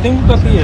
think kasi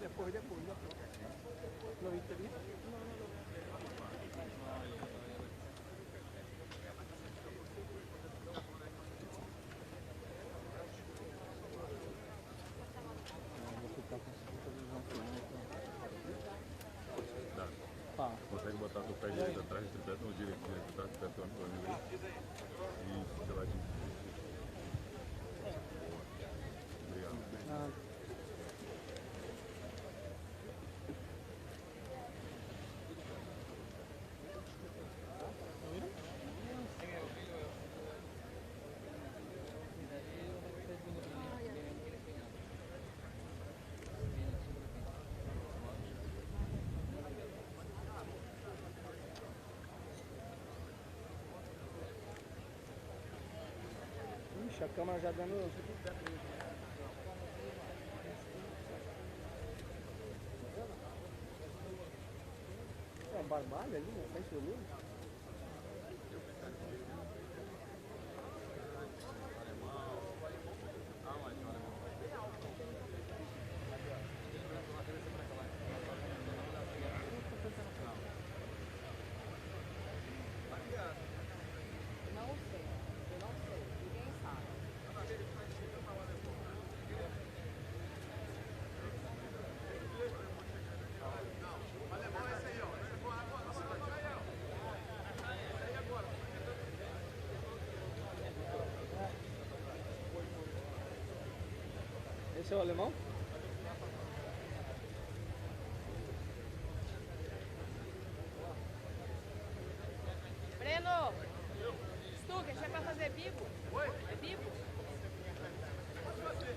Depois. Não viste ali? Consegue botar o pé direito atrás, o tripé no direito atrás, o tripé no direito. E você vai de... Obrigado. Ixi, a câmera já dando... É um barbalho ali, na frente do livro. Esse é o alemão? Breno! Stuka, já é pra fazer bico? Oi? É bico? Pode fazer.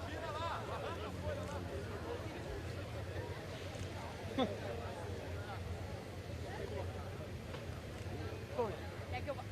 Tira lá! Arranca a folha lá! Quer que eu vá?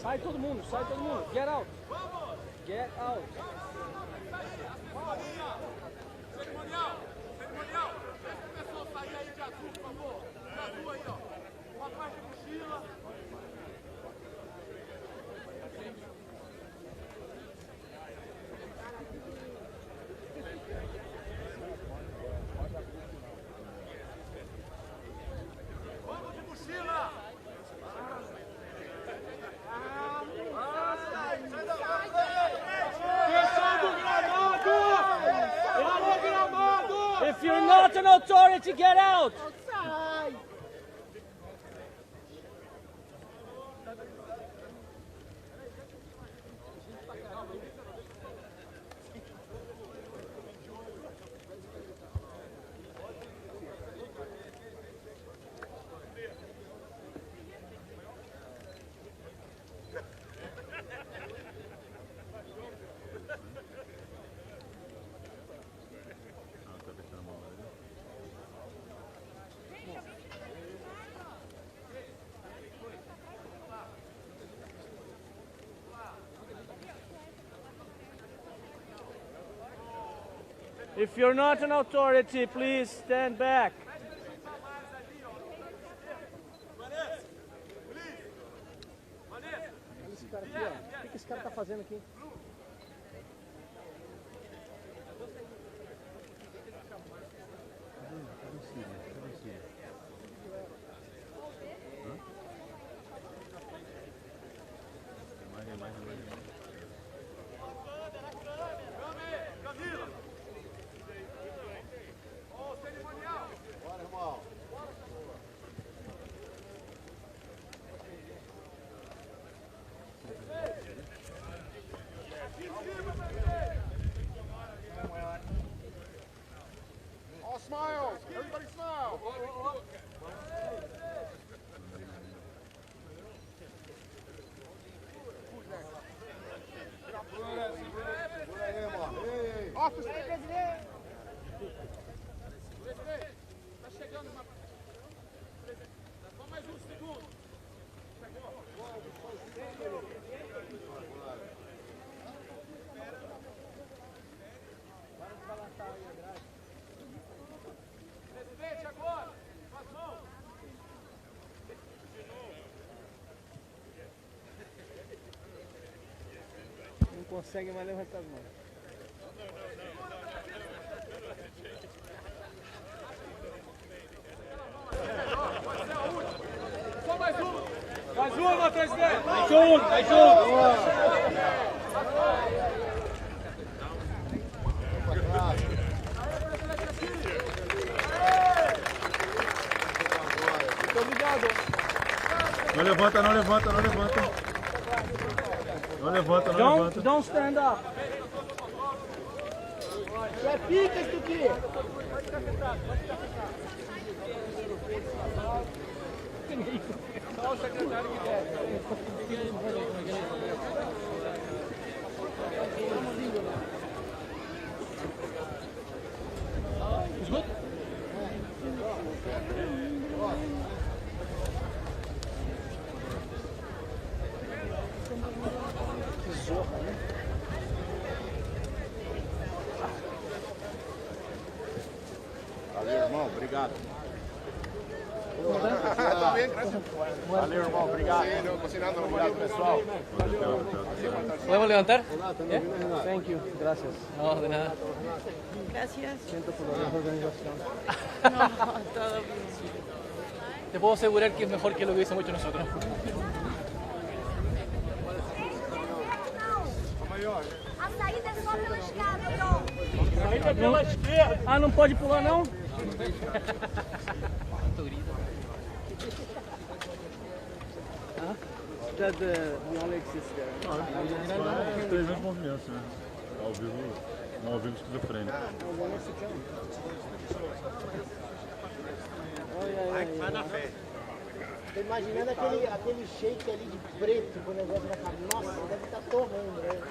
Sai todo mundo, sai todo mundo. Get out. Get out. Cerimonial, deixa o pessoal sair aí de azul, por favor. De azul aí, ó. Uma parte de mochila. Vamos de mochila. If you're not an authority, get out! Outside! If you're not an authority, please stand back. Esse cara aqui, ó. O que esse cara tá fazendo aqui? consegue mais levantar as mãos. Só mais uma! Mais uma, presidente! Mais um! Mais um! Não levanta, não levanta, não levanta. Não levanta, não levanta. Don't stand up. É pica isso aqui. Só o secretário que quer. Valeu, irmão. Obrigado. Valeu, irmão. Obrigado. Obrigado, pessoal. ¿Podemos levantar? Thank you. Gracias. No, de nada. Gracias. Siento por la organización. No, todo bien. Te puedo asegurar que es mejor que lo que hubiésemos hecho nosotros. A saída é só pela escada, pronto. Saída pela esquerda. Ah, não pode pular não? That only exists there. Não, 300 movimentos, né? Ao vivo, não ao vivo esquizofrênico. Vai na fé. Tô imaginando aquele shake ali de preto com o negócio na cabeça. Nossa, deve estar torrando, né?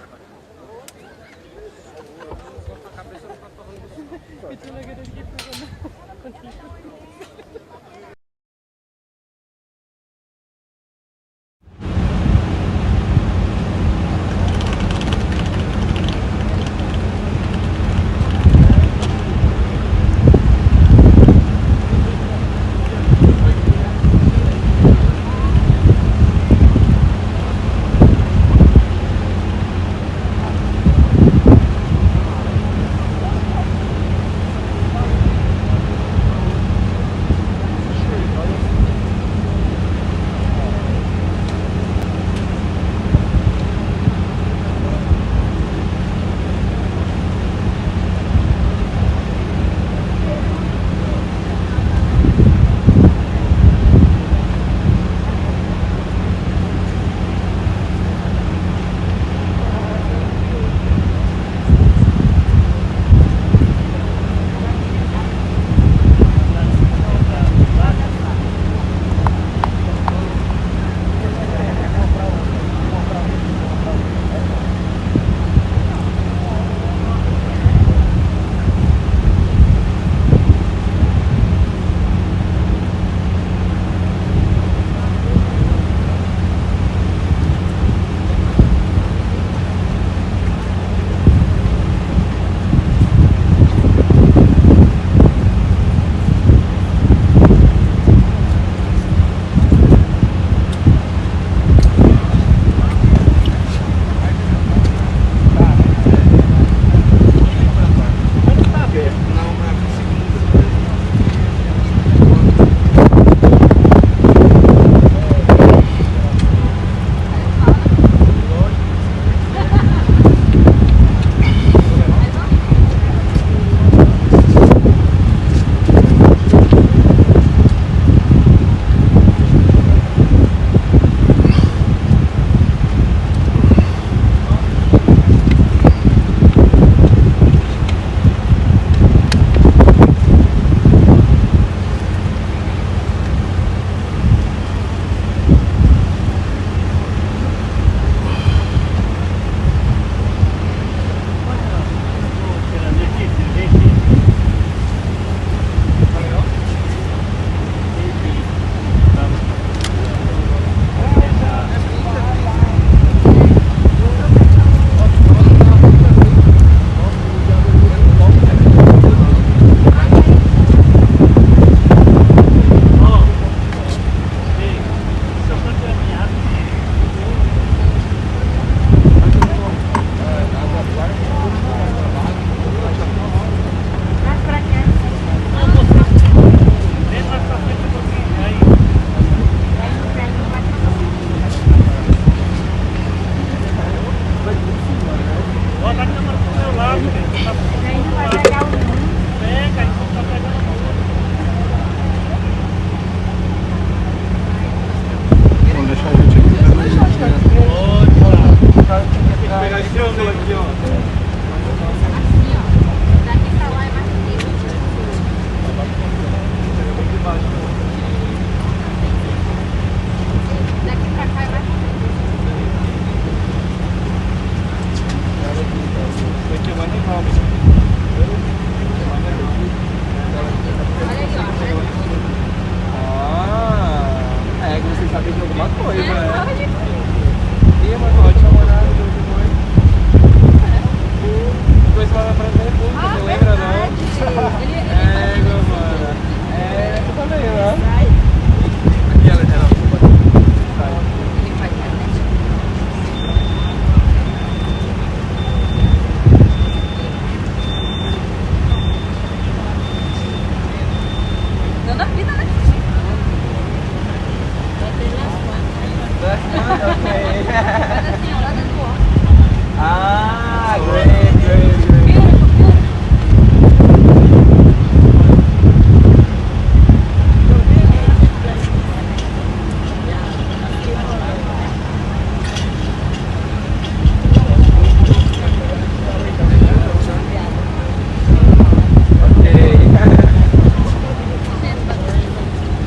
Ah, great.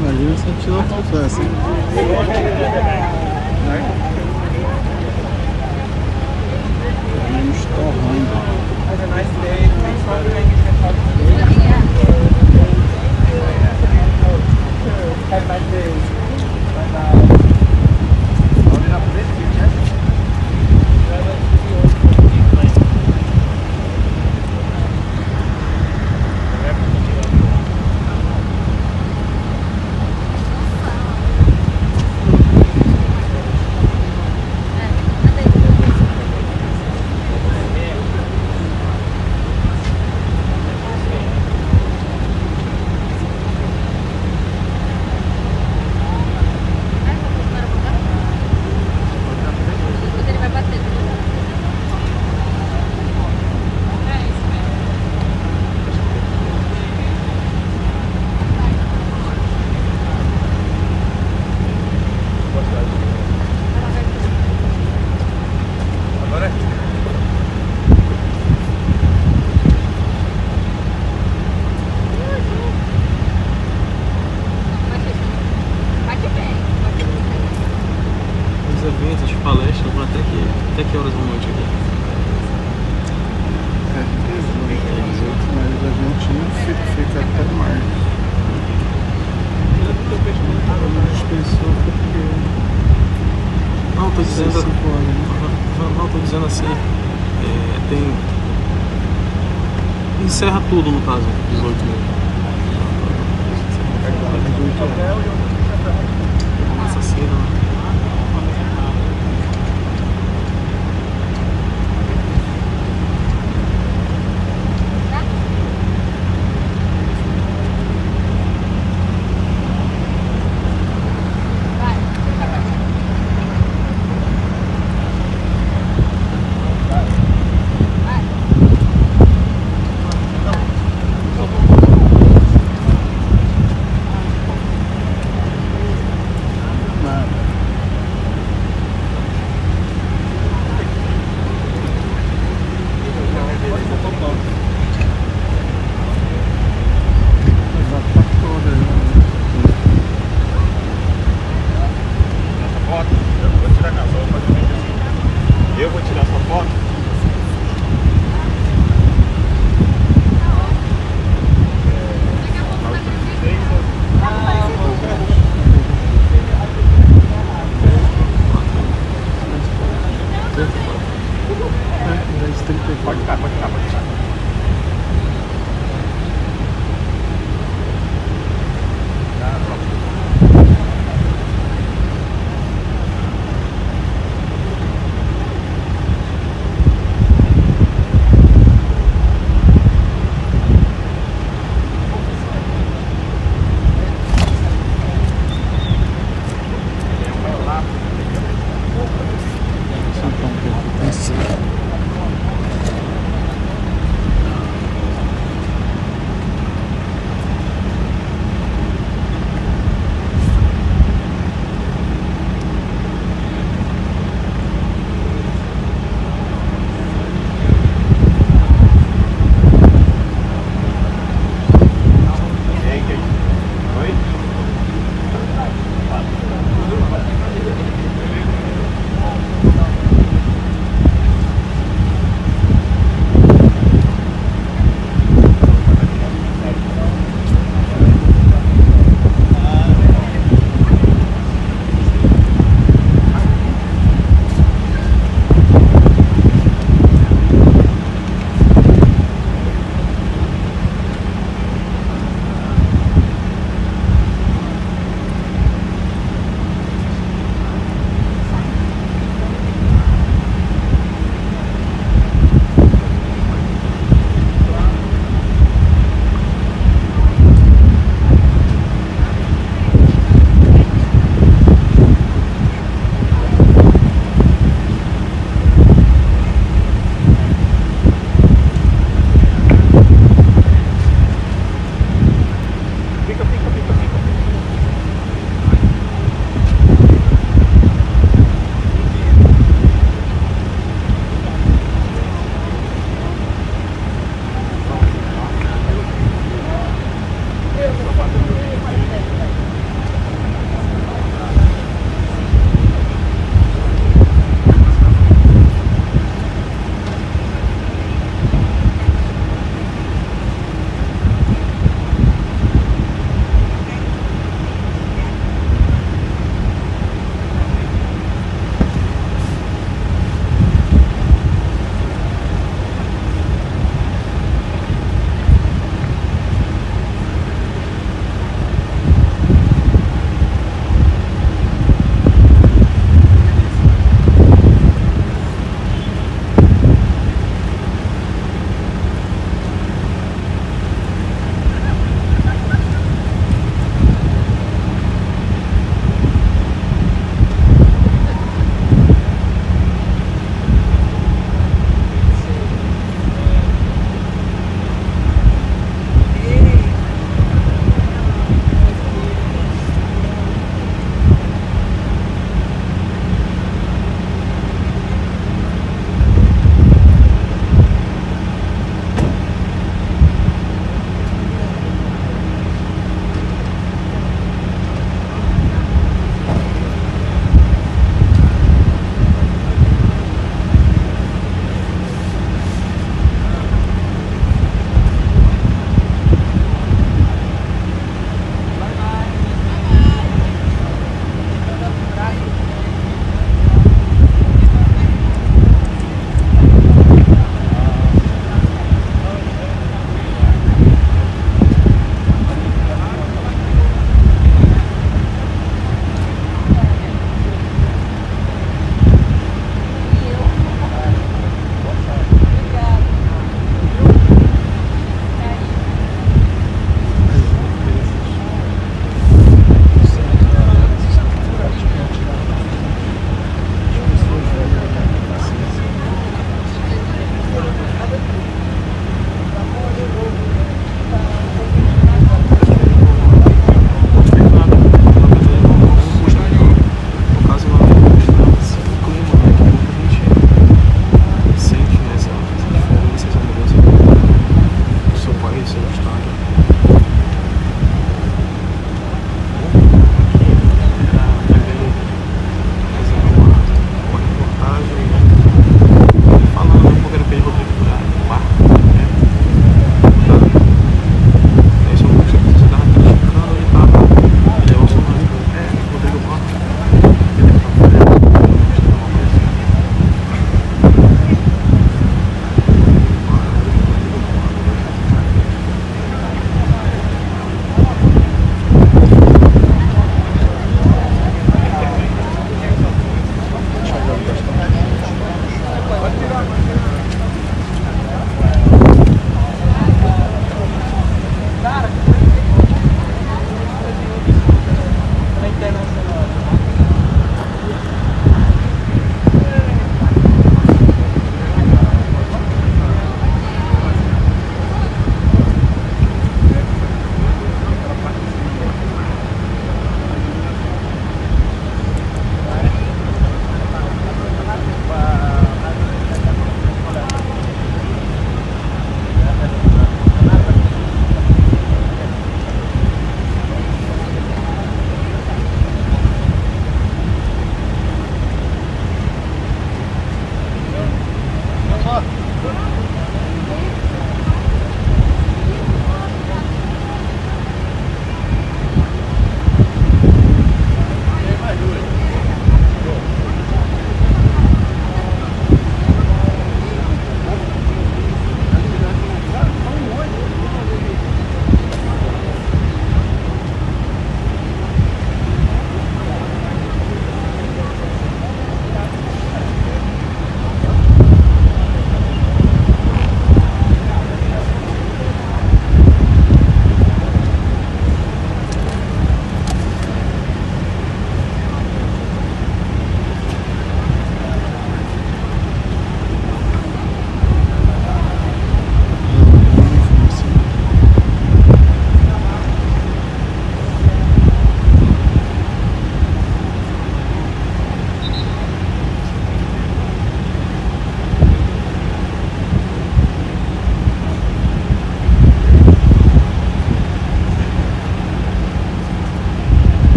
Imagina se a gente não trouxesse. Estamos torrando. Have a nice day. Thanks for doing it. Have a nice day. Bye-bye. Olha na frente, né? Os eventos, as palestras, vão até que horas da noite aqui? É, 18, mas a gente fica até março. A gente pensou porque... Não, tô dizendo... Não, tô dizendo assim, tem... Encerra tudo no caso, 18 mesmo. 18 horas. Começa cedo, né?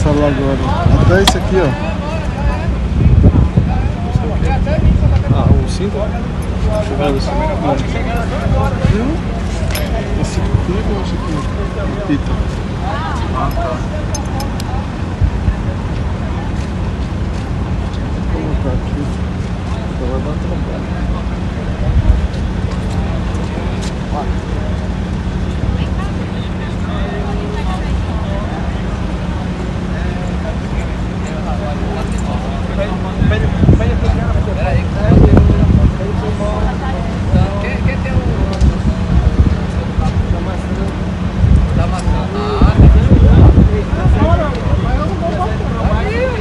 falar agora. Até esse aqui, ó. Ah, o 5? Chegando assim. Viu? Esse aqui ou esse aqui? O Pita. Ah, tá. Vou colocar aqui. Então vai dar trabalho.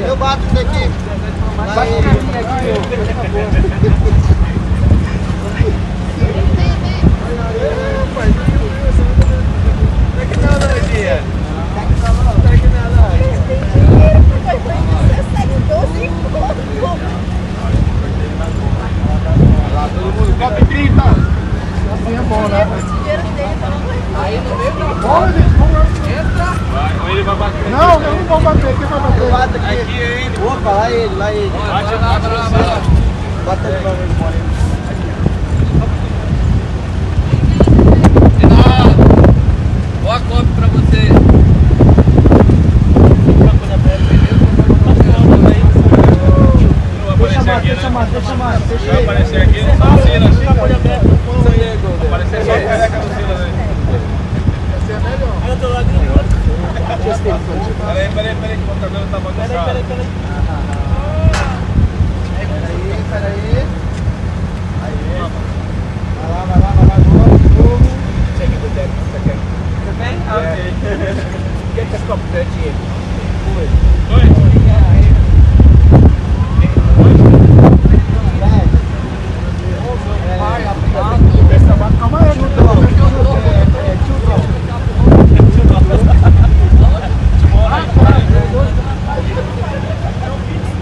Eu bato isso aqui. Vai Cop30. Assim é bom, né? Aí no meio da Pode, entra. Ele vai bater. não, eu não vou bater. Quem vai bater? bate aqui. Opa, lá ele, lá ele. Bate lá. Bota ele pra mim, Boa Cop pra você. Deixa mais. Vai aparecer aqui no Silas. Vai aparecer só o careca do Silas aí. Esse é melhor. Eu tô lá dentro. Peraí, que o cabelo tá bagunçado. Peraí. Aí. Vai lá. Fogo. Check it with that. Você tem? Ok. Get the Cop30 here. Oi. Calma aí,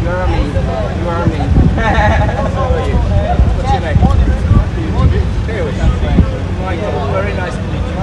You are me. What's your name? Very nice to meet you.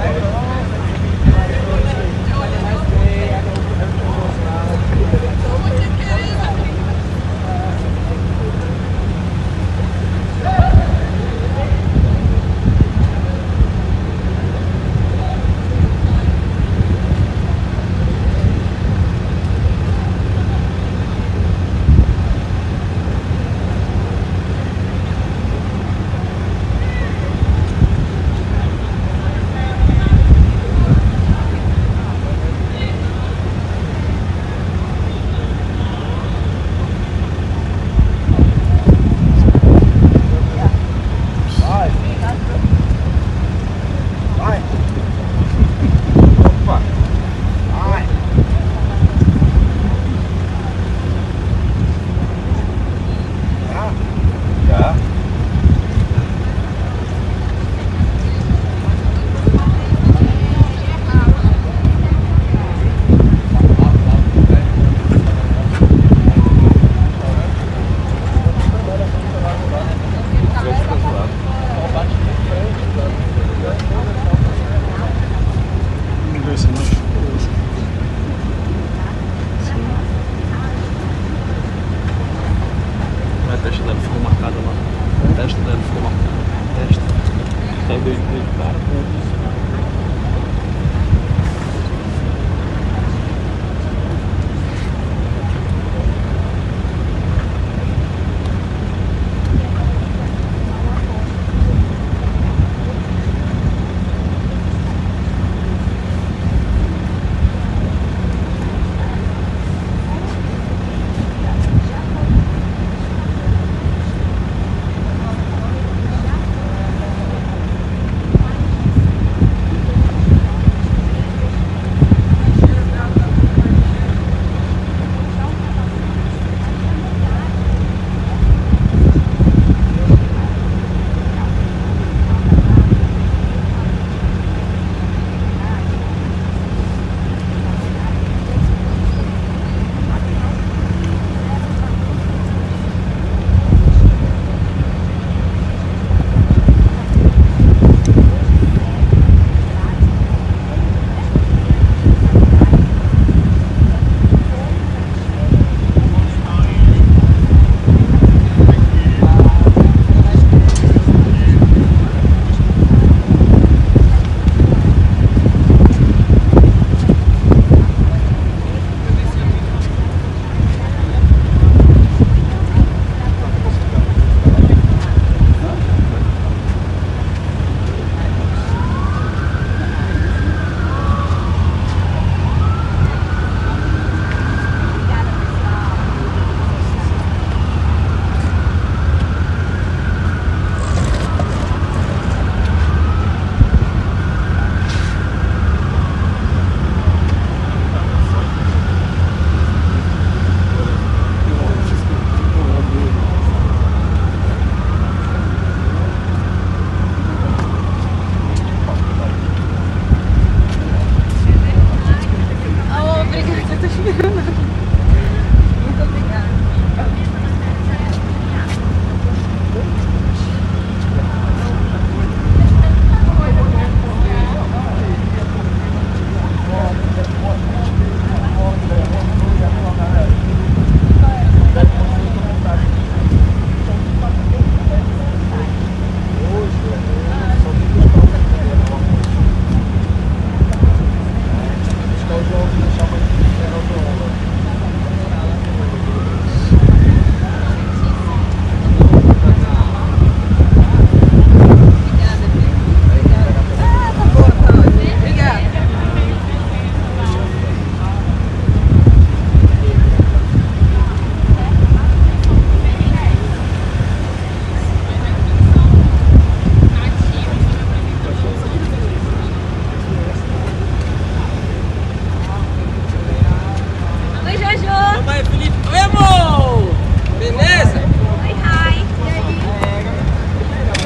Beleza? Oi, hi. E aí?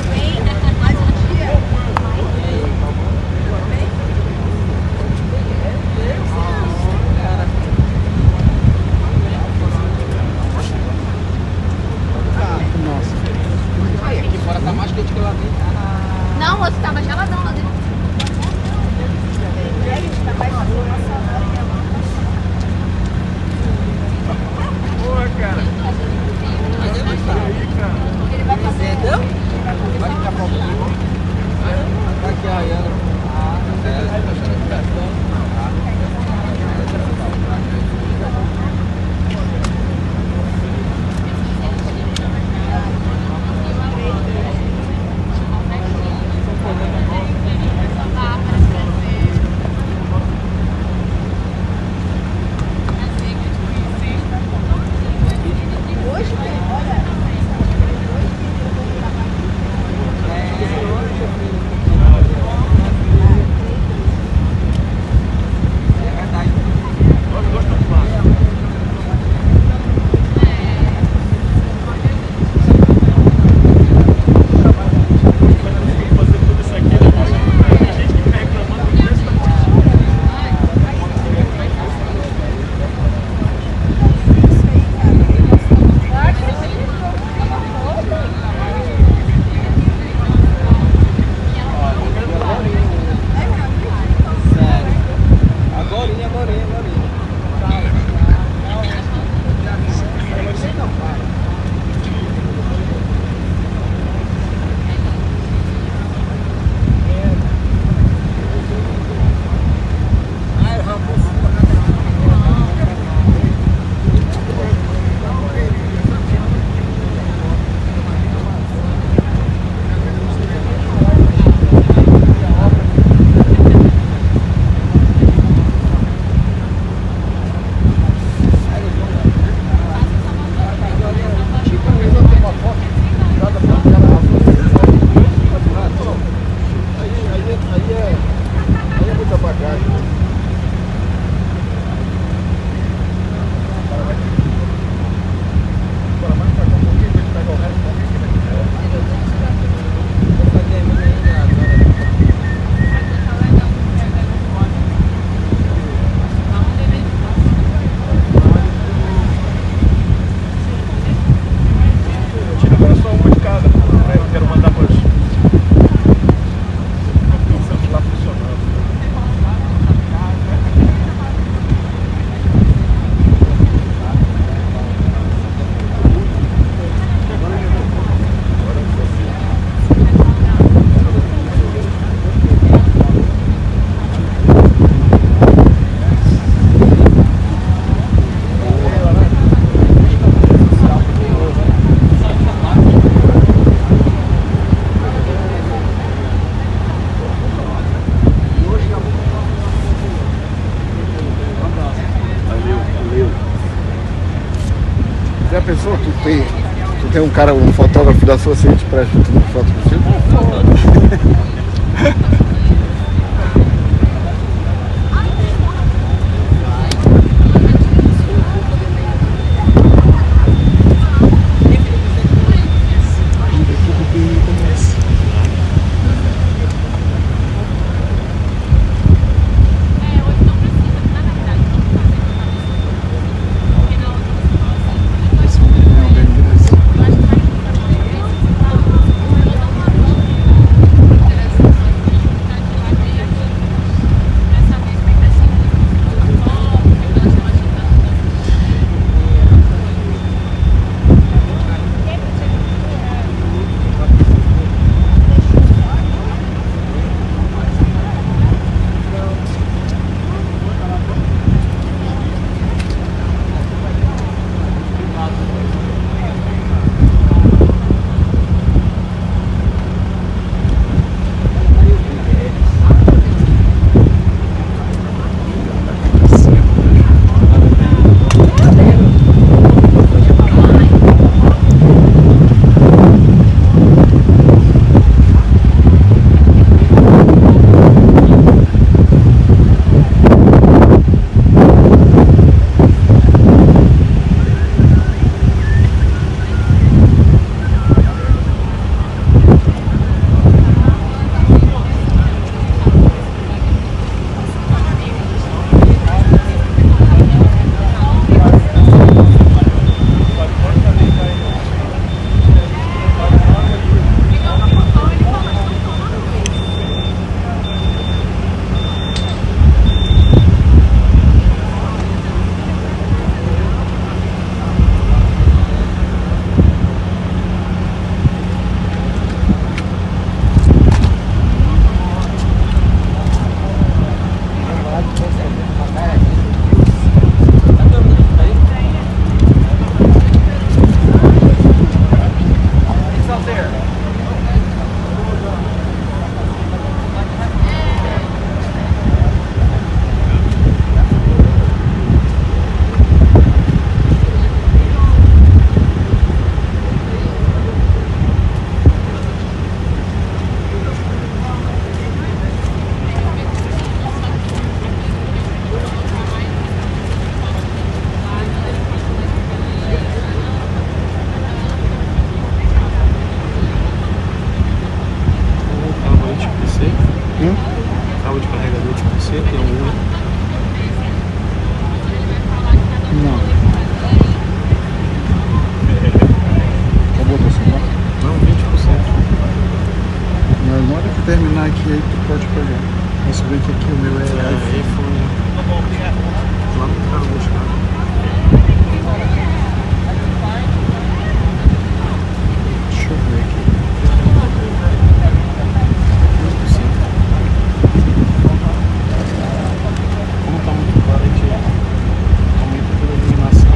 Bem? Mais um dia? Aí, aqui fora tá mais quente que lá dentro. Não, o rosto tava geladão lá dentro. Boa, cara. Ele vai fazer. Entendeu? Vai ficar pra pouquinho. Tá aqui a Ayana. Já pensou, tu tem um cara, um fotógrafo da sua ciência para uma foto contigo? Não. Acabou você não? Não, 20%. Mas na hora que terminar aqui, aí tu pode pegar. Mas bem que aqui o meu é iPhone. Lá no carro buscar. Deixa eu ver aqui. Como tá muito claro aqui, aumenta pela iluminação.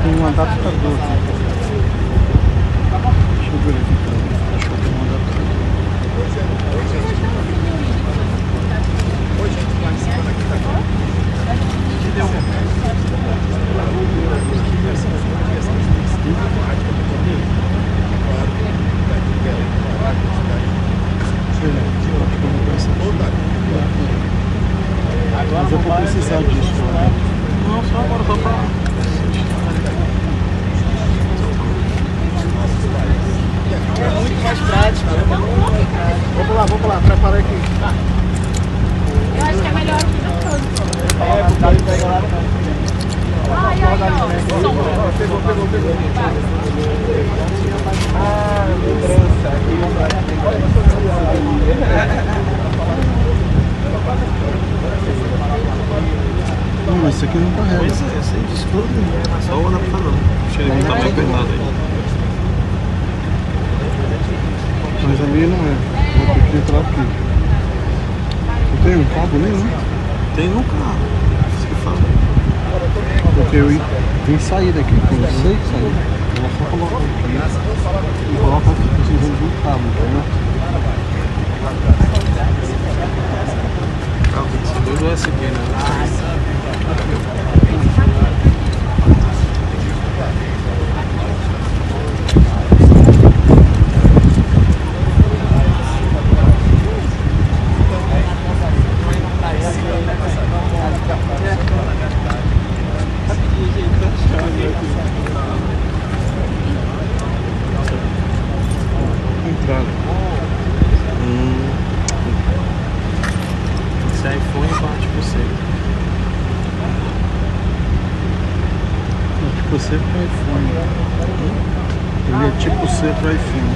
Tem um adaptador aqui. Deixa eu ver aqui. Acho que tem um adaptador. Mas eu vou precisar disso. Não, só agora só pra... É muito mais prático. Vamos lá, prepara aqui. Eu acho que é melhor aqui no canto. Ai, ai, ó. Pegou. Ah, lembrança. Não, esse aqui não carrega. Pois é, esse aí disso tudo. Só o adaptador. Deixa ele tá bem apertado aí. Mas ali não é. Vou ter que entrar aqui. Não tem um cabo nenhum? Tem no carro. Isso que fala. Porque eu vim sair daqui, porque eu sei sair. Eu vou só colocar aqui. E colocar aqui precisando de um cabo, entendeu? Carro tem que ser 2 USB, né? Entrada. Esse iPhone parte por você. Tipo C pro iPhone. Ele é tipo C pro iPhone.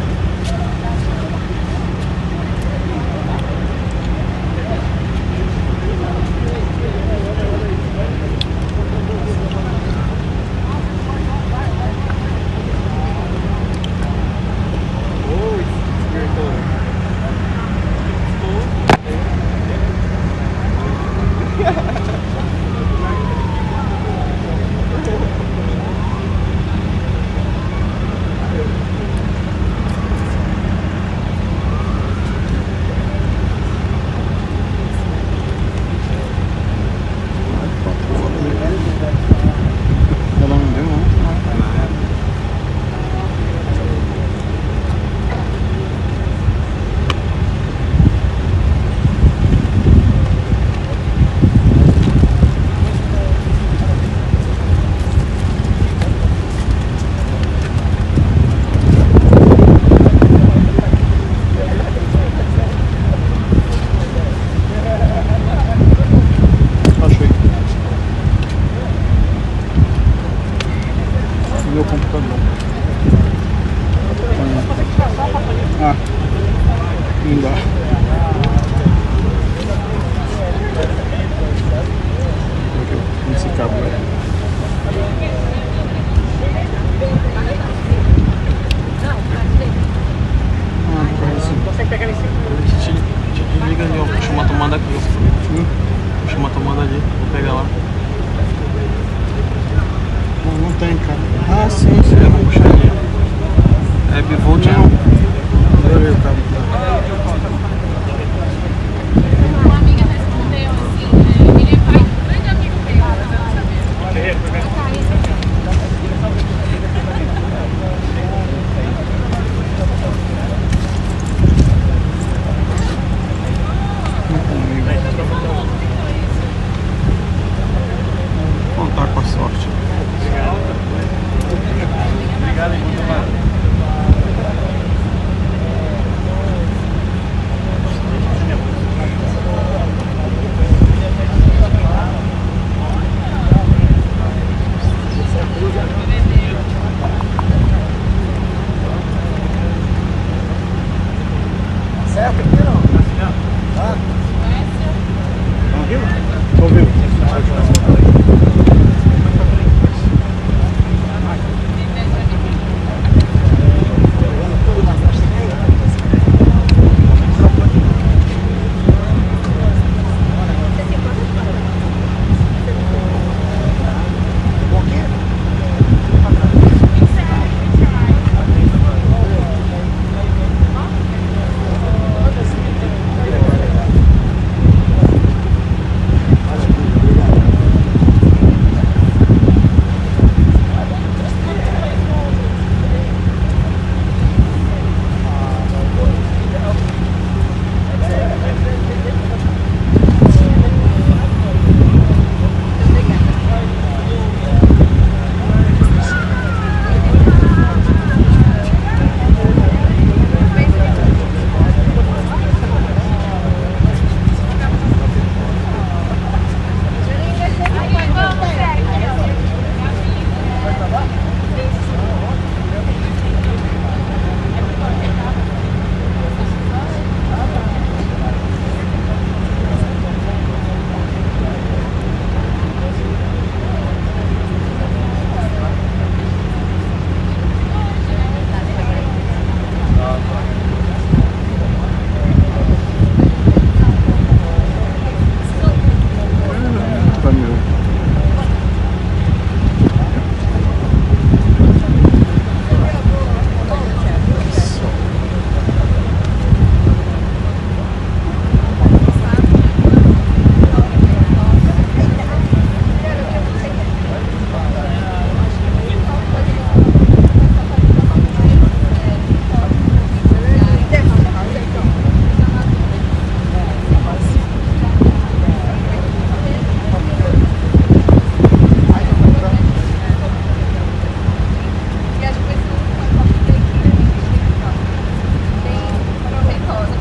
também, cara. Ah, sim, sim. Eu não gostaria. É bivolt, é? Adorei o cara. Uma amiga respondeu assim, ele é pai do grande amigo meu, Contar com a sorte. Obrigado e muito mais. Certo aqui não? Tá? Estão vivo? Tô ouvindo.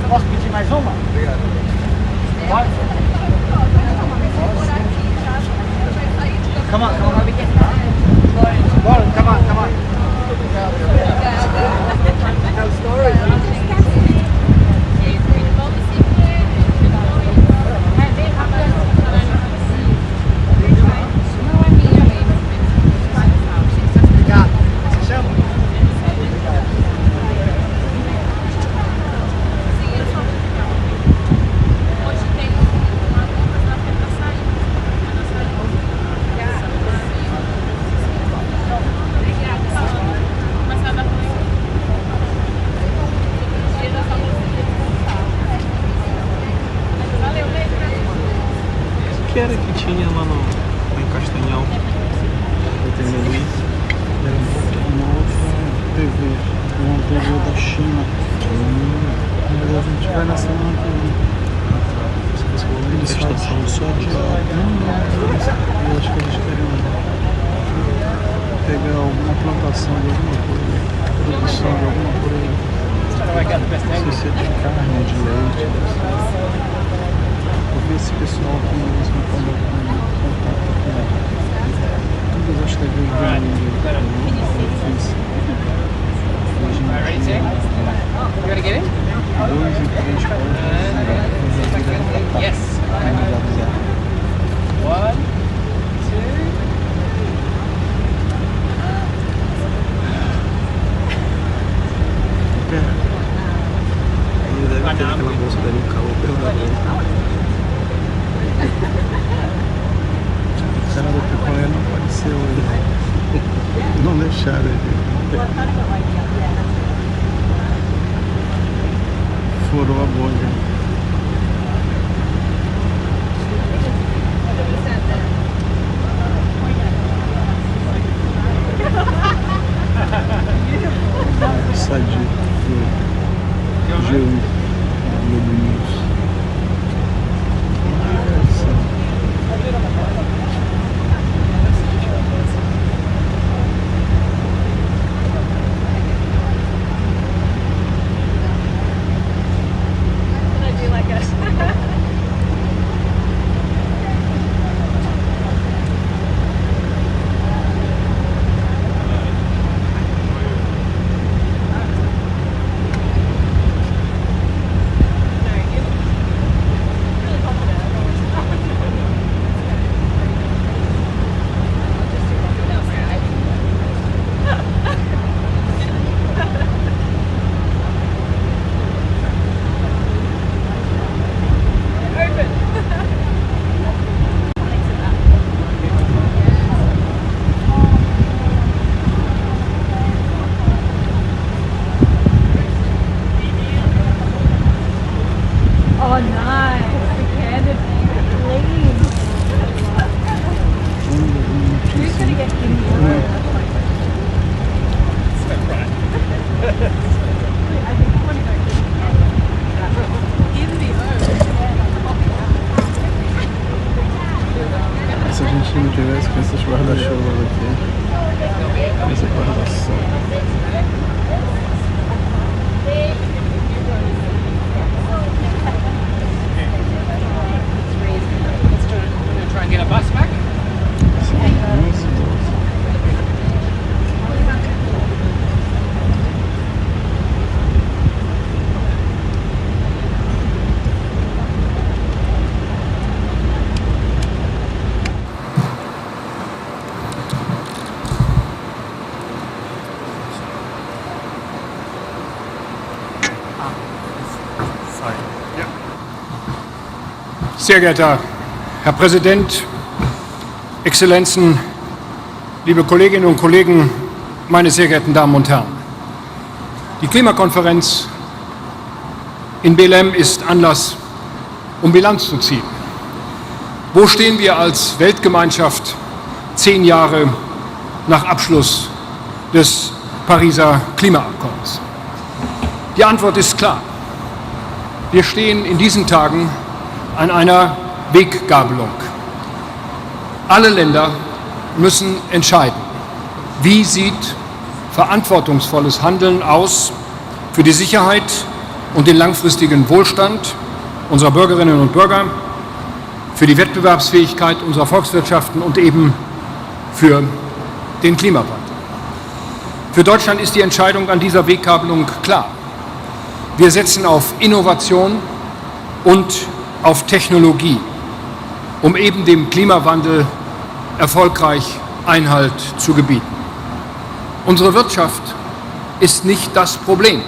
Posso pedir mais uma? Obrigado. Pode? Come on, come on. Bora, come on, come on. Tell stories. Obrigado. Você chama? Que era que tinha lá no em Castanhal? Eu tenho Luiz. Era uma outra TV. Uma TV da China. Mas a gente vai na semana que vem. Eles fazem só de eu acho que eles querem pegar alguma plantação de alguma coisa, produção de alguma coisa. Não sei se é de carne, de leite. Vou ver esse pessoal aqui, eles vão fazer contato com todas as TVs do mundo. Ready, Tim? You gonna get in? 2 e 3 pode Yes. 1, 2. Ele deve ter aquela bolsa dele, um calor pelo da fechada aqui. Furou a bolha. Sadio do G1 Globo News. Oh, nice. The canopy. Please. Who's going to get in here? I think I want to go in the Se a gente não tivesse com esses guarda-chuvas aqui, essa guarda-sol. Try and get a bus back. Sehr geehrter Herr Präsident, Exzellenzen, liebe Kolleginnen und Kollegen, meine sehr geehrten Damen und Herren. Die Klimakonferenz in Belém ist Anlass, um Bilanz zu ziehen. Wo stehen wir als Weltgemeinschaft 10 Jahre nach Abschluss des Pariser Klimaabkommens? Die Antwort ist klar. Wir stehen in diesen Tagen an einer Weggabelung. Alle Länder müssen entscheiden, wie sieht verantwortungsvolles Handeln aus für die Sicherheit und den langfristigen Wohlstand unserer Bürgerinnen und Bürger, für die Wettbewerbsfähigkeit unserer Volkswirtschaften und eben für den Klimawandel. Für Deutschland ist die Entscheidung an dieser Weggabelung klar. Wir setzen auf Innovation und auf Technologie, um eben dem Klimawandel erfolgreich Einhalt zu gebieten. Unsere Wirtschaft ist nicht das Problem.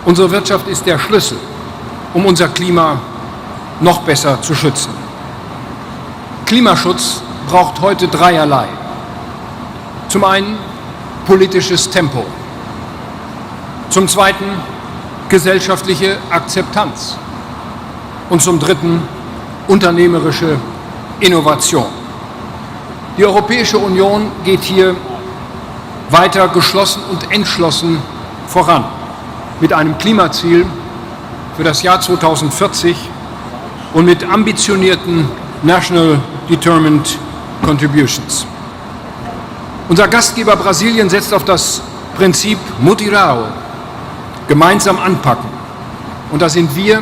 Unsere Wirtschaft ist der Schlüssel, um unser Klima noch besser zu schützen. Klimaschutz braucht heute dreierlei. Zum einen politisches Tempo. Zum zweiten gesellschaftliche Akzeptanz. Und zum dritten unternehmerische Innovation. Die Europäische Union geht hier weiter geschlossen und entschlossen voran mit einem Klimaziel für das Jahr 2040 und mit ambitionierten National Determined Contributions. Unser Gastgeber Brasilien setzt auf das Prinzip Mutirão, gemeinsam anpacken. Und da sind wir,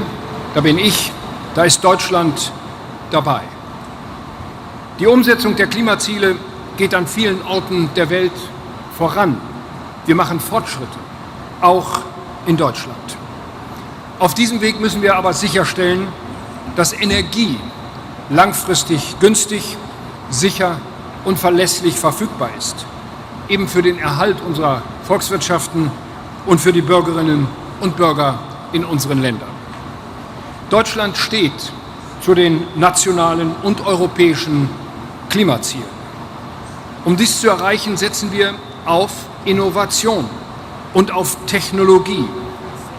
da bin ich, da ist Deutschland dabei. Die Umsetzung der Klimaziele geht an vielen Orten der Welt voran. Wir machen Fortschritte, auch in Deutschland. Auf diesem Weg müssen wir aber sicherstellen, dass Energie langfristig günstig, sicher und verlässlich verfügbar ist, eben für den Erhalt unserer Volkswirtschaften und für die Bürgerinnen und Bürger in unseren Ländern. Deutschland steht zu den nationalen und europäischen Klimazielen. Um dies zu erreichen, setzen wir auf Innovation und auf Technologie,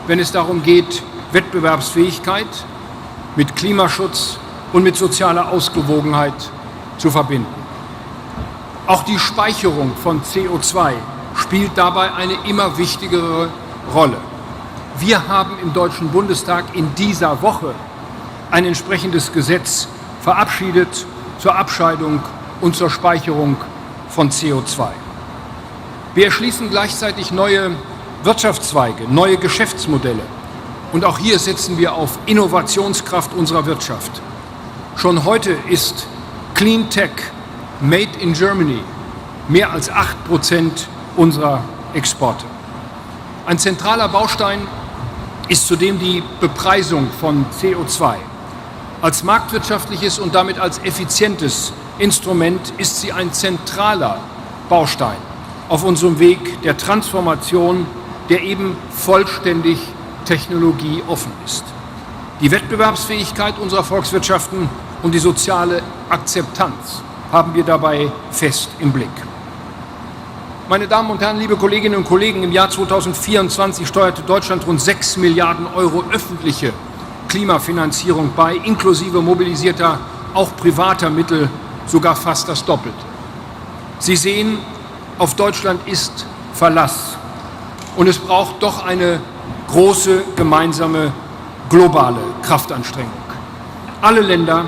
wenn es darum geht, Wettbewerbsfähigkeit mit Klimaschutz und mit sozialer Ausgewogenheit zu verbinden. Auch die Speicherung von CO2 spielt dabei eine immer wichtigere Rolle. Wir haben im Deutschen Bundestag in dieser Woche ein entsprechendes Gesetz verabschiedet zur Abscheidung und zur Speicherung von CO2. Wir erschließen gleichzeitig neue Wirtschaftszweige, neue Geschäftsmodelle. Und auch hier setzen wir auf Innovationskraft unserer Wirtschaft. Schon heute ist Clean Tech Made in Germany mehr als 8% unserer Exporte. Ein zentraler Baustein ist zudem die Bepreisung von CO2. Als marktwirtschaftliches und damit als effizientes Instrument ist sie ein zentraler Baustein auf unserem Weg der Transformation, der eben vollständig technologieoffen ist. Die Wettbewerbsfähigkeit unserer Volkswirtschaften und die soziale Akzeptanz haben wir dabei fest im Blick. Meine Damen und Herren, liebe Kolleginnen und Kollegen, im Jahr 2024 steuerte Deutschland rund 6 Milliarden Euro öffentliche Klimafinanzierung bei, inklusive mobilisierter, auch privater Mittel, sogar fast das Doppelte. Sie sehen, auf Deutschland ist Verlass und es braucht doch eine große gemeinsame globale Kraftanstrengung. Alle Länder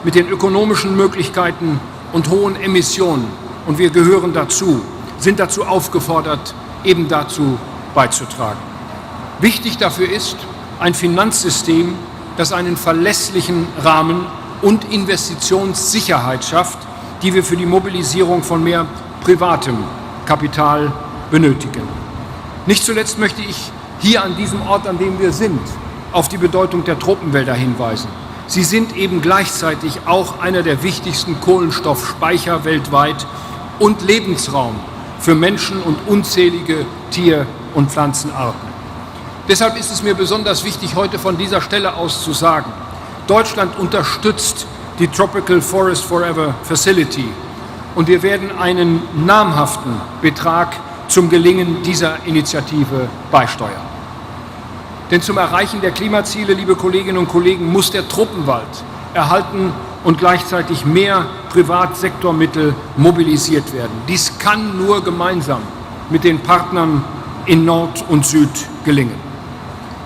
mit den ökonomischen Möglichkeiten und hohen Emissionen, und wir gehören dazu, sind dazu aufgefordert, eben dazu beizutragen. Wichtig dafür ist ein Finanzsystem, das einen verlässlichen Rahmen und Investitionssicherheit schafft, die wir für die Mobilisierung von mehr privatem Kapital benötigen. Nicht zuletzt möchte ich hier an diesem Ort, an dem wir sind, auf die Bedeutung der Tropenwälder hinweisen. Sie sind eben gleichzeitig auch einer der wichtigsten Kohlenstoffspeicher weltweit und Lebensraum für Menschen und unzählige Tier- und Pflanzenarten. Deshalb ist es mir besonders wichtig, heute von dieser Stelle aus zu sagen, Deutschland unterstützt die Tropical Forest Forever Facility und wir werden einen namhaften Betrag zum Gelingen dieser Initiative beisteuern. Denn zum Erreichen der Klimaziele, liebe Kolleginnen und Kollegen, muss der Tropenwald erhalten und gleichzeitig mehr Privatsektormittel mobilisiert werden. Dies kann nur gemeinsam mit den Partnern in Nord und Süd gelingen.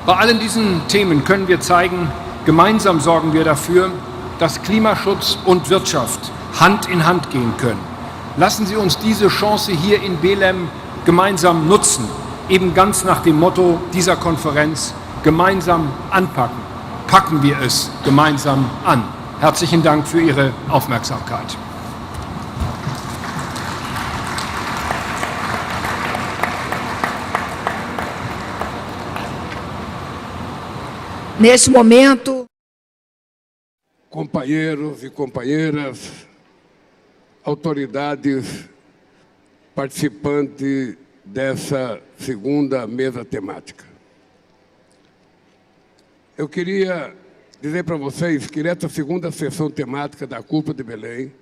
Bei allen diesen Themen können wir zeigen, gemeinsam sorgen wir dafür, dass Klimaschutz und Wirtschaft Hand in Hand gehen können. Lassen Sie uns diese Chance hier in Belem gemeinsam nutzen, eben ganz nach dem Motto dieser Konferenz: gemeinsam anpacken. Packen wir es gemeinsam an. Herzlichen Dank für Ihre Aufmerksamkeit. Neste momento, companheiros e companheiras, autoridades participantes dessa segunda mesa temática. Eu queria dizer para vocês que nessa segunda sessão temática da Cúpula de Belém,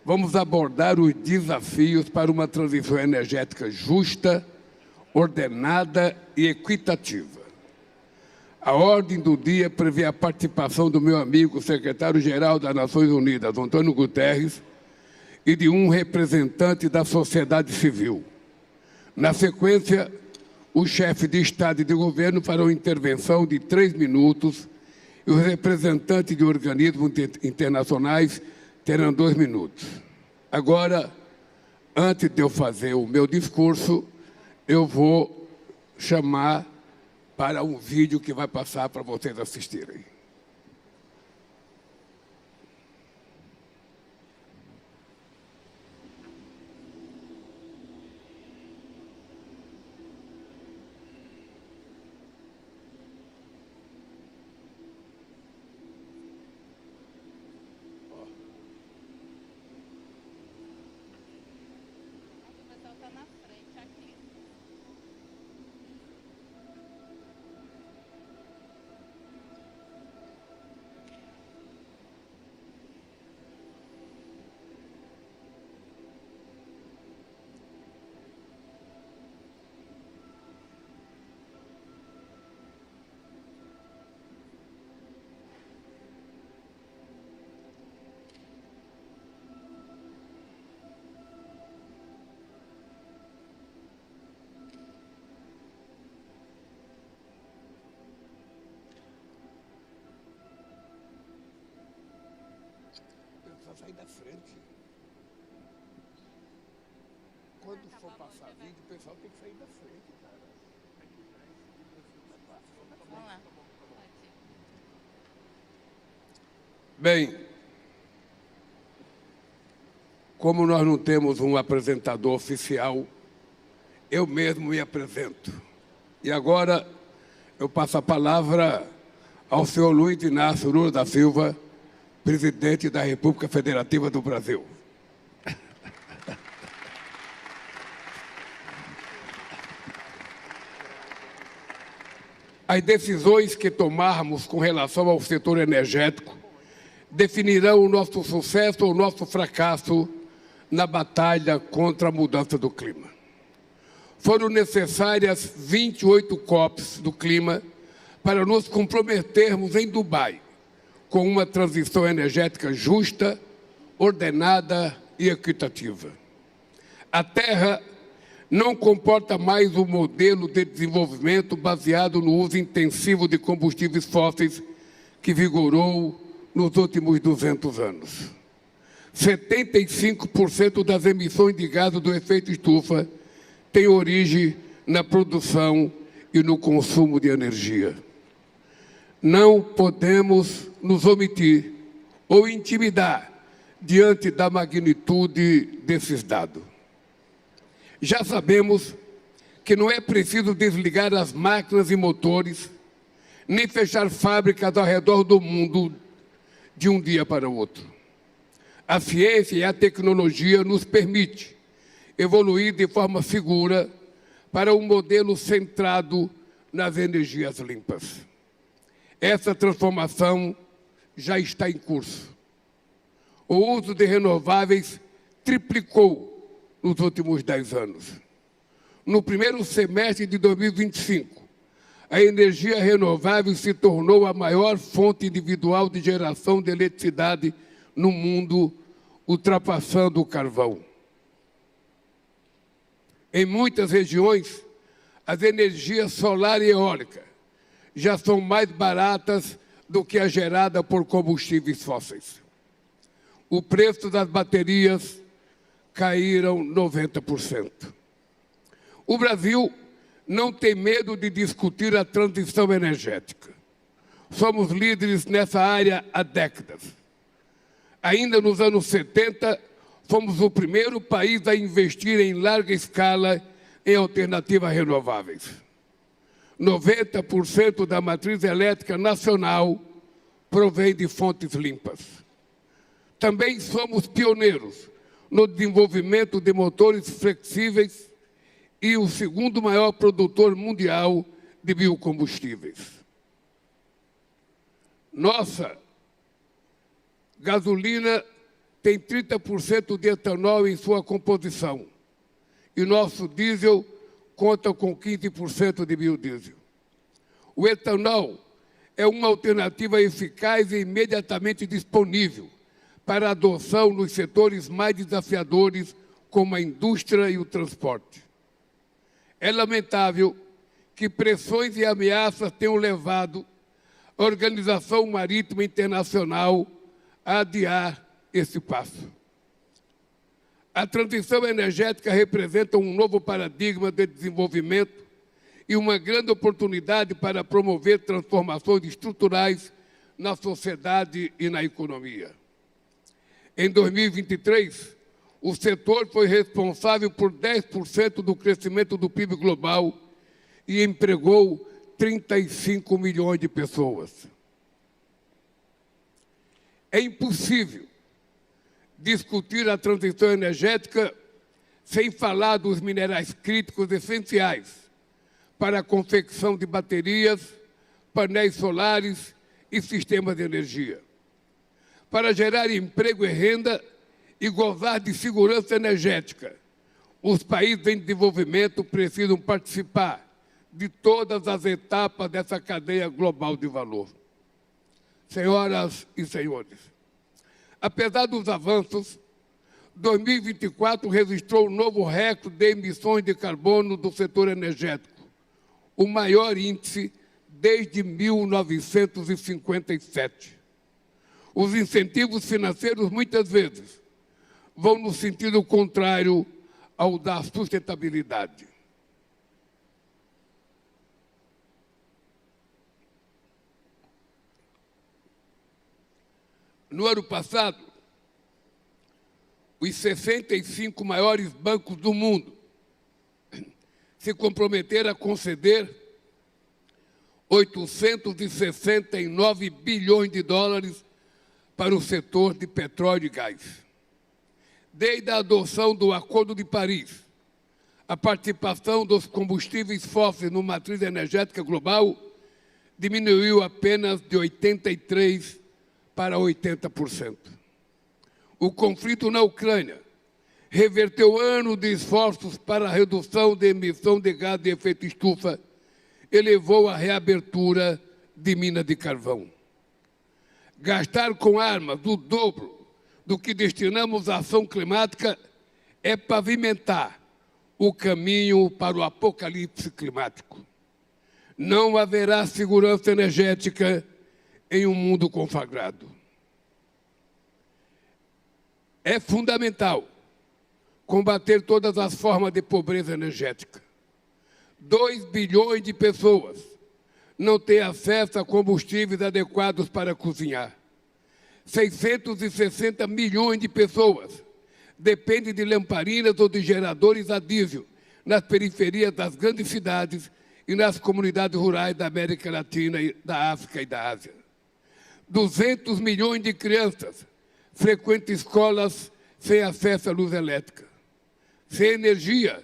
vamos abordar os desafios para uma transição energética justa, ordenada e equitativa. A ordem do dia prevê a participação do meu amigo, secretário-geral das Nações Unidas, Antônio Guterres, e de um representante da sociedade civil. Na sequência, o chefe de Estado e de Governo fará uma intervenção de 3 minutos e os representantes de organismos internacionais terão 2 minutos. Agora, antes de eu fazer o meu discurso, eu vou chamar para um vídeo que vai passar para vocês assistirem. precisa sair da frente. Quando for passar vídeo, o pessoal tem que sair da frente, cara. Vamos lá. Bem, como nós não temos um apresentador oficial, eu mesmo me apresento. E agora eu passo a palavra ao senhor Luiz Inácio Lula da Silva, presidente da República Federativa do Brasil. As decisões que tomarmos com relação ao setor energético definirão o nosso sucesso ou o nosso fracasso na batalha contra a mudança do clima. Foram necessárias 28 COPs do clima para nos comprometermos em Dubai com uma transição energética justa, ordenada e equitativa. A Terra não comporta mais um modelo de desenvolvimento baseado no uso intensivo de combustíveis fósseis que vigorou nos últimos 200 anos. 75% das emissões de gases do efeito estufa têm origem na produção e no consumo de energia. Não podemos nos omitir ou intimidar diante da magnitude desses dados. Já sabemos que não é preciso desligar as máquinas e motores, nem fechar fábricas ao redor do mundo de um dia para o outro. A ciência e a tecnologia nos permitem evoluir de forma segura para um modelo centrado nas energias limpas. Essa transformação já está em curso. O uso de renováveis triplicou nos últimos 10 anos. No primeiro semestre de 2025, a energia renovável se tornou a maior fonte individual de geração de eletricidade no mundo, ultrapassando o carvão. Em muitas regiões, as energias solar e eólica já são mais baratas do que a gerada por combustíveis fósseis. O preço das baterias caíram 90%. O Brasil não tem medo de discutir a transição energética. Somos líderes nessa área há décadas. Ainda nos anos 70, fomos o primeiro país a investir em larga escala em alternativas renováveis. 90% da matriz elétrica nacional provém de fontes limpas. Também somos pioneiros no desenvolvimento de motores flexíveis e o segundo maior produtor mundial de biocombustíveis. Nossa gasolina tem 30% de etanol em sua composição e nosso diesel conta com 15% de biodiesel. O etanol é uma alternativa eficaz e imediatamente disponível para a adoção nos setores mais desafiadores, como a indústria e o transporte. É lamentável que pressões e ameaças tenham levado a Organização Marítima Internacional a adiar esse passo. A transição energética representa um novo paradigma de desenvolvimento e uma grande oportunidade para promover transformações estruturais na sociedade e na economia. Em 2023, o setor foi responsável por 10% do crescimento do PIB global e empregou 35 milhões de pessoas. É impossível discutir a transição energética sem falar dos minerais críticos essenciais para a confecção de baterias, painéis solares e sistemas de energia. Para gerar emprego e renda e gozar de segurança energética, os países em desenvolvimento precisam participar de todas as etapas dessa cadeia global de valor. Senhoras e senhores, apesar dos avanços, 2024 registrou um novo recorde de emissões de carbono do setor energético, o maior índice desde 1957. Os incentivos financeiros, muitas vezes, vão no sentido contrário ao da sustentabilidade. No ano passado, os 65 maiores bancos do mundo se comprometeram a conceder 869 bilhões de dólares para o setor de petróleo e gás. Desde a adoção do Acordo de Paris, a participação dos combustíveis fósseis na matriz energética global diminuiu apenas de 83% para 80%. O conflito na Ucrânia reverteu anos de esforços para a redução da emissão de gás de efeito estufa e levou à reabertura de minas de carvão. Gastar com armas o dobro do que destinamos à ação climática é pavimentar o caminho para o apocalipse climático. Não haverá segurança energética em um mundo conflagrado. É fundamental combater todas as formas de pobreza energética. 2 bilhões de pessoas não têm acesso a combustíveis adequados para cozinhar. 660 milhões de pessoas dependem de lamparinas ou de geradores a diesel nas periferias das grandes cidades e nas comunidades rurais da América Latina, da África e da Ásia. 200 milhões de crianças frequentam escolas sem acesso à luz elétrica. Sem energia,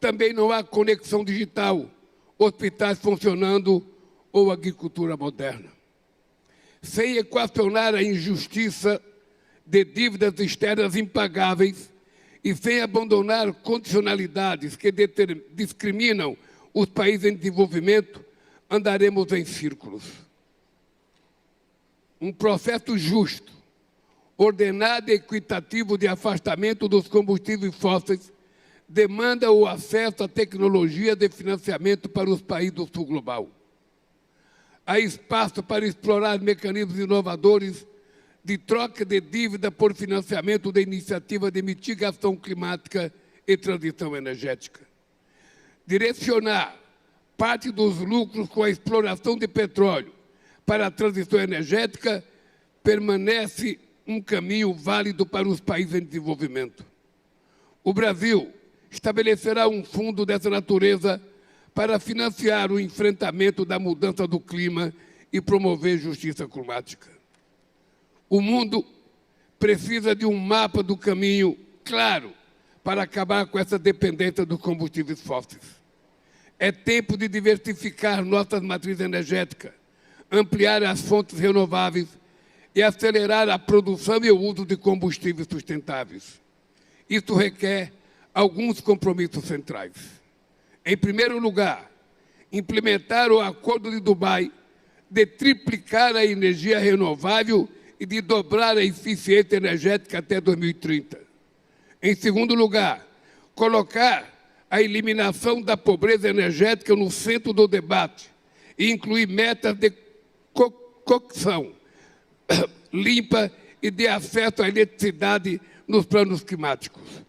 também não há conexão digital, hospitais funcionando ou agricultura moderna. Sem equacionar a injustiça de dívidas externas impagáveis e sem abandonar condicionalidades que discriminam os países em desenvolvimento, andaremos em círculos. Um processo justo, ordenado e equitativo de afastamento dos combustíveis fósseis demanda o acesso à tecnologia de financiamento para os países do sul global. Há espaço para explorar mecanismos inovadores de troca de dívida por financiamento da iniciativa de mitigação climática e transição energética. Direcionar parte dos lucros com a exploração de petróleo para a transição energética permanece um caminho válido para os países em desenvolvimento. O Brasil estabelecerá um fundo dessa natureza para financiar o enfrentamento da mudança do clima e promover justiça climática. O mundo precisa de um mapa do caminho claro para acabar com essa dependência dos combustíveis fósseis. É tempo de diversificar nossas matrizes energéticas, ampliar as fontes renováveis e acelerar a produção e o uso de combustíveis sustentáveis. Isso requer alguns compromissos centrais. Em primeiro lugar, implementar o Acordo de Dubai de triplicar a energia renovável e de dobrar a eficiência energética até 2030. Em segundo lugar, colocar a eliminação da pobreza energética no centro do debate e incluir metas de cocção limpa e de acesso à eletricidade nos planos climáticos.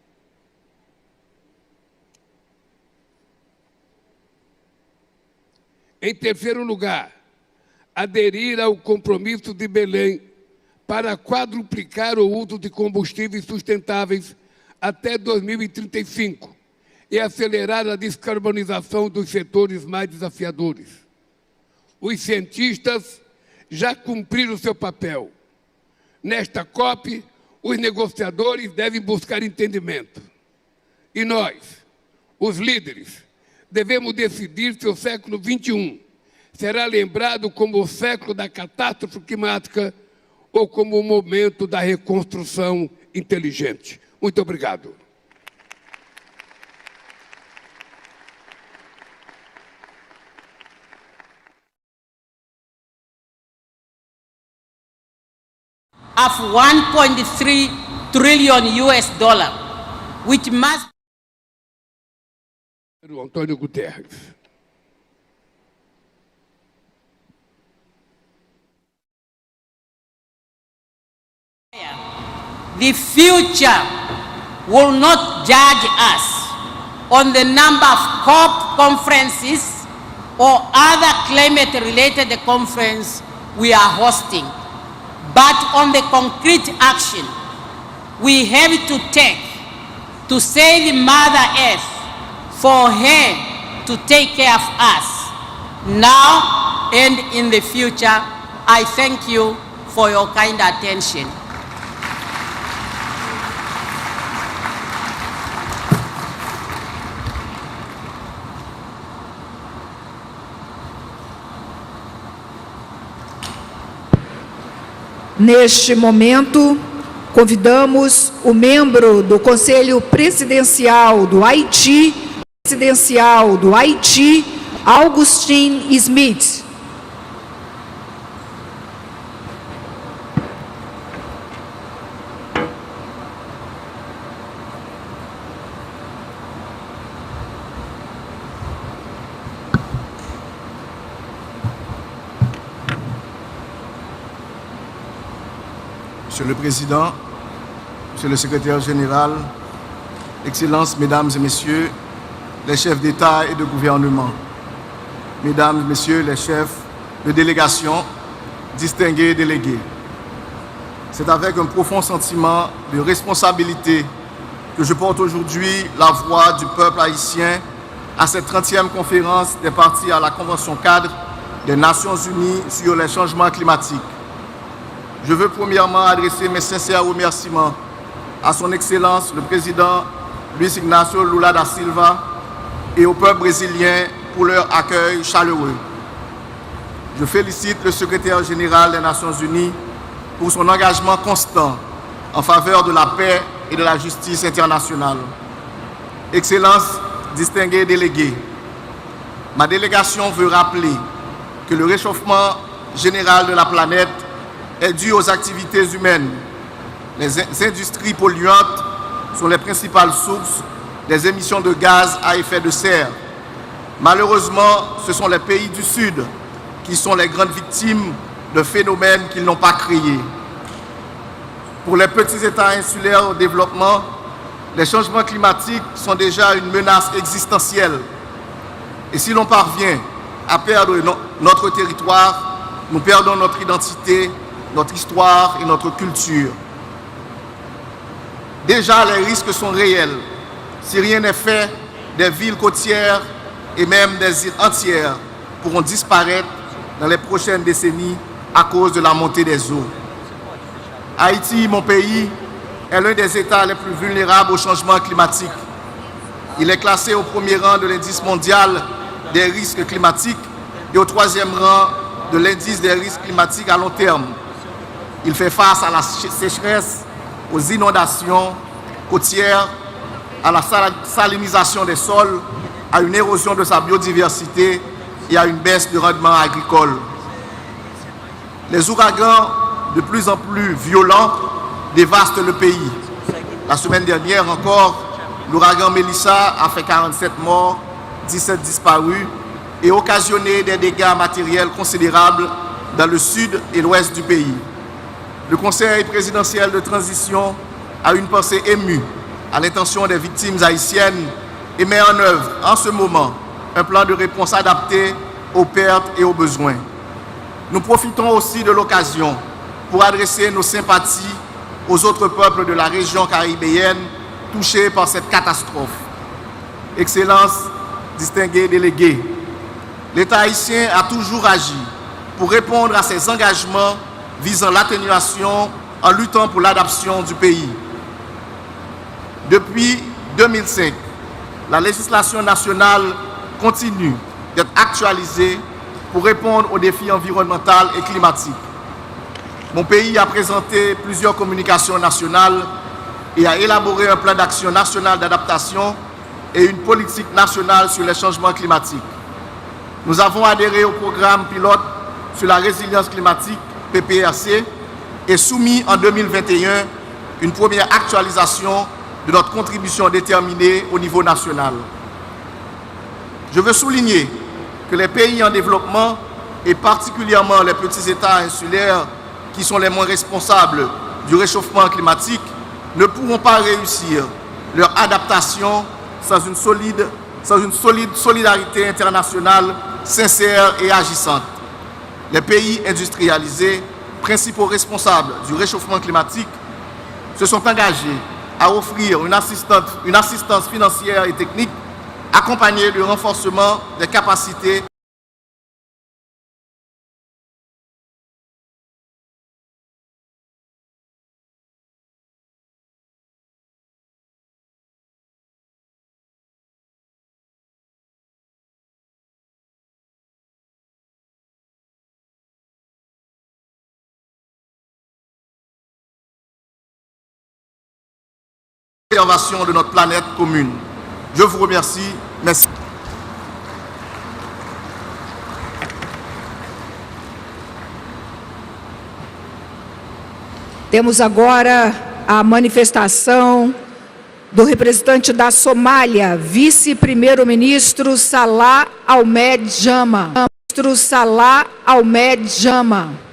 Em terceiro lugar, aderir ao compromisso de Belém para quadruplicar o uso de combustíveis sustentáveis até 2035 e acelerar a descarbonização dos setores mais desafiadores. Os cientistas já cumpriram seu papel. Nesta COP, os negociadores devem buscar entendimento. E nós, os líderes, devemos decidir se o século XXI será lembrado como o século da catástrofe climática ou como o momento da reconstrução inteligente. Muito obrigado. Of 1.3 trillion US dollar, which must... Antônio Guterres. The future will not judge us on the number of COP conferences or other climate-related conferences we are hosting, but on the concrete action we have to take to save Mother Earth for her to take care of us now and in the future. I thank you for your kind attention. Neste momento, convidamos o membro do Conselho Presidencial do Haiti, Augustin Smith. Monsieur le Président, Monsieur le Secrétaire général, Excellences, Mesdames et Messieurs, les chefs d'État et de gouvernement, Mesdames et Messieurs les chefs de délégation, distingués délégués. C'est avec un profond sentiment de responsabilité que je porte aujourd'hui la voix du peuple haïtien à cette 30e conférence des parties à la Convention cadre des Nations Unies sur les changements climatiques. Je veux premièrement adresser mes sincères remerciements à son Excellence le Président Luis Ignacio Lula da Silva et au peuple brésilien pour leur accueil chaleureux. Je félicite le Secrétaire général des Nations Unies pour son engagement constant en faveur de la paix et de la justice internationale. Excellences, distingués délégués, ma délégation veut rappeler que le réchauffement général de la planète est dû aux activités humaines. Les industries polluantes sont les principales sources des émissions de gaz à effet de serre. Malheureusement, ce sont les pays du Sud qui sont les grandes victimes de phénomènes qu'ils n'ont pas créés. Pour les petits États insulaires au développement, les changements climatiques sont déjà une menace existentielle. Et si l'on parvient à perdre notre territoire, nous perdons notre identité, notre histoire et notre culture. Déjà, les risques sont réels. Si rien n'est fait, des villes côtières et même des îles entières pourront disparaître dans les prochaines décennies à cause de la montée des eaux. Haïti, mon pays, est l'un des États les plus vulnérables au changement climatique. Il est classé au premier rang de l'indice mondial des risques climatiques et au troisième rang de l'indice des risques climatiques à long terme. Il fait face à la sécheresse, aux inondations côtières, à la salinisation des sols, à une érosion de sa biodiversité et à une baisse du rendement agricole. Les ouragans, de plus en plus violents, dévastent le pays. La semaine dernière encore, l'ouragan Melissa a fait 47 morts, 17 disparus et occasionné des dégâts matériels considérables dans le sud et l'ouest du pays. Le Conseil présidentiel de transition a une pensée émue à l'intention des victimes haïtiennes et met en œuvre en ce moment un plan de réponse adapté aux pertes et aux besoins. Nous profitons aussi de l'occasion pour adresser nos sympathies aux autres peuples de la région caribéenne touchés par cette catastrophe. Excellences, distingués délégués, l'État haïtien a toujours agi pour répondre à ses engagements visant l'atténuation en luttant pour l'adaptation du pays. Depuis 2005, la législation nationale continue d'être actualisée pour répondre aux défis environnementaux et climatiques. Mon pays a présenté plusieurs communications nationales et a élaboré un plan d'action national d'adaptation et une politique nationale sur les changements climatiques. Nous avons adhéré au programme pilote sur la résilience climatique, PPRC, et soumis en 2021 une première actualisation de notre contribution déterminée au niveau national. Je veux souligner que les pays en développement, et particulièrement les petits États insulaires qui sont les moins responsables du réchauffement climatique ne pourront pas réussir leur adaptation sans une solide solidarité internationale sincère et agissante. Les pays industrialisés, principaux responsables du réchauffement climatique, se sont engagés à offrir une assistance financière et technique accompagnée du renforcement des capacités de notre planète commune. Je vous remercie. Merci. Temos agora a manifestação do representante da Somália, vice-primeiro-ministro Salah Ahmed Jama. Ministro Salah Ahmed Jama.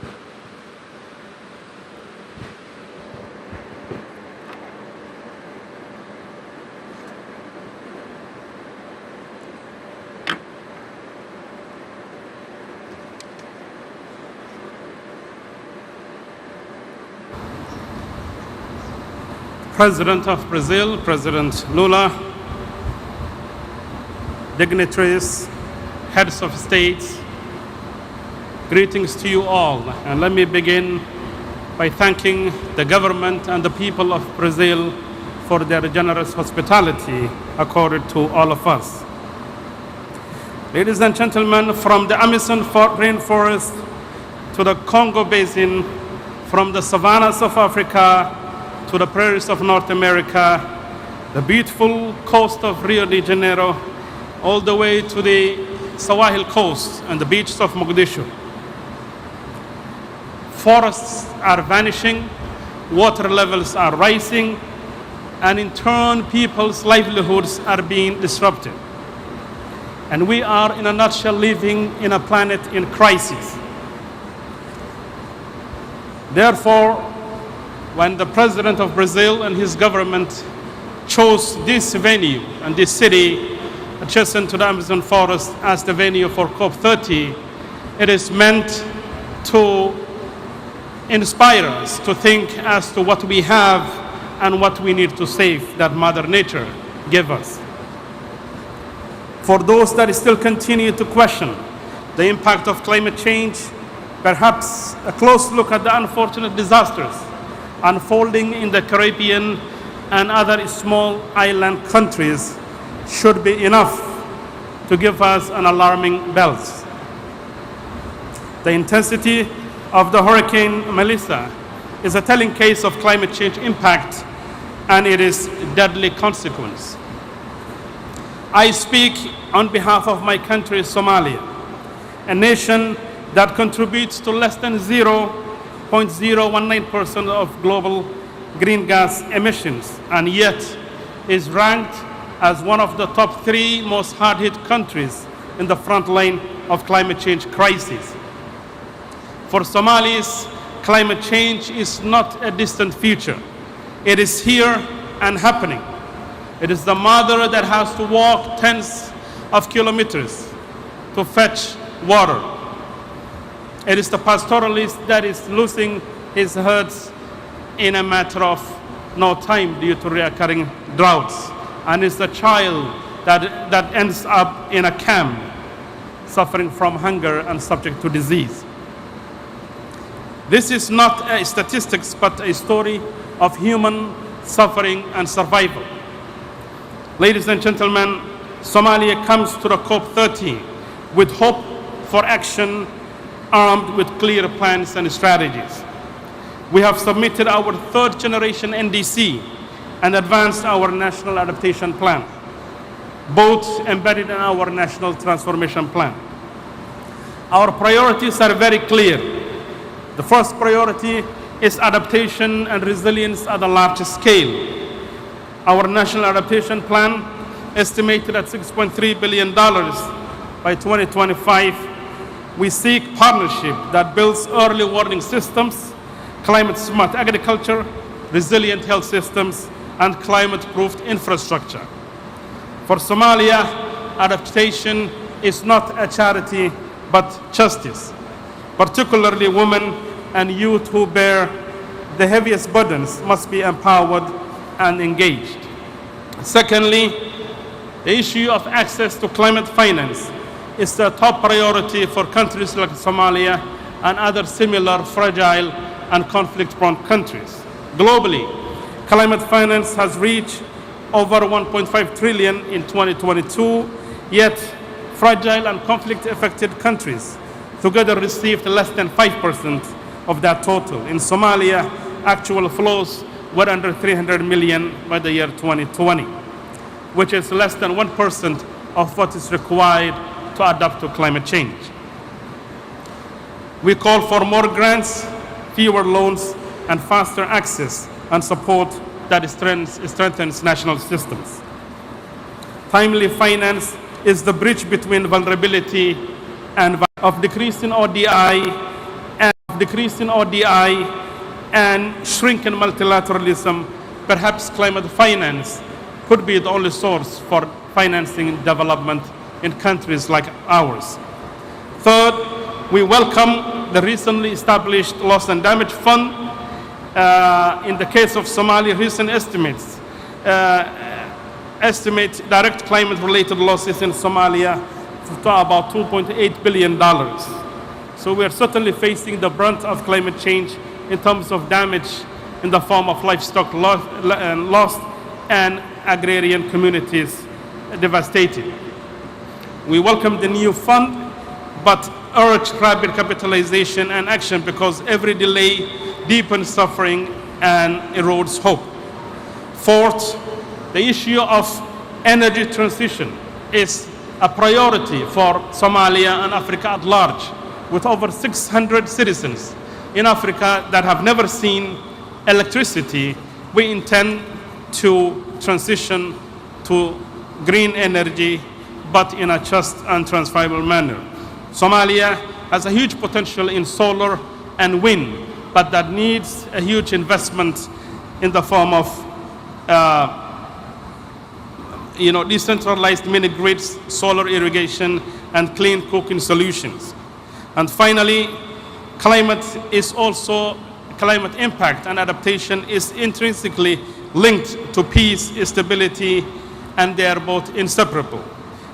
President of Brazil, President Lula, dignitaries, heads of states, greetings to you all. And let me begin by thanking the government and the people of Brazil for their generous hospitality accorded to all of us. Ladies and gentlemen, from the Amazon rainforest to the Congo Basin, from the savannas of Africa to the prairies of North America, the beautiful coast of Rio de Janeiro, all the way to the Sahel coast and the beaches of Mogadishu. Forests are vanishing, water levels are rising, and in turn, people's livelihoods are being disrupted. And we are, in a nutshell, living in a planet in crisis. Therefore, when the President of Brazil and his government chose this venue and this city adjacent to the Amazon forest as the venue for COP30, it is meant to inspire us to think as to what we have and what we need to save that Mother Nature gave us. For those that still continue to question the impact of climate change, perhaps a close look at the unfortunate disasters unfolding in the Caribbean and other small island countries should be enough to give us an alarming bells. The intensity of the Hurricane Melissa is a telling case of climate change impact, and it is deadly consequence. I speak on behalf of my country, Somalia, a nation that contributes to less than 0.019% of global green gas emissions, and yet is ranked as one of the top 3 most hard-hit countries in the front line of climate change crisis. For Somalis, climate change is not a distant future. It is here and happening. It is the mother that has to walk tens of kilometers to fetch water. It is the pastoralist that is losing his herds in a matter of no time due to recurring droughts. And it's the child that ends up in a camp suffering from hunger and subject to disease. This is not a statistics, but a story of human suffering and survival. Ladies and gentlemen, Somalia comes to the COP30 with hope for action, armed with clear plans and strategies. We have submitted our 3rd generation NDC and advanced our National Adaptation Plan, both embedded in our National Transformation Plan. Our priorities are very clear. The first priority is adaptation and resilience at a large scale. Our National Adaptation Plan, estimated at $6.3 billion by 2025, we seek partnership that builds early warning systems, climate-smart agriculture, resilient health systems, and climate-proofed infrastructure. For Somalia, adaptation is not a charity, but justice. Particularly women and youth who bear the heaviest burdens must be empowered and engaged. Secondly, the issue of access to climate finance is the top priority for countries like Somalia and other similar fragile and conflict-prone countries. Globally, climate finance has reached over 1.5 trillion in 2022, yet fragile and conflict-affected countries together received less than 5% of that total. In Somalia, actual flows were under 300 million by the year 2020, which is less than 1% of what is required to adapt to climate change. We call for more grants, fewer loans, and faster access and support that strengthens national systems. Timely finance is the bridge between vulnerability and decreasing ODI and shrinking multilateralism. Perhaps climate finance could be the only source for financing development in countries like ours. Third, we welcome the recently established Loss and Damage Fund. In the case of Somalia, recent estimates estimate direct climate-related losses in Somalia to about $2.8 billion. So we are certainly facing the brunt of climate change in terms of damage in the form of livestock lost and agrarian communities devastated. We welcome the new fund, but urge rapid capitalization and action because every delay deepens suffering and erodes hope. Fourth, the issue of energy transition is a priority for Somalia and Africa at large, with over 600 citizens in Africa that have never seen electricity. We intend to transition to green energy, but in a just and transferable manner. Somalia has a huge potential in solar and wind, but that needs a huge investment in the form of decentralized mini grids, solar irrigation, and clean cooking solutions. And finally, climate impact and adaptation is intrinsically linked to peace, stability, and they are both inseparable.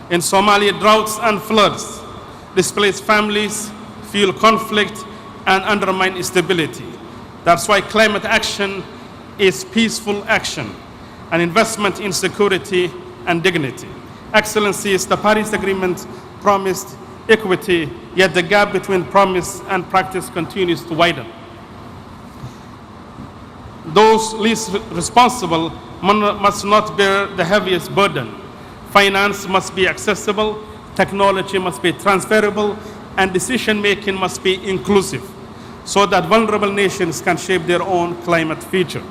In Somalia, droughts and floods displace families, fuel conflict, and undermine stability. That's why climate action is peaceful action, an investment in security and dignity. Excellencies, the Paris Agreement promised equity, yet the gap between promise and practice continues to widen. Those least responsible must not bear the heaviest burden. Finance must be accessible, technology must be transferable, and decision-making must be inclusive, so that vulnerable nations can shape their own climate future.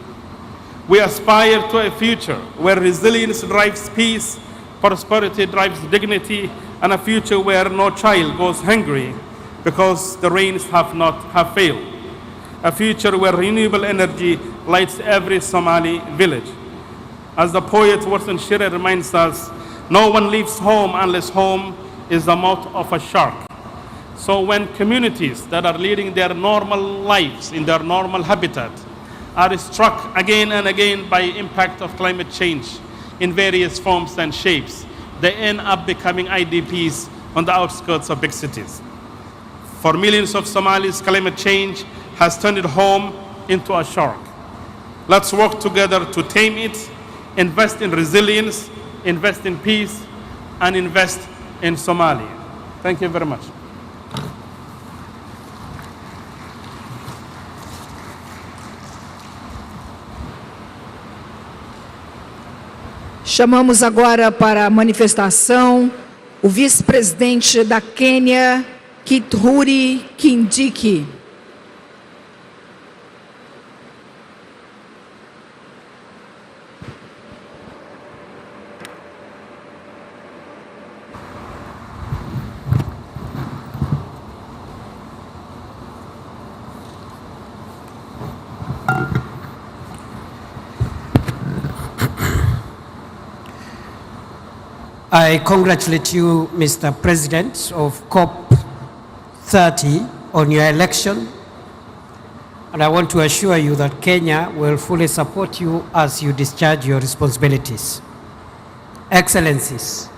We aspire to a future where resilience drives peace, prosperity drives dignity, and a future where no child goes hungry because the rains have failed. A future where renewable energy lights every Somali village. As the poet Warsan Shire reminds us, no one leaves home unless home is the mouth of a shark. So when communities that are leading their normal lives in their normal habitat are struck again and again by impact of climate change in various forms and shapes, they end up becoming IDPs on the outskirts of big cities. For millions of Somalis, climate change has turned home into a shark. Let's work together to tame it, invest in resilience, invest in peace, and invest in Somalia. Thank you very much. Chamamos agora para a manifestação o vice-presidente da Quênia, Kithure Kindiki. I congratulate you, Mr. President of Cop30, on your election, and I want to assure you that Kenya will fully support you as you discharge your responsibilities. Excellencies,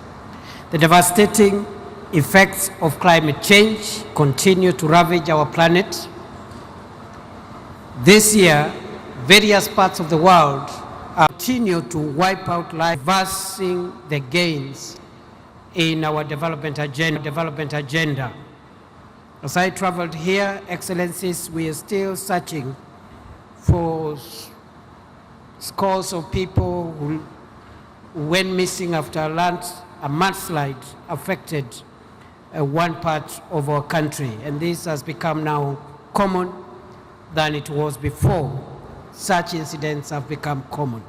the devastating effects of climate change continue to ravage our planet. This year, various parts of the world continue to wipe out life, reversing the gains in our development agenda. As I traveled here, Excellencies, we are still searching for scores of people who went missing after a mudslide affected one part of our country. And this has become now common than it was before. Such incidents have become common.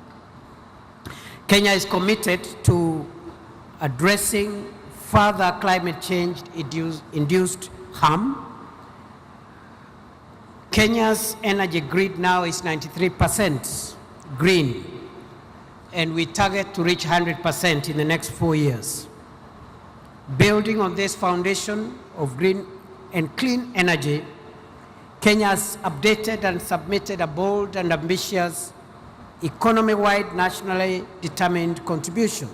Kenya is committed to addressing further climate change-induced harm. Kenya's energy grid now is 93% green, and we target to reach 100% in the next 4 years. Building on this foundation of green and clean energy, Kenya has updated and submitted a bold and ambitious economy-wide nationally determined contribution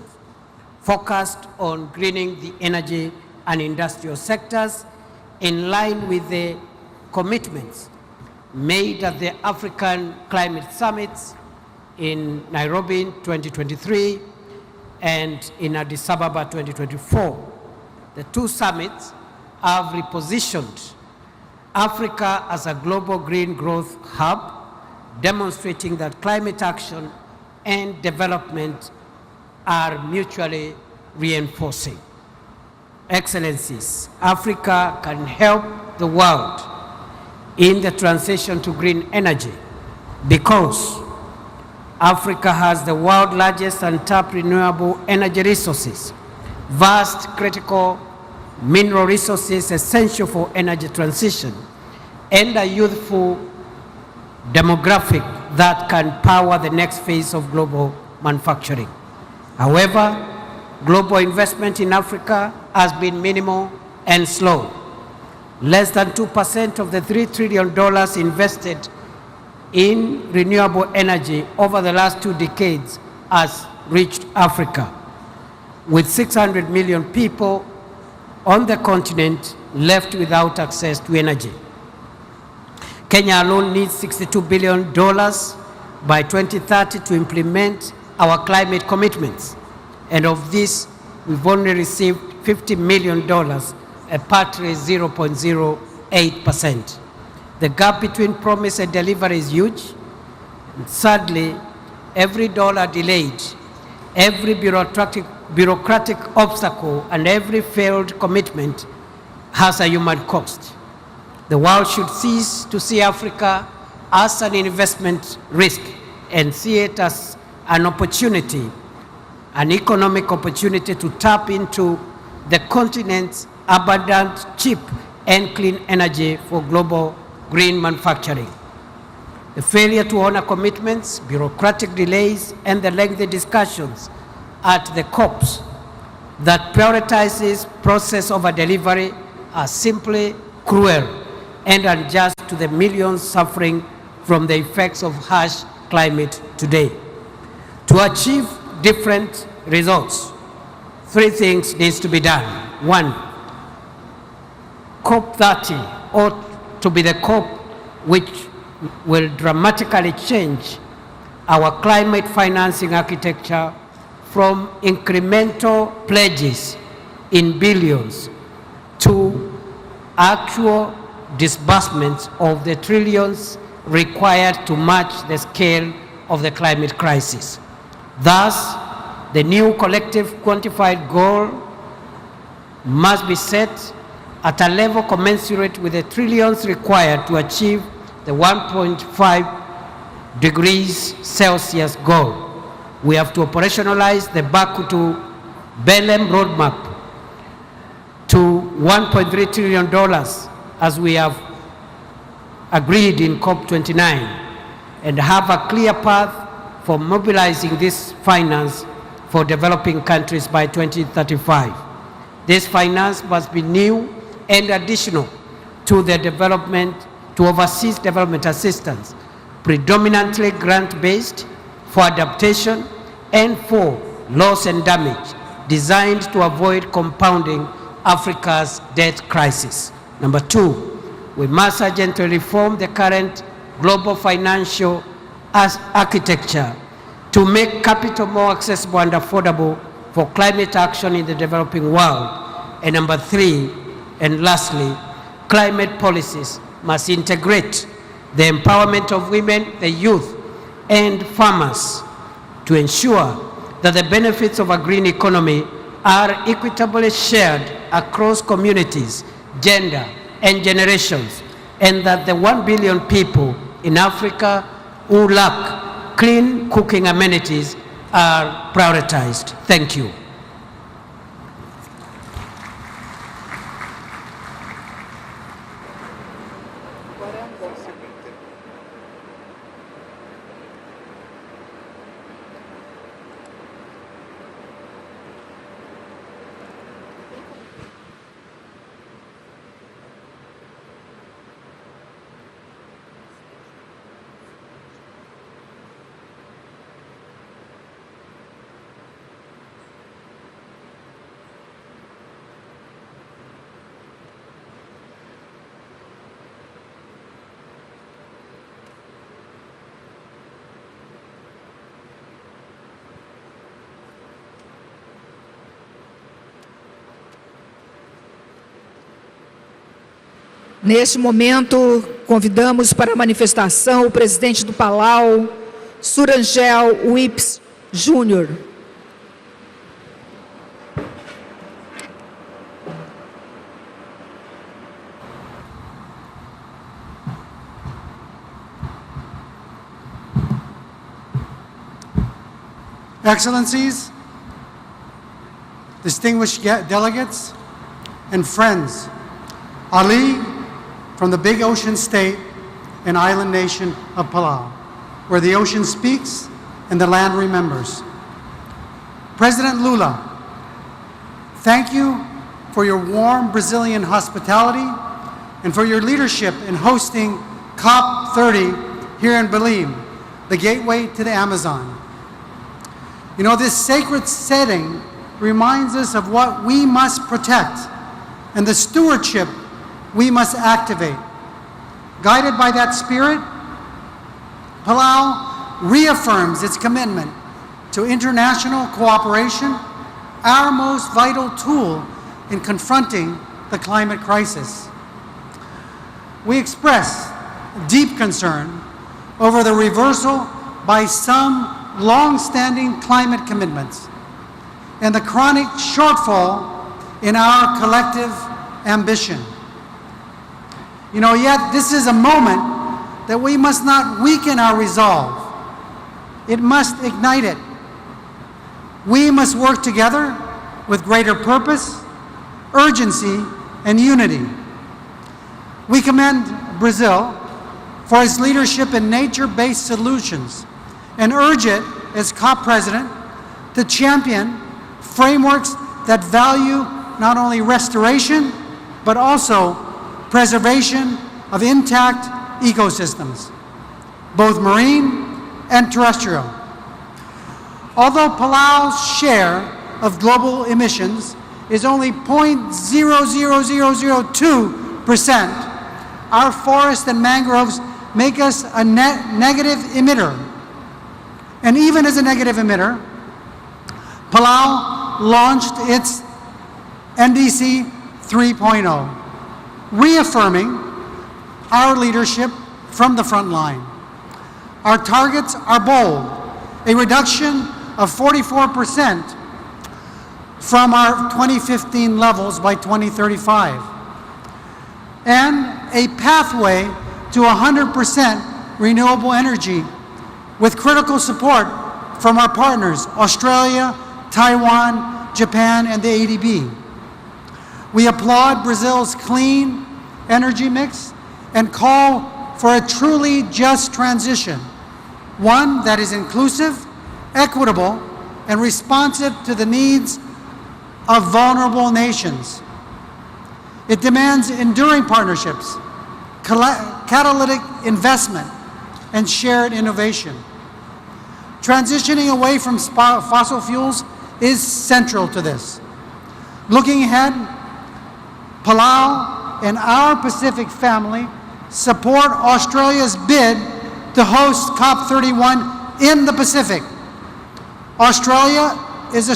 focused on greening the energy and industrial sectors in line with the commitments made at the African Climate Summits in Nairobi in 2023 and in Addis Ababa 2024. The two summits have repositioned Africa as a global green growth hub, demonstrating that climate action and development are mutually reinforcing. Excellencies, Africa can help the world in the transition to green energy because Africa has the world's largest untapped renewable energy resources, vast critical mineral resources essential for energy transition, and a youthful demographic that can power the next phase of global manufacturing. However, global investment in Africa has been minimal and slow. Less than 2% of the $3 trillion invested in renewable energy over the last 2 decades has reached Africa, with 600 million people on the continent left without access to energy. Kenya alone needs $62 billion by 2030 to implement our climate commitments. And of this, we've only received $50 million, a paltry 0.08%. The gap between promise and delivery is huge. And sadly, every dollar delayed, every bureaucratic obstacle, and every failed commitment has a human cost. The world should cease to see Africa as an investment risk and see it as an opportunity, an economic opportunity to tap into the continent's abundant, cheap, and clean energy for global green manufacturing. The failure to honor commitments, bureaucratic delays, and the lengthy discussions at the COPs that prioritizes process over delivery are simply cruel and unjust to the millions suffering from the effects of harsh climate today. To achieve different results, 3 things needs to be done. 1, Cop30 ought to be the COP which will dramatically change our climate financing architecture from incremental pledges in billions to actual disbursements of the trillions required to match the scale of the climate crisis. Thus, the new collective quantified goal must be set at a level commensurate with the trillions required to achieve the 1.5 degrees Celsius goal. We have to operationalize the Baku to Belém roadmap to $1.3 trillion as we have agreed in COP29 and have a clear path for mobilizing this finance for developing countries by 2035. This finance must be new and additional to the development, to overseas development assistance, predominantly grant-based, for adaptation and for loss and damage, designed to avoid compounding Africa's debt crisis. Number two, we must urgently reform the current global financial architecture to make capital more accessible and affordable for climate action in the developing world. And number three, and lastly, climate policies must integrate the empowerment of women, the youth, and farmers to ensure that the benefits of a green economy are equitably shared across communities, gender, and generations, and that the 1 billion people in Africa who lack clean cooking amenities are prioritized. Thank you. Neste momento, convidamos para a manifestação o presidente do Palau, Surangel Wips Júnior. Excellencies, distinguished delegates, and friends, Ali from the big ocean state and island nation of Palau, where the ocean speaks and the land remembers. President Lula, thank you for your warm Brazilian hospitality and for your leadership in hosting Cop30 here in Belém, the gateway to the Amazon. You know, this sacred setting reminds us of what we must protect and the stewardship we must activate. Guided by that spirit, Palau reaffirms its commitment to international cooperation, our most vital tool in confronting the climate crisis. We express deep concern over the reversal by some long-standing climate commitments and the chronic shortfall in our collective ambition. You know, yet this is a moment that we must not weaken our resolve. It must ignite it. We must work together with greater purpose, urgency, and unity. We commend Brazil for its leadership in nature-based solutions and urge it, as COP President, to champion frameworks that value not only restoration, but also preservation of intact ecosystems, both marine and terrestrial. Although Palau's share of global emissions is only 0.00002%, our forests and mangroves make us a negative emitter. And even as a negative emitter, Palau launched its NDC 3.0, reaffirming our leadership from the front line. Our targets are bold, a reduction of 44% from our 2015 levels by 2035, and a pathway to 100% renewable energy with critical support from our partners, Australia, Taiwan, Japan, and the ADB. We applaud Brazil's clean energy mix and call for a truly just transition, one that is inclusive, equitable, and responsive to the needs of vulnerable nations. It demands enduring partnerships, catalytic investment, and shared innovation. Transitioning away from fossil fuels is central to this. Looking ahead, Palau and our Pacific family support Australia's bid to host COP31 in the Pacific. Australia is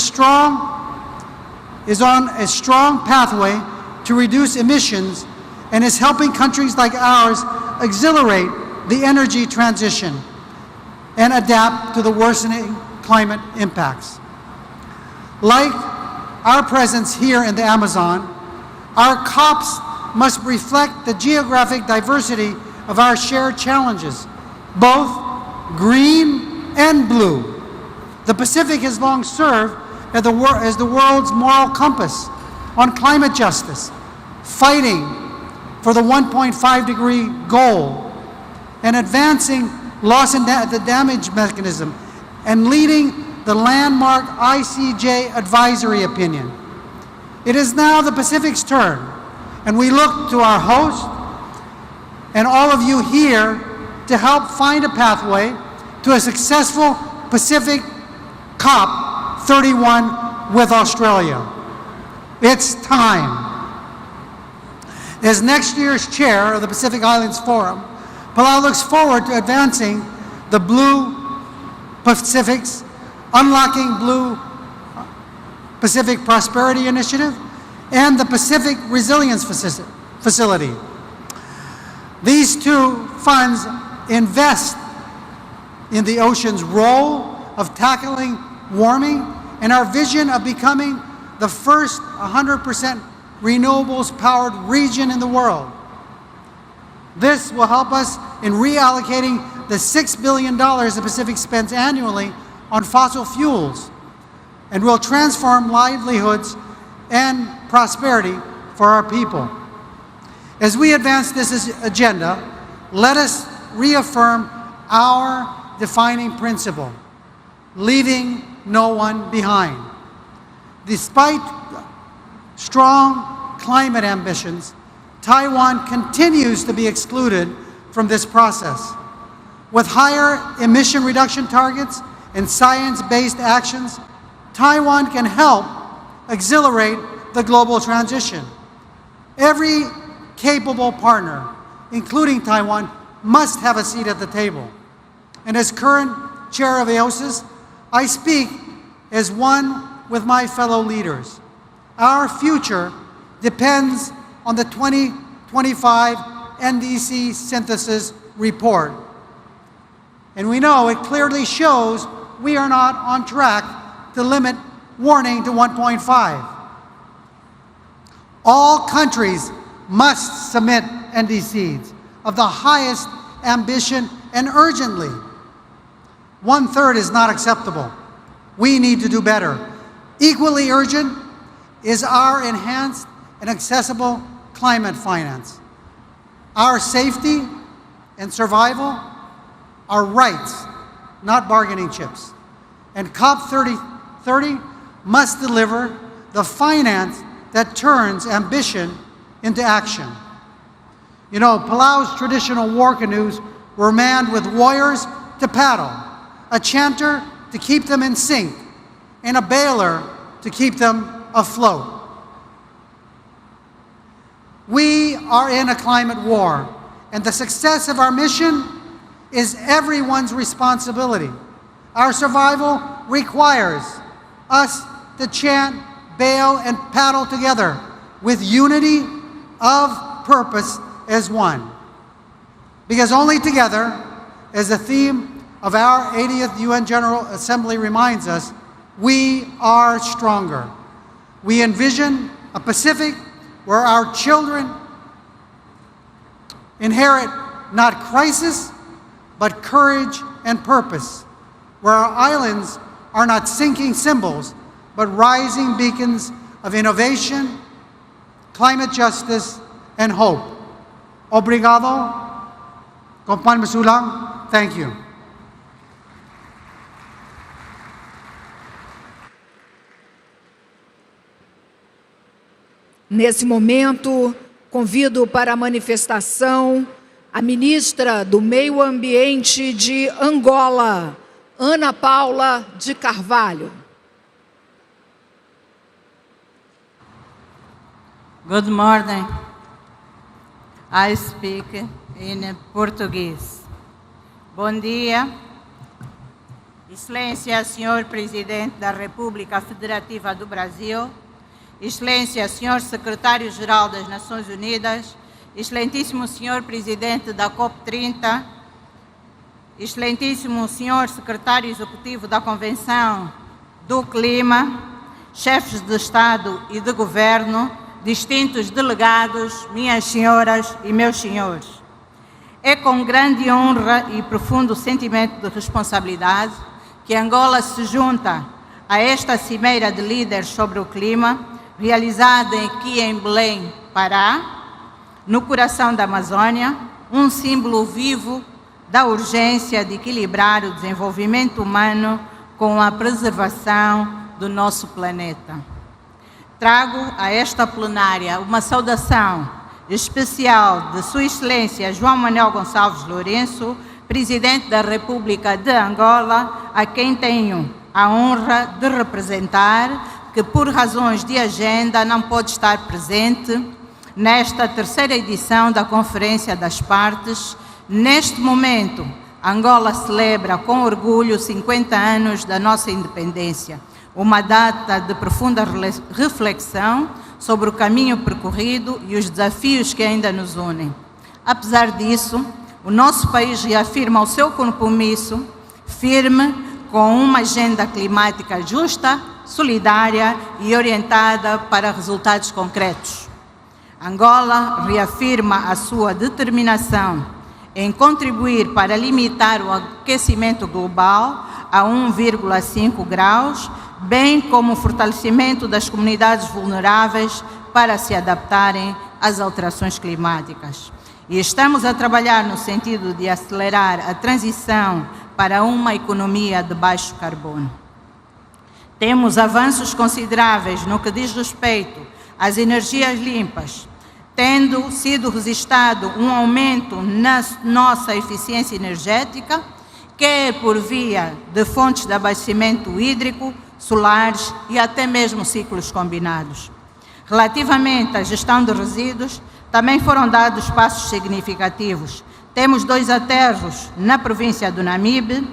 on a strong pathway to reduce emissions and is helping countries like ours accelerate the energy transition and adapt to the worsening climate impacts. Like our presence here in the Amazon, our COPs must reflect the geographic diversity of our shared challenges, both green and blue. The Pacific has long served as the world's moral compass on climate justice, fighting for the 1.5-degree goal, and advancing loss and the damage mechanism, and leading the landmark ICJ advisory opinion. It is now the Pacific's turn, and we look to our host and all of you here to help find a pathway to a successful Pacific COP31 with Australia. It's time. As next year's chair of the Pacific Islands Forum, Palau looks forward to advancing the Blue Pacific's Unlocking Blue Pacific Prosperity Initiative and the Pacific Resilience Facility. These two funds invest in the ocean's role of tackling warming and our vision of becoming the first 100% renewables-powered region in the world. This will help us in reallocating the $6 billion the Pacific spends annually on fossil fuels, and will transform livelihoods and prosperity for our people. As we advance this agenda, let us reaffirm our defining principle: leaving no one behind. Despite strong climate ambitions, Taiwan continues to be excluded from this process. With higher emission reduction targets and science-based actions, Taiwan can help accelerate the global transition. Every capable partner, including Taiwan, must have a seat at the table. And as current chair of AOSIS, I speak as one with my fellow leaders. Our future depends on the 2025 NDC Synthesis Report. And we know it clearly shows we are not on track to limit warming to 1.5. All countries must submit NDCs of the highest ambition and urgently. 1/3 is not acceptable. We need to do better. Equally urgent is our enhanced and accessible climate finance. Our safety and survival are rights, not bargaining chips. And COP30 must deliver the finance that turns ambition into action. You know, Palau's traditional war canoes were manned with warriors to paddle, a chanter to keep them in sync, and a bailer to keep them afloat. We are in a climate war, and the success of our mission is everyone's responsibility. Our survival requires us to chant, bail, and paddle together with unity of purpose as one. Because only together, as the theme of our 80th UN General Assembly reminds us, we are stronger. We envision a Pacific where our children inherit not crisis, but courage and purpose, where our islands are not sinking symbols, but rising beacons of innovation, climate justice, and hope. Obrigado, Kompan Masulang. Thank you. Nesse momento, convido para a manifestação a ministra do Meio Ambiente de Angola, Ana Paula de Carvalho. Good morning. I speak in Portuguese. Bom dia. Excelência, Senhor Presidente da República Federativa do Brasil, Excelência, Senhor Secretário-Geral das Nações Unidas, Excelentíssimo Senhor Presidente da Cop30, Excelentíssimo Senhor Secretário Executivo da Convenção do Clima, chefes de Estado e de Governo, distintos delegados, minhas senhoras e meus senhores. É com grande honra e profundo sentimento de responsabilidade que Angola se junta a esta cimeira de líderes sobre o clima, realizada aqui em Belém, Pará, no coração da Amazônia, um símbolo vivo da urgência de equilibrar o desenvolvimento humano com a preservação do nosso planeta. Trago a esta plenária uma saudação especial de Sua Excelência João Manuel Gonçalves Lourenço, Presidente da República de Angola, a quem tenho a honra de representar, que por razões de agenda não pode estar presente nesta terceira edição da Conferência das Partes. Neste momento, Angola celebra com orgulho 50 anos da nossa independência, uma data de profunda reflexão sobre o caminho percorrido e os desafios que ainda nos unem. Apesar disso, o nosso país reafirma o seu compromisso firme com uma agenda climática justa, solidária e orientada para resultados concretos. Angola reafirma a sua determinação em contribuir para limitar o aquecimento global a 1,5 graus, bem como o fortalecimento das comunidades vulneráveis para se adaptarem às alterações climáticas. E estamos a trabalhar no sentido de acelerar a transição para uma economia de baixo carbono. Temos avanços consideráveis no que diz respeito às energias limpas, tendo sido registrado um aumento na nossa eficiência energética, quer por via de fontes de abastecimento hídrico, solares e até mesmo ciclos combinados. Relativamente à gestão de resíduos, também foram dados passos significativos. Temos 2 aterros na província do Namibe,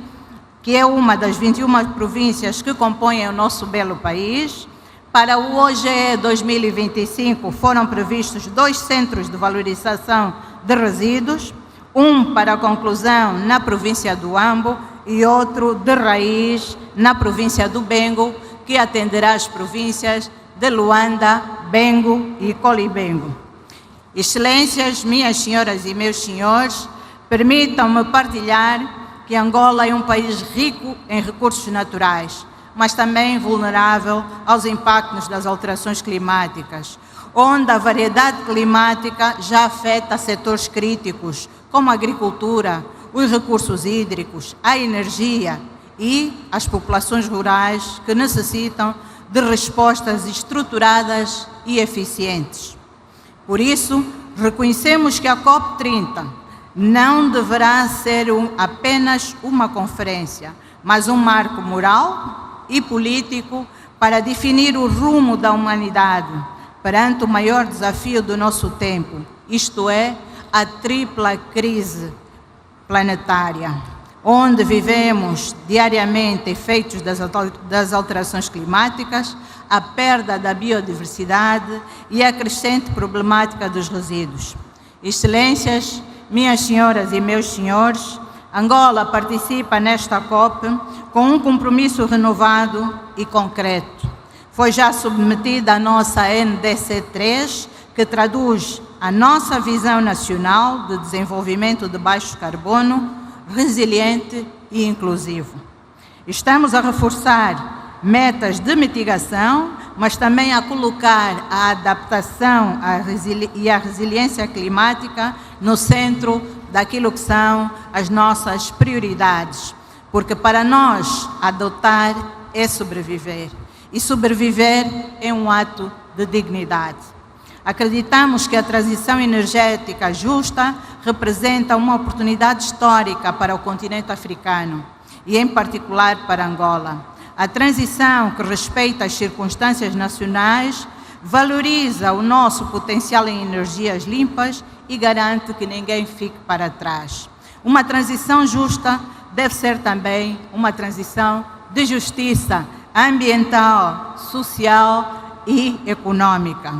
que é uma das 21 províncias que compõem o nosso belo país. Para o OGE 2025 foram previstos 2 centros de valorização de resíduos, um para a conclusão na província do Ambo e outro de raiz na província do Bengo, que atenderá as províncias de Luanda, Bengo e Colibengo. Excelências, minhas senhoras e meus senhores, permitam-me partilhar que Angola é um país rico em recursos naturais, mas também vulnerável aos impactos das alterações climáticas, onde a variedade climática já afeta setores críticos, como a agricultura, os recursos hídricos, a energia e as populações rurais que necessitam de respostas estruturadas e eficientes. Por isso, reconhecemos que a Cop30 não deverá ser apenas uma conferência, mas um marco moral e político para definir o rumo da humanidade perante o maior desafio do nosso tempo, isto é, a tripla crise planetária, onde vivemos diariamente efeitos das alterações climáticas, a perda da biodiversidade e a crescente problemática dos resíduos. Excelências, minhas senhoras e meus senhores, Angola participa nesta COP com um compromisso renovado e concreto. Foi já submetida a nossa NDC3, que traduz a nossa visão nacional de desenvolvimento de baixo carbono, resiliente e inclusivo. Estamos a reforçar metas de mitigação, mas também a colocar a adaptação e a resiliência climática no centro daquilo que são as nossas prioridades, porque para nós adotar é sobreviver, e sobreviver é um ato de dignidade. Acreditamos que a transição energética justa representa uma oportunidade histórica para o continente africano e, em particular, para Angola. A transição que respeita as circunstâncias nacionais valoriza o nosso potencial em energias limpas e garante que ninguém fique para trás. Uma transição justa deve ser também uma transição de justiça ambiental, social e econômica.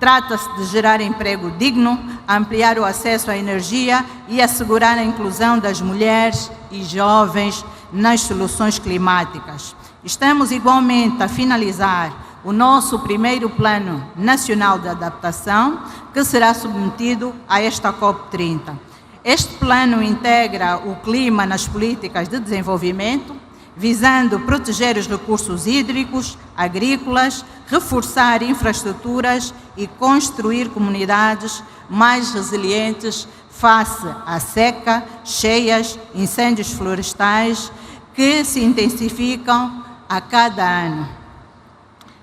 Trata-se de gerar emprego digno, ampliar o acesso à energia e assegurar a inclusão das mulheres e jovens nas soluções climáticas. Estamos igualmente a finalizar o nosso primeiro Plano Nacional de Adaptação, que será submetido a esta COP30. Este plano integra o clima nas políticas de desenvolvimento, visando proteger os recursos hídricos, agrícolas, reforçar infraestruturas e construir comunidades mais resilientes face à seca, cheias, incêndios florestais que se intensificam a cada ano.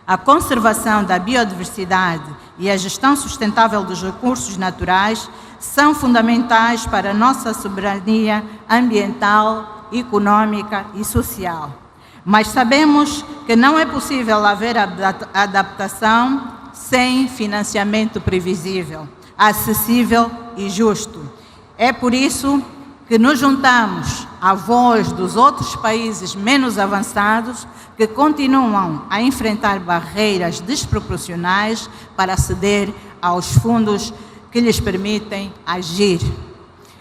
A conservação da biodiversidade e a gestão sustentável dos recursos naturais são fundamentais para a nossa soberania ambiental, econômica e social. Mas sabemos que não é possível haver adaptação sem financiamento previsível, acessível e justo. É por isso que nos juntamos à voz dos outros países menos avançados que continuam a enfrentar barreiras desproporcionais para aceder aos fundos que lhes permitem agir.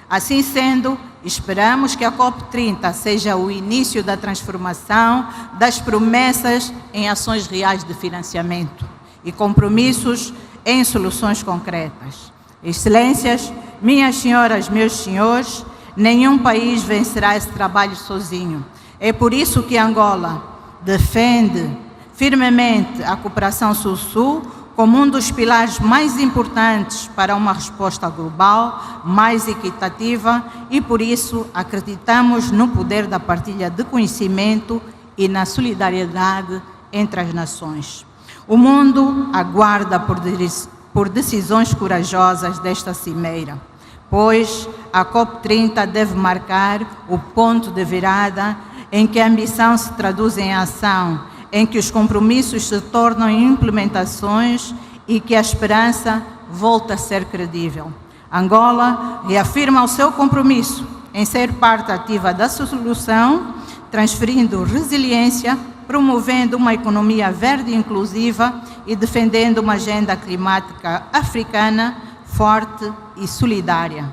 Assim sendo, esperamos que a COP30 seja o início da transformação das promessas em ações reais de financiamento e compromissos em soluções concretas. Excelências, minhas senhoras, meus senhores, nenhum país vencerá esse trabalho sozinho. É por isso que Angola defende firmemente a cooperação Sul-Sul como um dos pilares mais importantes para uma resposta global, mais equitativa, e por isso acreditamos no poder da partilha de conhecimento e na solidariedade entre as nações. O mundo aguarda por decisões corajosas desta cimeira, pois a COP30 deve marcar o ponto de virada em que a ambição se traduz em ação, em que os compromissos se tornam implementações e que a esperança volta a ser credível. Angola reafirma o seu compromisso em ser parte ativa da solução, transferindo resiliência, promovendo uma economia verde e inclusiva e defendendo uma agenda climática africana forte e solidária.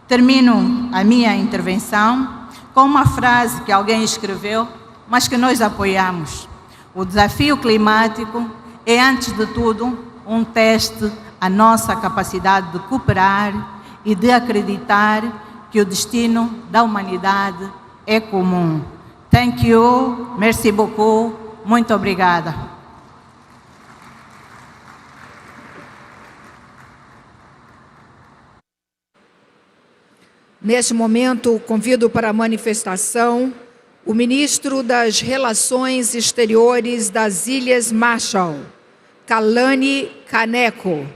Termino a minha intervenção com uma frase que alguém escreveu, mas que nós apoiamos. O desafio climático é, antes de tudo, um teste à nossa capacidade de cooperar e de acreditar que o destino da humanidade é comum. Thank you, merci beaucoup, muito obrigada. Neste momento, convido para a manifestação o ministro das Relações Exteriores das Ilhas Marshall, Kalani Kaneko.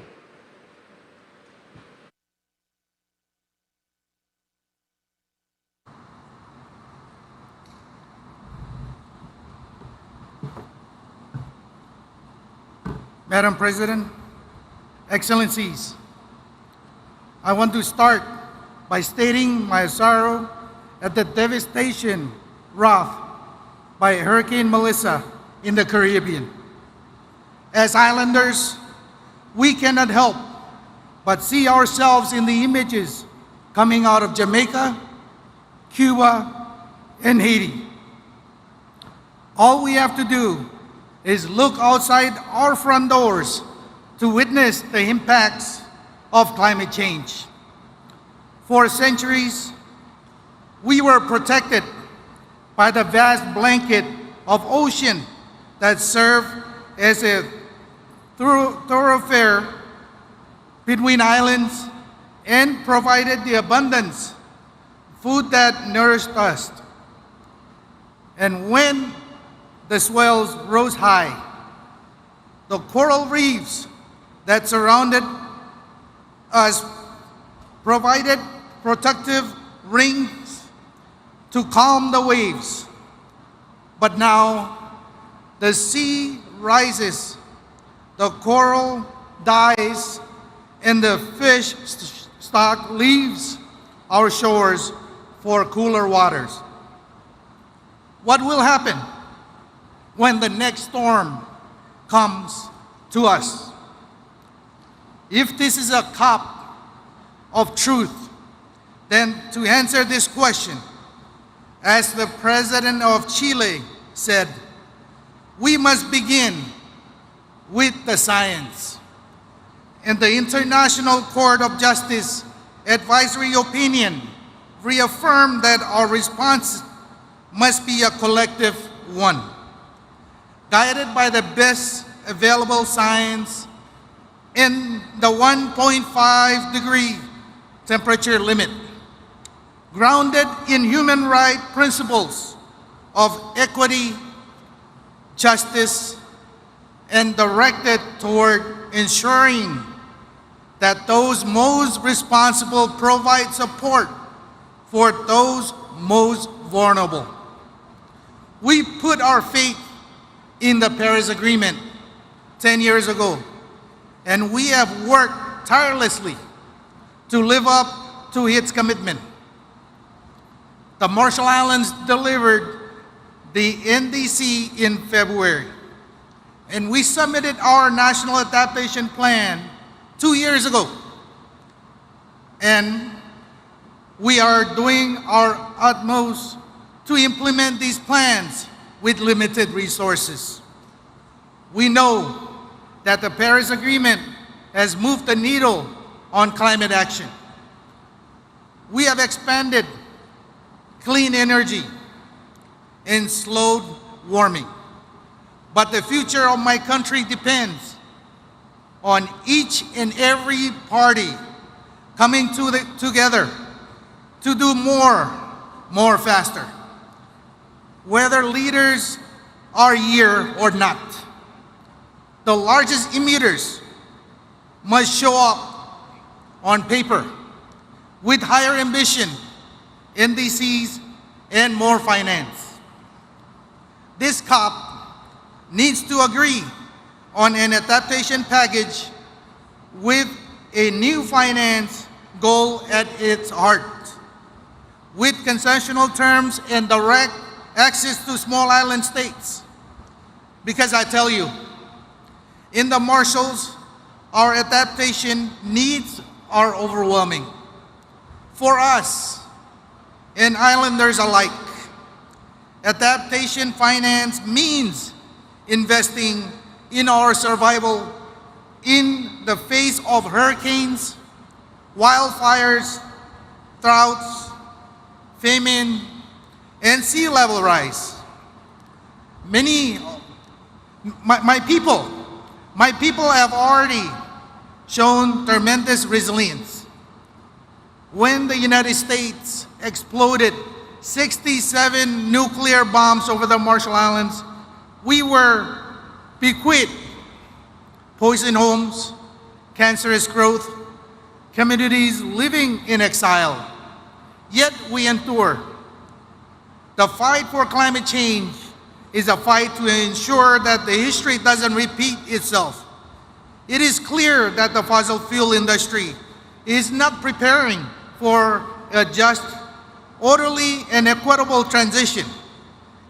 Madam President, Excellencies, I want to start by stating my sorrow at the devastation wrought by Hurricane Melissa in the Caribbean. As islanders, we cannot help but see ourselves in the images coming out of Jamaica, Cuba, and Haiti. All we have to do is look outside our front doors to witness the impacts of climate change. For centuries, we were protected by the vast blanket of ocean that served as a thoroughfare between islands and provided the abundance food that nourished us. And when the swells rose high, the coral reefs that surrounded us provided protective rings to calm the waves. But now the sea rises, the coral dies, and the fish stock leaves our shores for cooler waters. What will happen when the next storm comes to us? If this is a cup of truth, then to answer this question, as the President of Chile said, we must begin with the science. And the International Court of Justice advisory opinion reaffirmed that our response must be a collective one, guided by the best available science in the 1.5 degree temperature limit, grounded in human rights principles of equity, justice, and directed toward ensuring that those most responsible provide support for those most vulnerable. We put our faith in the Paris Agreement 10 years ago, and we have worked tirelessly to live up to its commitment. The Marshall Islands delivered the NDC in February, and we submitted our National Adaptation Plan 2 years ago. And we are doing our utmost to implement these plans with limited resources. We know that the Paris Agreement has moved the needle on climate action. We have expanded clean energy and slowed warming. But the future of my country depends on each and every party coming together to do more faster. Whether leaders are here or not, the largest emitters must show up on paper with higher ambition, NDCs, and more finance. This COP needs to agree on an adaptation package with a new finance goal at its heart, with concessional terms and direct access to small island states. Because I tell you, in the Marshalls, our adaptation needs are overwhelming. For us and islanders alike, adaptation finance means investing in our survival in the face of hurricanes, wildfires, droughts, famine, and sea level rise. My people have already shown tremendous resilience. When the United States exploded 67 nuclear bombs over the Marshall Islands, we were bequeathed poisoned homes, cancerous growth, communities living in exile. Yet we endure. The fight for climate change is a fight to ensure that the history doesn't repeat itself. It is clear that the fossil fuel industry is not preparing for a just, orderly, and equitable transition.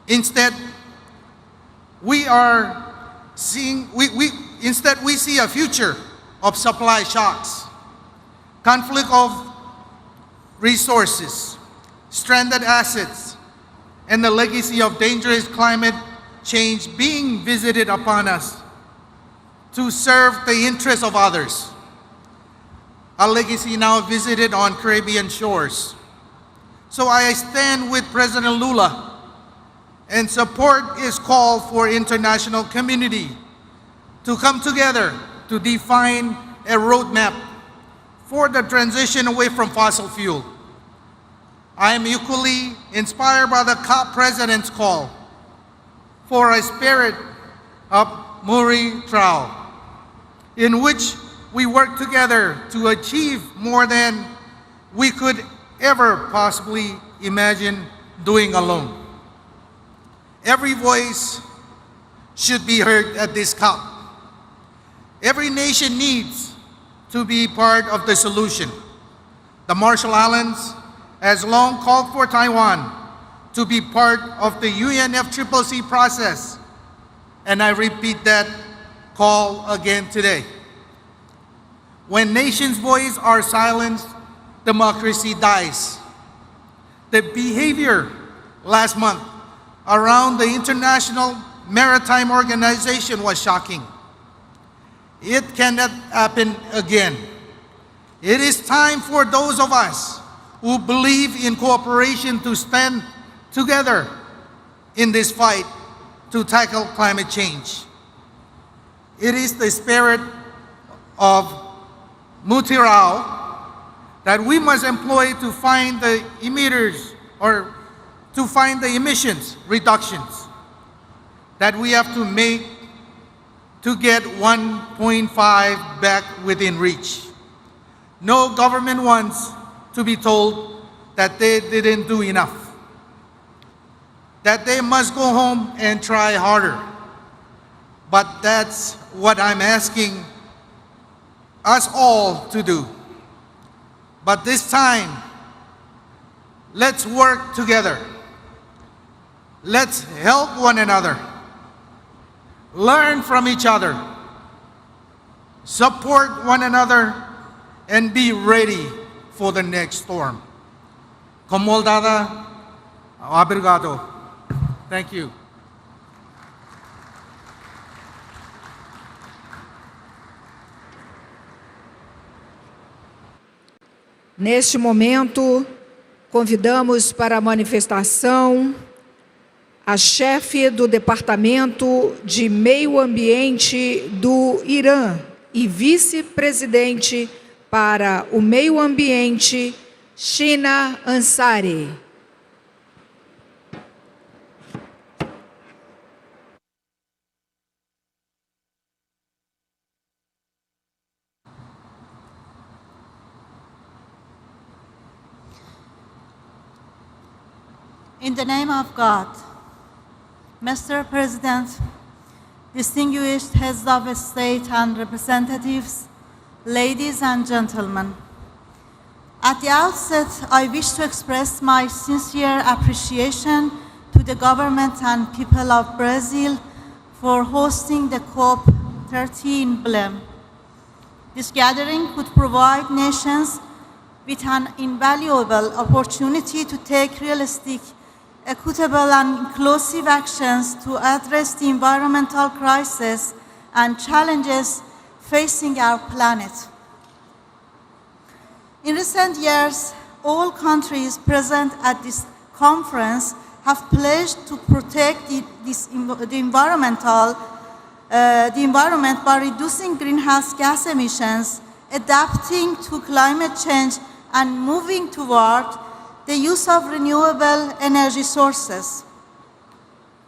Instead, we see a future of supply shocks, conflict of resources, stranded assets, and the legacy of dangerous climate change being visited upon us to serve the interests of others. A legacy now visited on Caribbean shores. So I stand with President Lula and support his call for international community to come together to define a roadmap for the transition away from fossil fuel. I am equally inspired by the COP President's call for a spirit of Muri Trao, in which we work together to achieve more than we could ever possibly imagine doing alone. Every voice should be heard at this COP. Every nation needs to be part of the solution. The Marshall Islands has long called for Taiwan to be part of the UNFCCC process, and I repeat that call again today. When nations' voices are silenced, democracy dies. The behavior last month around the International Maritime Organization was shocking. It cannot happen again. It is time for those of us who believe in cooperation to stand together in this fight to tackle climate change. It is the spirit of Mutirao that we must employ to find the emitters or to find the emissions reductions that we have to make to get 1.5 back within reach. No government wants to be told that they didn't do enough, that they must go home and try harder. But that's what I'm asking us all to do. But this time, let's work together. Let's help one another. Learn from each other. Support one another and be ready for the next storm. Comodada, obrigado. Thank you. Neste momento, convidamos para a manifestação a chefe do Departamento de Meio Ambiente do Irã e vice-presidente para o Meio Ambiente, Shina Ansari. In the name of God, Mr. President, distinguished heads of state and representatives, ladies and gentlemen, at the outset, I wish to express my sincere appreciation to the government and people of Brazil for hosting the Cop30 in Belém. This gathering could provide nations with an invaluable opportunity to take realistic, equitable and inclusive actions to address the environmental crisis and challenges facing our planet. In recent years, all countries present at this conference have pledged to protect the environment by reducing greenhouse gas emissions, adapting to climate change, and moving toward the use of renewable energy sources.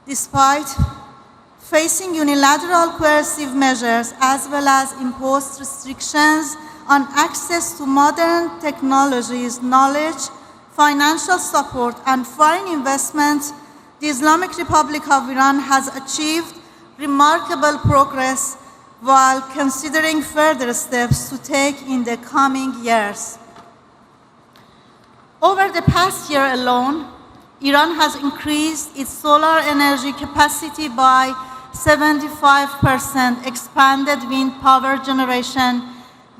Despite facing unilateral coercive measures as well as imposed restrictions on access to modern technologies, knowledge, financial support, and foreign investment, the Islamic Republic of Iran has achieved remarkable progress while considering further steps to take in the coming years. Over the past year alone, Iran has increased its solar energy capacity by 75%, expanded wind power generation,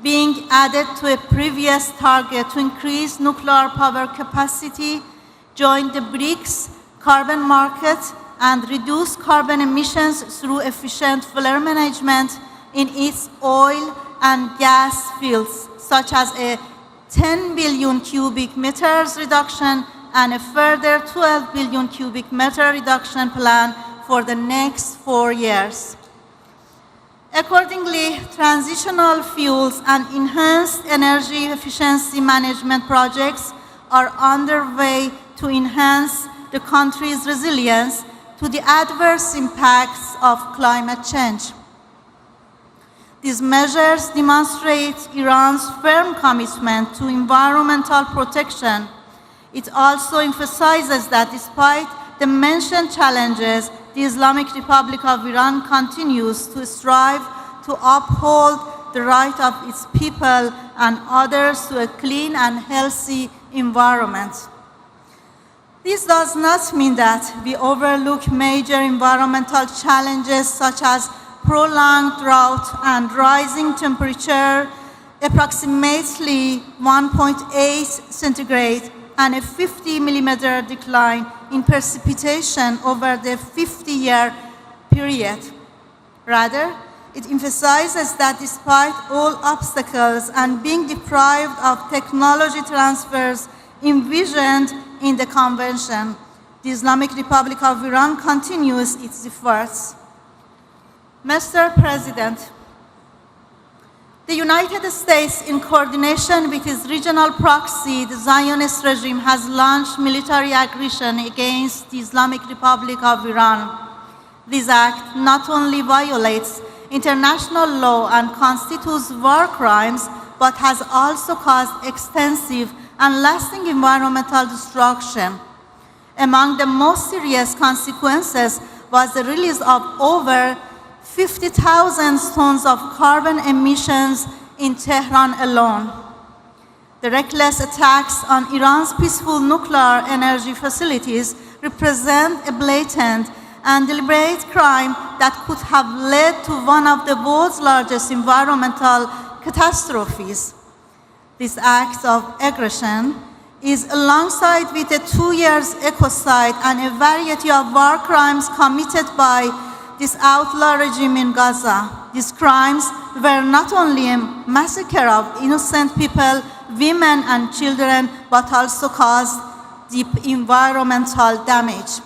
being added to a previous target to increase nuclear power capacity, join the BRICS carbon market, and reduce carbon emissions through efficient flare management in its oil and gas fields, such as a 10 billion cubic meters reduction and a further 12 billion cubic meter reduction plan for the next 4 years. Accordingly, transitional fuels and enhanced energy efficiency management projects are underway to enhance the country's resilience to the adverse impacts of climate change. These measures demonstrate Iran's firm commitment to environmental protection. It also emphasizes that despite the mentioned challenges, the Islamic Republic of Iran continues to strive to uphold the right of its people and others to a clean and healthy environment. This does not mean that we overlook major environmental challenges such as prolonged drought and rising temperature, approximately 1.8 centigrade, and a 50 millimeter decline in precipitation over the 50-year period. Rather, it emphasizes that despite all obstacles and being deprived of technology transfers envisioned in the Convention, the Islamic Republic of Iran continues its efforts. Mr. President, the United States, in coordination with its regional proxy, the Zionist regime, has launched military aggression against the Islamic Republic of Iran. This act not only violates international law and constitutes war crimes, but has also caused extensive and lasting environmental destruction. Among the most serious consequences was the release of over 50,000 tons of carbon emissions in Tehran alone. The reckless attacks on Iran's peaceful nuclear energy facilities represent a blatant and deliberate crime that could have led to one of the world's largest environmental catastrophes. This act of aggression is alongside with the 2 years ecocide and a variety of war crimes committed by this outlaw regime in Gaza. These crimes were not only a massacre of innocent people, women and children, but also caused deep environmental damage.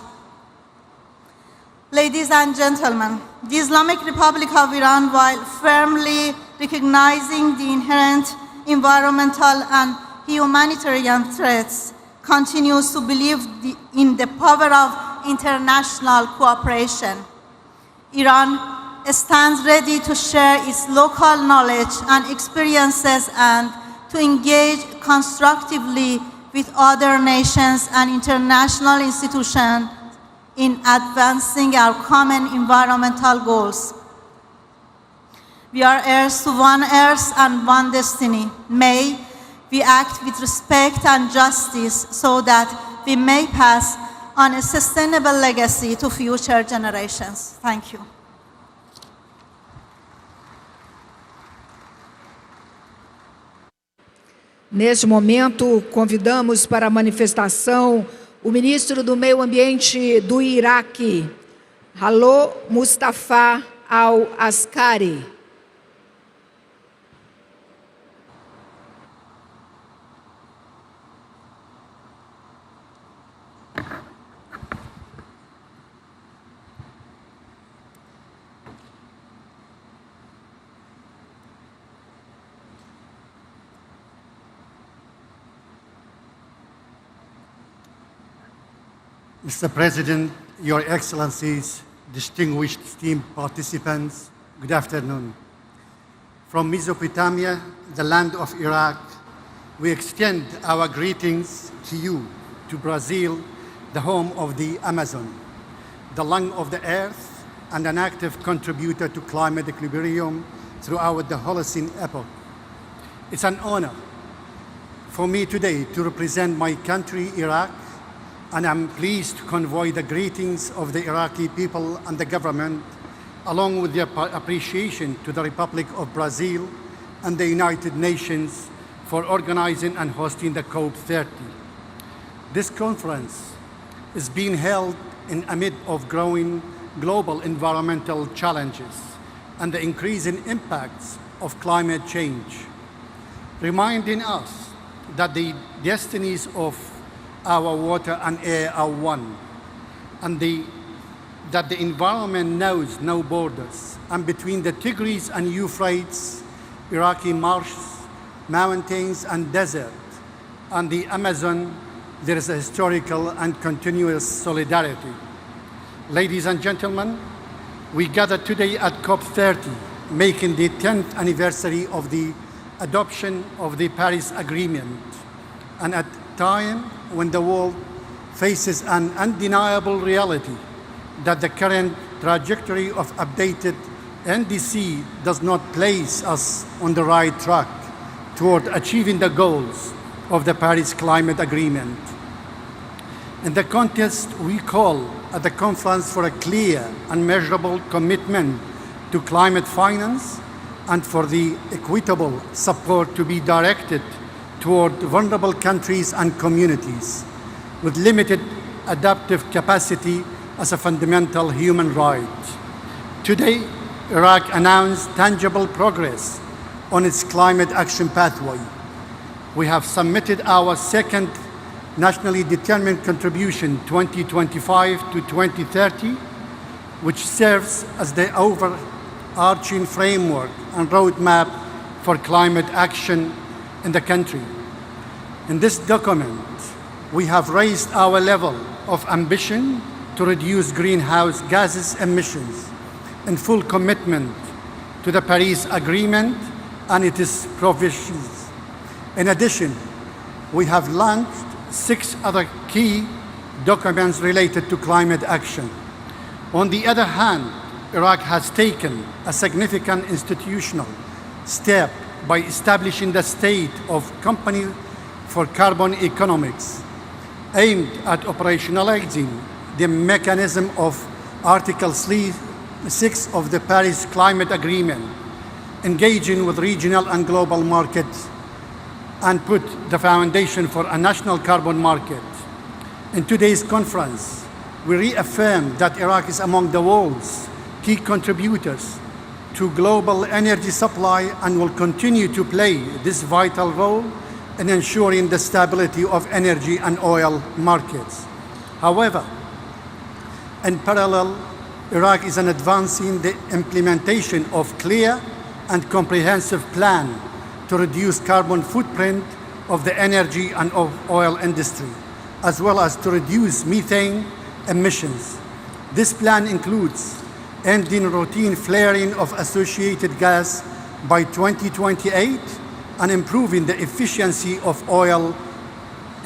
Ladies and gentlemen, the Islamic Republic of Iran, while firmly recognizing the inherent environmental and humanitarian threats, continues to believe in the power of international cooperation. Iran stands ready to share its local knowledge and experiences and to engage constructively with other nations and international institutions in advancing our common environmental goals. We are heirs to one earth and one destiny. May we act with respect and justice so that we may pass on a sustainable legacy to future generations. Thank you. Neste momento, convidamos para a manifestação o ministro do Meio Ambiente do Iraque, Halo Mustafa Al-Askari. Mr. President, Your Excellencies, distinguished esteemed participants, good afternoon. From Mesopotamia, the land of Iraq, we extend our greetings to you, to Brazil, the home of the Amazon, the lung of the earth, and an active contributor to climate equilibrium throughout the Holocene epoch. It's an honor for me today to represent my country, Iraq, and I'm pleased to convey the greetings of the Iraqi people and the government, along with their appreciation to the Republic of Brazil and the United Nations for organizing and hosting the Cop30. This conference is being held in amid of growing global environmental challenges and the increasing impacts of climate change, reminding us that the destinies of our water and air are one, and that the environment knows no borders. And between the Tigris and Euphrates, Iraqi marshes, mountains and desert, and the Amazon, there is a historical and continuous solidarity. Ladies and gentlemen, we gather today at COP30, making the 10th anniversary of the adoption of the Paris Agreement, and at a time when the world faces an undeniable reality that the current trajectory of updated NDC does not place us on the right track toward achieving the goals of the Paris Climate Agreement. In the context, we call at the conference for a clear and measurable commitment to climate finance and for the equitable support to be directed toward vulnerable countries and communities with limited adaptive capacity as a fundamental human right. Today, Iraq announced tangible progress on its climate action pathway. We have submitted our second nationally determined contribution 2025 to 2030, which serves as the overarching framework and roadmap for climate action in the country. In this document, we have raised our level of ambition to reduce greenhouse gases emissions in full commitment to the Paris Agreement and its provisions. In addition, we have launched 6 other key documents related to climate action. On the other hand, Iraq has taken a significant institutional step by establishing the State of Company for Carbon Economics, aimed at operationalizing the mechanism of Article 6 of the Paris Climate Agreement, engaging with regional and global markets, and put the foundation for a national carbon market. In today's conference, we reaffirm that Iraq is among the world's key contributors to global energy supply and will continue to play this vital role in ensuring the stability of energy and oil markets. However, in parallel, Iraq is advancing the implementation of clear and comprehensive plan to reduce carbon footprint of the energy and of oil industry, as well as to reduce methane emissions. This plan includes ending routine flaring of associated gas by 2028 and improving the efficiency of oil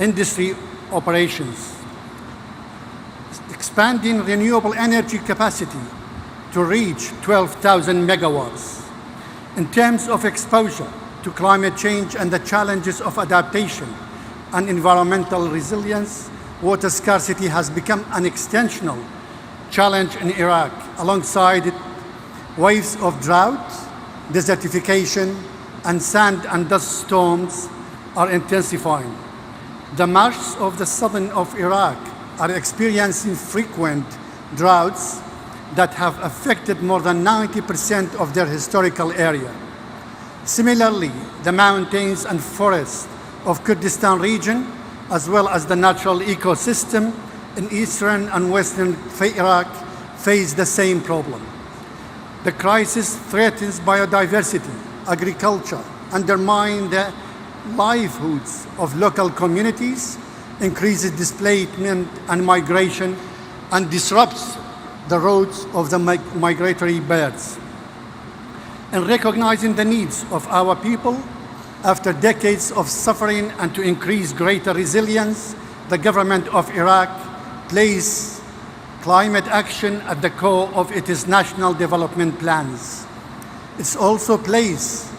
industry operations, expanding renewable energy capacity to reach 12,000 megawatts. In terms of exposure to climate change and the challenges of adaptation and environmental resilience, water scarcity has become an extensional challenge in Iraq, alongside it, waves of drought, desertification, and sand and dust storms are intensifying. The marshes of the southern of Iraq are experiencing frequent droughts that have affected more than 90% of their historical area. Similarly, the mountains and forests of Kurdistan region, as well as the natural ecosystem in eastern and western Iraq, face the same problem. The crisis threatens biodiversity, agriculture, undermines the livelihoods of local communities, increases displacement and migration, and disrupts the routes of the migratory birds. In recognizing the needs of our people, after decades of suffering and to increase greater resilience, the government of Iraq places climate action at the core of its national development plans. It also places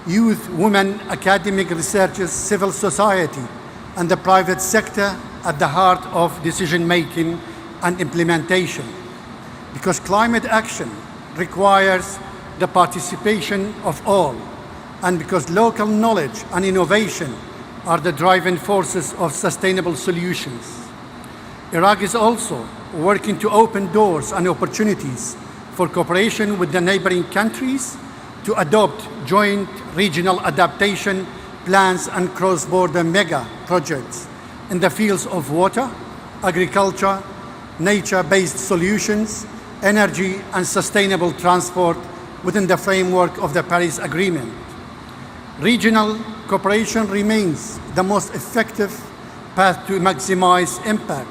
youth, women, academic researchers, civil society, and the private sector at the heart of decision-making and implementation. Because climate action requires the participation of all, and because local knowledge and innovation are the driving forces of sustainable solutions. Iraq is also working to open doors and opportunities for cooperation with the neighboring countries to adopt joint regional adaptation plans and cross-border mega projects in the fields of water, agriculture, nature-based solutions, energy, and sustainable transport within the framework of the Paris Agreement. Regional cooperation remains the most effective path to maximize impact,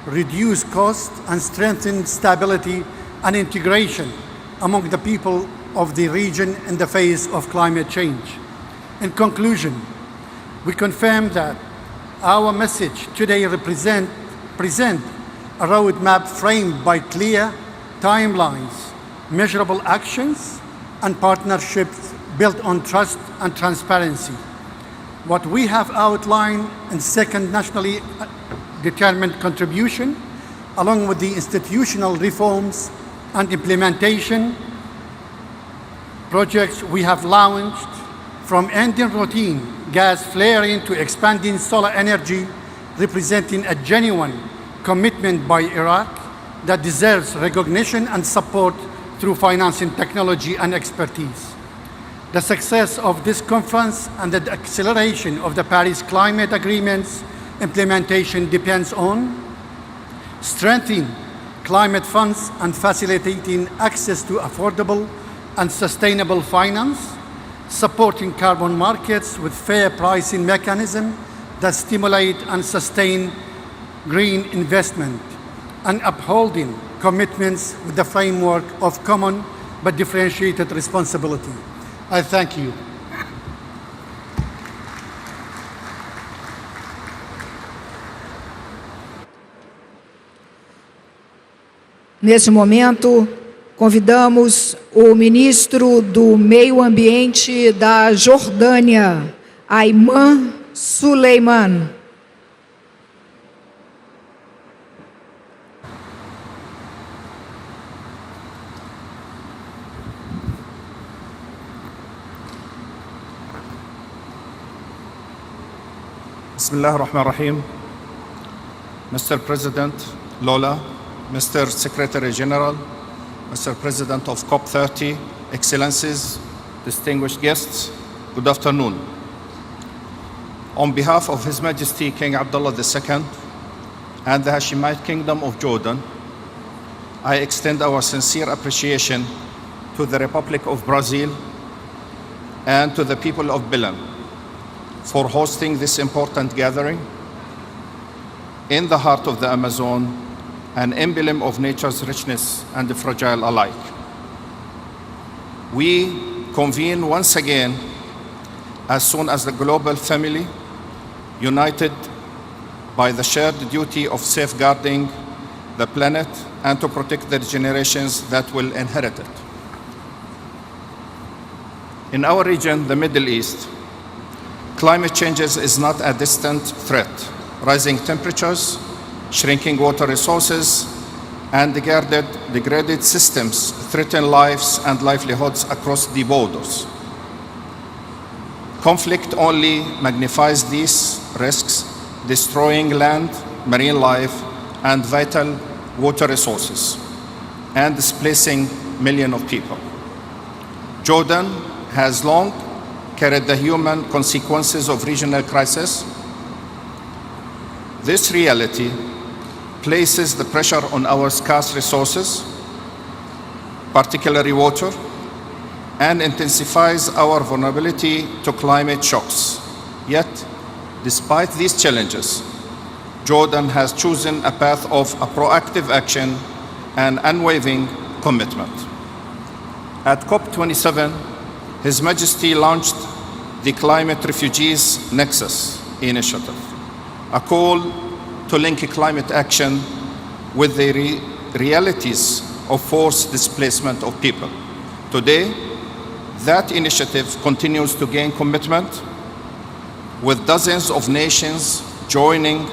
reduce cost, and strengthen stability and integration among the people of the region in the face of climate change. In conclusion, we confirm that our message today present a roadmap framed by clear timelines, measurable actions, and partnerships built on trust and transparency. What we have outlined in second nationally determined contribution, along with the institutional reforms and implementation projects we have launched, from ending routine gas flaring to expanding solar energy, representing a genuine commitment by Iraq that deserves recognition and support through financing, technology, and expertise. The success of this conference and the acceleration of the Paris Climate Agreement's implementation depends on strengthening climate funds and facilitating access to affordable and sustainable finance, supporting carbon markets with fair pricing mechanisms that stimulate and sustain green investment, and upholding commitments with the framework of common but differentiated responsibility. I thank you. Nesse momento, convidamos o ministro do Meio Ambiente da Jordânia, Ayman Suleiman. Bismillah ar-Rahman ar-Rahim. Mr. President Lola, Mr. Secretary General, Mr. President of Cop30, Excellencies, distinguished guests, good afternoon. On behalf of His Majesty King Abdullah II and the Hashemite Kingdom of Jordan, I extend our sincere appreciation to the Republic of Brazil and to the people of Belém for hosting this important gathering in the heart of the Amazon, an emblem of nature's richness and fragile alike. We convene once again as soon as the global family, united by the shared duty of safeguarding the planet and to protect the generations that will inherit it. In our region, the Middle East, climate change is not a distant threat. Rising temperatures, shrinking water resources, and degraded systems threaten lives and livelihoods across the borders. Conflict only magnifies these risks, destroying land, marine life, and vital water resources, and displacing millions of people. Jordan has long carried the human consequences of regional crisis. This reality places the pressure on our scarce resources, particularly water, and intensifies our vulnerability to climate shocks. Yet, despite these challenges, Jordan has chosen a path of a proactive action and unwavering commitment. At COP27, His Majesty launched the Climate Refugees Nexus initiative, a call to link climate action with the realities of forced displacement of people. Today, that initiative continues to gain commitment, with dozens of nations joining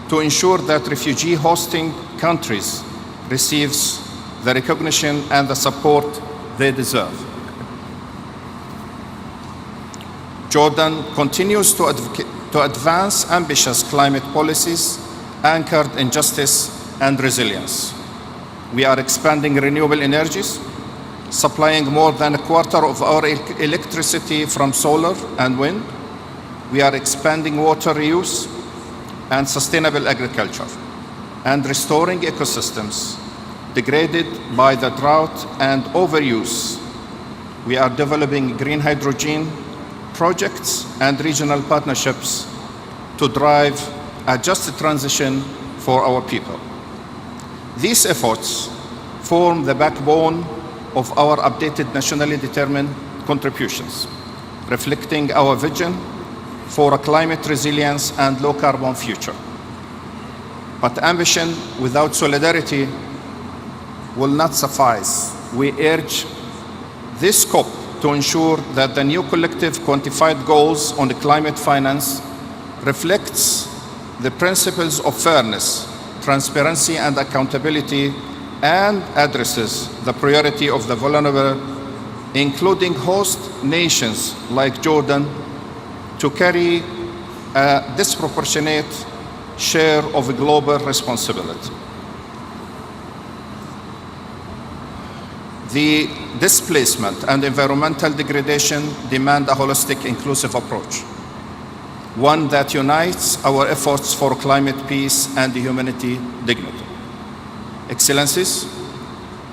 to ensure that refugee hosting countries receives the recognition and the support they deserve. Jordan continues to advance ambitious climate policies anchored in justice and resilience. We are expanding renewable energies, supplying more than a quarter of our electricity from solar and wind. We are expanding water reuse and sustainable agriculture, and restoring ecosystems degraded by the drought and overuse. We are developing green hydrogen projects and regional partnerships to drive a just transition for our people. These efforts form the backbone of our updated nationally determined contributions, reflecting our vision for a climate resilience and low carbon future. But ambition without solidarity will not suffice. We urge this COP to ensure that the new collective quantified goals on the climate finance reflects the principles of fairness, transparency and accountability, and addresses the priority of the vulnerable, including host nations like Jordan, to carry a disproportionate share of global responsibility. The displacement and environmental degradation demand a holistic, inclusive approach, one that unites our efforts for climate peace and humanity dignity. Excellencies,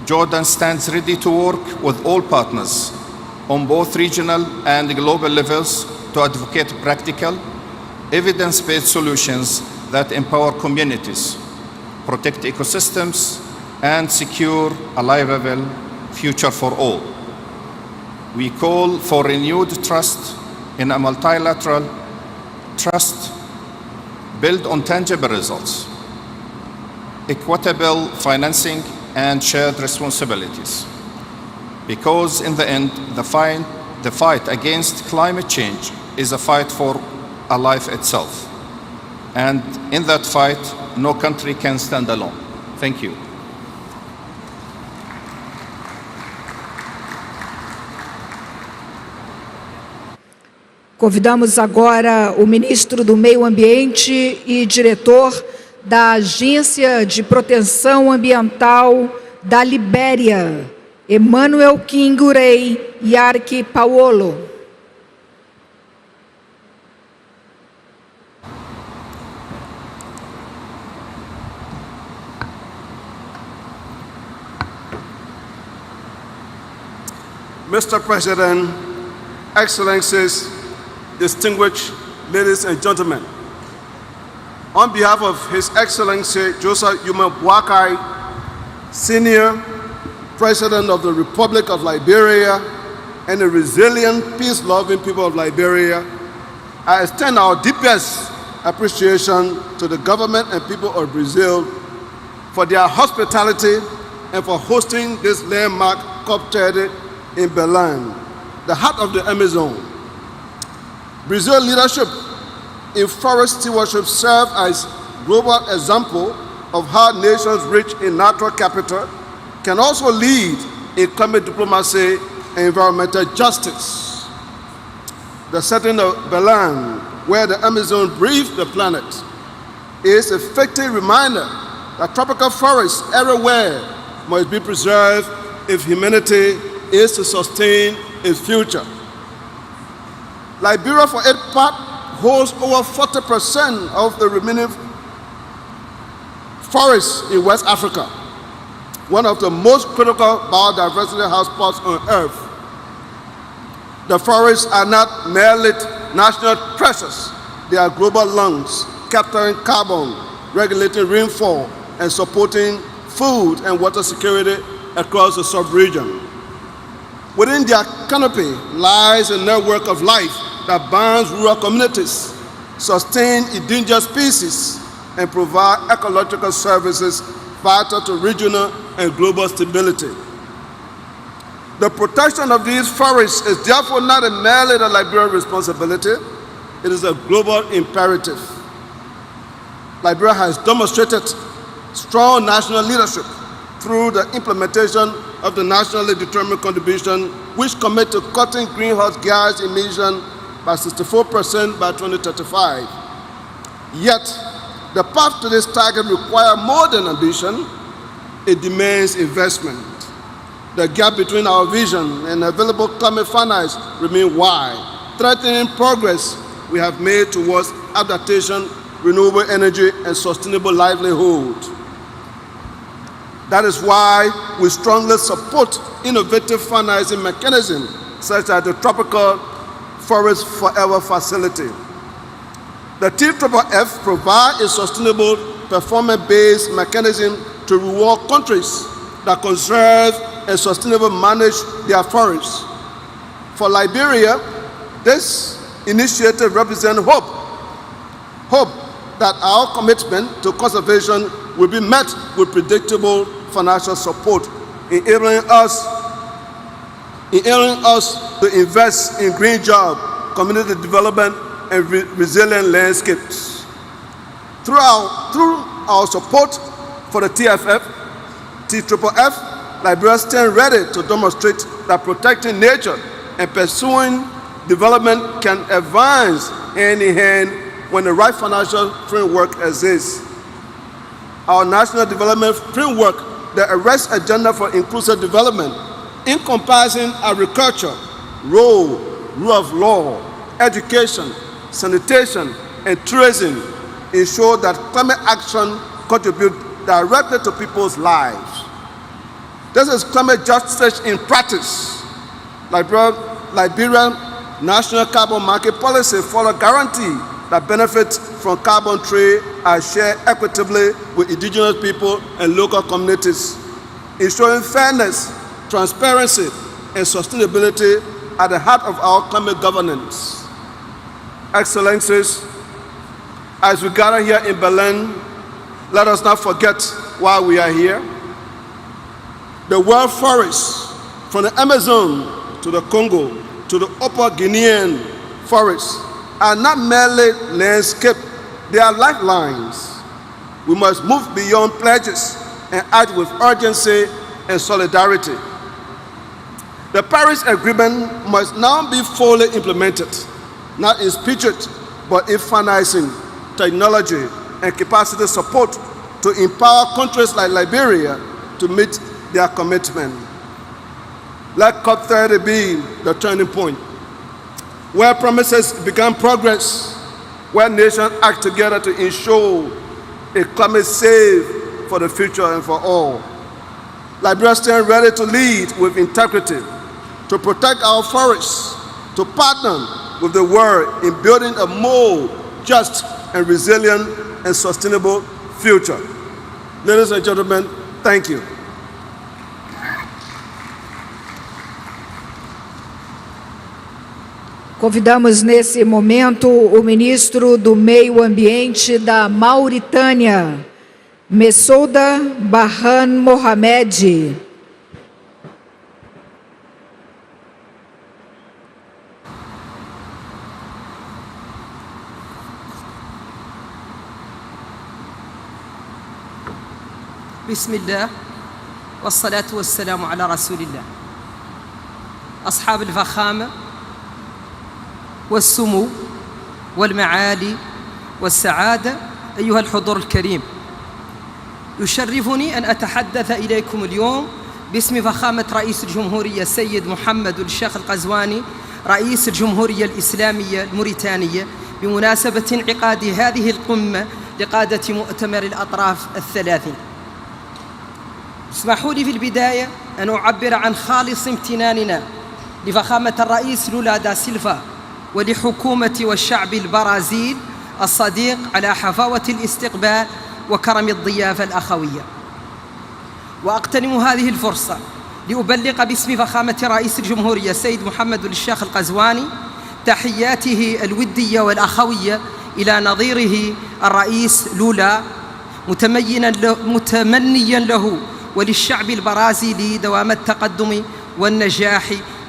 Jordan stands ready to work with all partners on both regional and global levels to advocate practical, evidence-based solutions that empower communities, protect ecosystems, and secure a livable future for all. We call for renewed trust in a multilateral trust built on tangible results, equitable financing, and shared responsibilities. Because in the end, the fight against climate change is a fight for a life itself. And in that fight, no country can stand alone. Thank you. Convidamos agora o ministro do Meio Ambiente e diretor da Agência de Proteção Ambiental da Libéria, Emmanuel Kingurei Yarki Paolo. Mr. President, Excellencies, distinguished ladies and gentlemen, on behalf of His Excellency Joseph Yuma Boakai, Senior President of the Republic of Liberia and the resilient, peace-loving people of Liberia, I extend our deepest appreciation to the government and people of Brazil for their hospitality and for hosting this landmark Cop30 in Belém, the heart of the Amazon. Brazil's leadership in forest stewardship serves as global example of how nations rich in natural capital can also lead in climate diplomacy and environmental justice. The setting of Belém, where the Amazon breathes the planet, is a fitting reminder that tropical forests everywhere must be preserved if humanity is to sustain its future. Liberia, for its part, holds over 40% of the remaining forests in West Africa, one of the most critical biodiversity hotspots on Earth. The forests are not merely national treasures, they are global lungs, capturing carbon, regulating rainfall, and supporting food and water security across the sub-region. Within their canopy lies a network of life that binds rural communities, sustain endangered species, and provide ecological services vital to regional and global stability. The protection of these forests is therefore not merely the Liberian responsibility, it is a global imperative. Liberia has demonstrated strong national leadership through the implementation of the nationally determined contribution, which commit to cutting greenhouse gas emissions by 64% by 2035. Yet, the path to this target requires more than ambition, it demands investment. The gap between our vision and available climate finance remains wide, threatening progress we have made towards adaptation, renewable energy, and sustainable livelihood. That is why we strongly support innovative financing mechanisms such as the Tropical Forest Forever Facility. The TFFF provides a sustainable performance-based mechanism to reward countries that conserve and sustainably manage their forests. For Liberia, this initiative represents hope. Hope that our commitment to conservation will be met with predictable financial support, enabling us to invest in green jobs, community development, and resilient landscapes. Through our support for the TFF, Liberia stands ready to demonstrate that protecting nature and pursuing development can advance hand in hand when the right financial framework exists. Our national development framework, the arrest agenda for inclusive development, encompassing agriculture, rule of law, education, sanitation, and tourism, ensure that climate action contributes directly to people's lives. This is climate justice in practice. Liberia's national carbon market policy follows a guarantee that benefits from carbon trade are shared equitably with indigenous people and local communities, ensuring fairness, transparency, and sustainability at the heart of our climate governance. Excellencies, as we gather here in Berlin, let us not forget why we are here. The world forests, from the Amazon to the Congo to the Upper Guinean forests, are not merely landscape, they are lifelines. We must move beyond pledges and act with urgency and solidarity. The Paris Agreement must now be fully implemented, not in spirit, but in financing, technology, and capacity support to empower countries like Liberia to meet their commitment. Let Cop30 be the turning point, where promises become progress, where nations act together to ensure a climate safe for the future and for all. Liberia stands ready to lead with integrity, to protect our forests, to partner with the world in building a more just and resilient and sustainable future. Ladies and gentlemen, thank you. Convidamos nesse momento o ministro do Meio Ambiente da Mauritânia, Messouda Barhan Mohamed. بسم الله والصلاة والسلام على رسول الله. أصحاب الفخامة والسمو والمعالي والسعادة، أيها الحضور الكريم، يشرفني أن أتحدث إليكم اليوم باسم فخامة رئيس الجمهورية السيد محمد الشيخ القزواني رئيس الجمهورية الإسلامية الموريتانية بمناسبة انعقاد هذه القمة لقادة مؤتمر الأطراف الثلاثين. اسمحوا لي في البداية أن أعبر عن خالص امتناننا لفخامة الرئيس لولا دا سيلفا ولحكومة والشعب البرازيل الصديق على حفاوة الاستقبال وكرم الضيافة الأخوية. وأغتنم هذه الفرصة لأبلغ باسم فخامة رئيس الجمهورية السيد محمد الشيخ القزواني تحياته الودية والأخوية إلى نظيره الرئيس لولا، متمنيا له وللشعب البرازيلي دوام التقدم والنجاح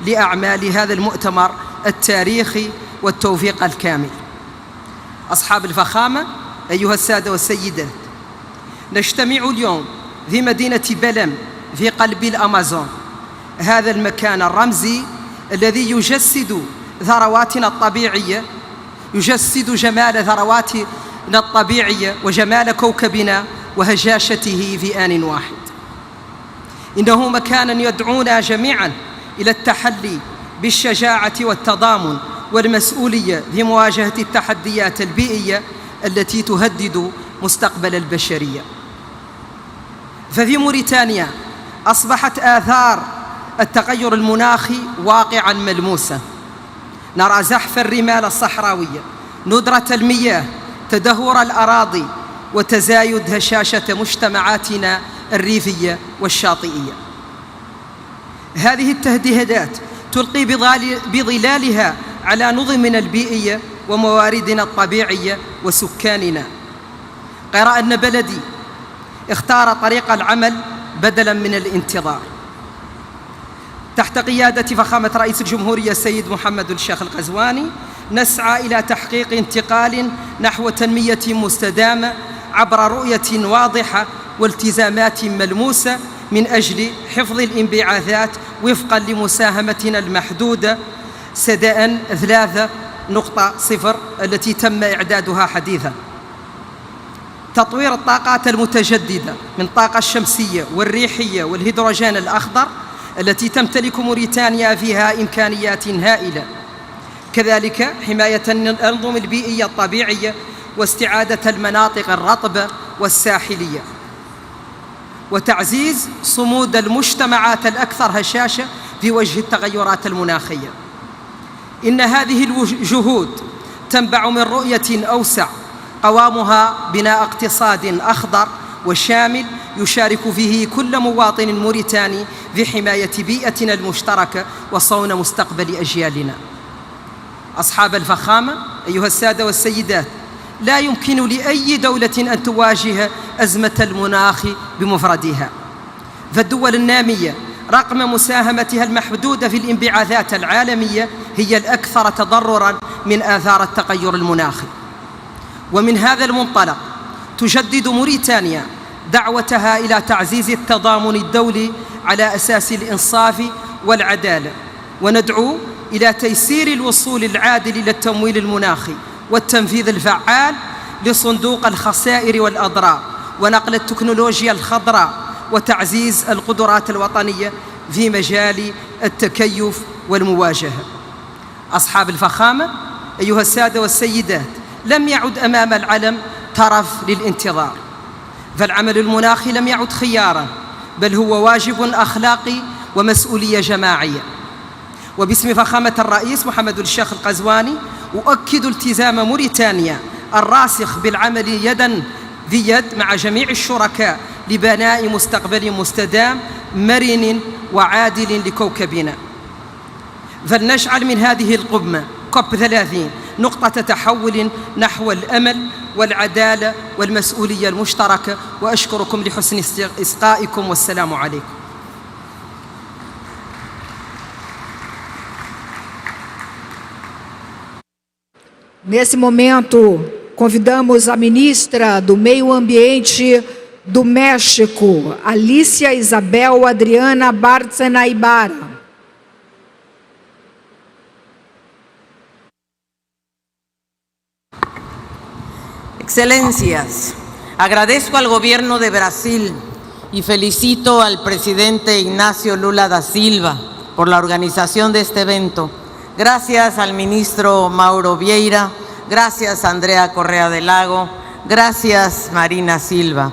لأعمال هذا المؤتمر التاريخي والتوفيق الكامل. أصحاب الفخامة، أيها السادة والسيدات، نجتمع اليوم في مدينة بلم في قلب الأمازون، هذا المكان الرمزي الذي يجسد ثرواتنا الطبيعية، يجسد جمال ثرواتنا الطبيعية وجمال كوكبنا وهجاشته في آن واحد. إنه مكان يدعونا جميعا إلى التحلي بالشجاعة والتضامن والمسؤولية في مواجهة التحديات البيئية التي تهدد مستقبل البشرية. ففي موريتانيا أصبحت آثار التغير المناخي واقعا ملموسا. نرى زحف الرمال الصحراوية، ندرة المياه، تدهور الأراضي، وتزايد هشاشة مجتمعاتنا الريفية والشاطئية. هذه التهديدات تلقي بظلالها على نظمنا البيئية ومواردنا الطبيعية وسكاننا. غير أن بلدي اختار طريق العمل بدلاً من الانتظار. تحت قيادة فخامة رئيس الجمهورية السيد محمد الشيخ القزواني نسعى إلى تحقيق انتقال نحو تنمية مستدامة عبر رؤية واضحة والتزامات ملموسة من أجل حفظ الانبعاثات وفقاً لمساهمتنا المحدودة سداء 3.0 التي تم إعدادها حديثاً. تطوير الطاقات المتجددة من الطاقة الشمسية والريحية والهيدروجين الأخضر التي تمتلك موريتانيا فيها إمكانيات هائلة. كذلك حماية الأنظمة البيئية الطبيعية واستعادة المناطق الرطبة والساحلية، وتعزيز صمود المجتمعات الأكثر هشاشة في وجه التغيرات المناخية. إن هذه الجهود تنبع من رؤية أوسع قوامها بناء اقتصاد أخضر وشامل يشارك فيه كل مواطن موريتاني في حماية بيئتنا المشتركة وصون مستقبل أجيالنا. أصحاب الفخامة، أيها السادة والسيدات، لا يمكن لأي دولة أن تواجه أزمة المناخ بمفردها، فالدول النامية رغم مساهمتها المحدودة في الانبعاثات العالمية هي الأكثر تضرراً من آثار التغير المناخي. ومن هذا المنطلق تجدد موريتانيا دعوتها إلى تعزيز التضامن الدولي على أساس الإنصاف والعدالة، وندعو إلى تيسير الوصول العادل إلى التمويل المناخي والتنفيذ الفعال لصندوق الخسائر والأضرار ونقل التكنولوجيا الخضراء وتعزيز القدرات الوطنية في مجال التكيف والمواجهة. أصحاب الفخامة، أيها السادة والسيدات، لم يعد أمام العلم طرف للانتظار، فالعمل المناخي لم يعد خياراً، بل هو واجب أخلاقي ومسؤولية جماعية. وباسم فخامة الرئيس محمد الشيخ القزواني أؤكد التزام موريتانيا الراسخ بالعمل يداً في يد مع جميع الشركاء لبناء مستقبل مستدام مرن وعادل لكوكبنا. فلنجعل من هذه القمة COP30 نقطة تحول نحو الأمل والعدالة والمسؤولية المشتركة، وأشكركم لحسن إصغائكم والسلام عليكم. Nesse momento, convidamos a ministra do Meio Ambiente do México, Alicia Isabel Adriana Bárcena Ibarra. Excelencias, agradezco al Gobierno de Brasil y felicito al presidente Ignacio Lula da Silva por la organización de este evento. Gracias al ministro Mauro Vieira, gracias Andrea Correa del Lago, gracias Marina Silva.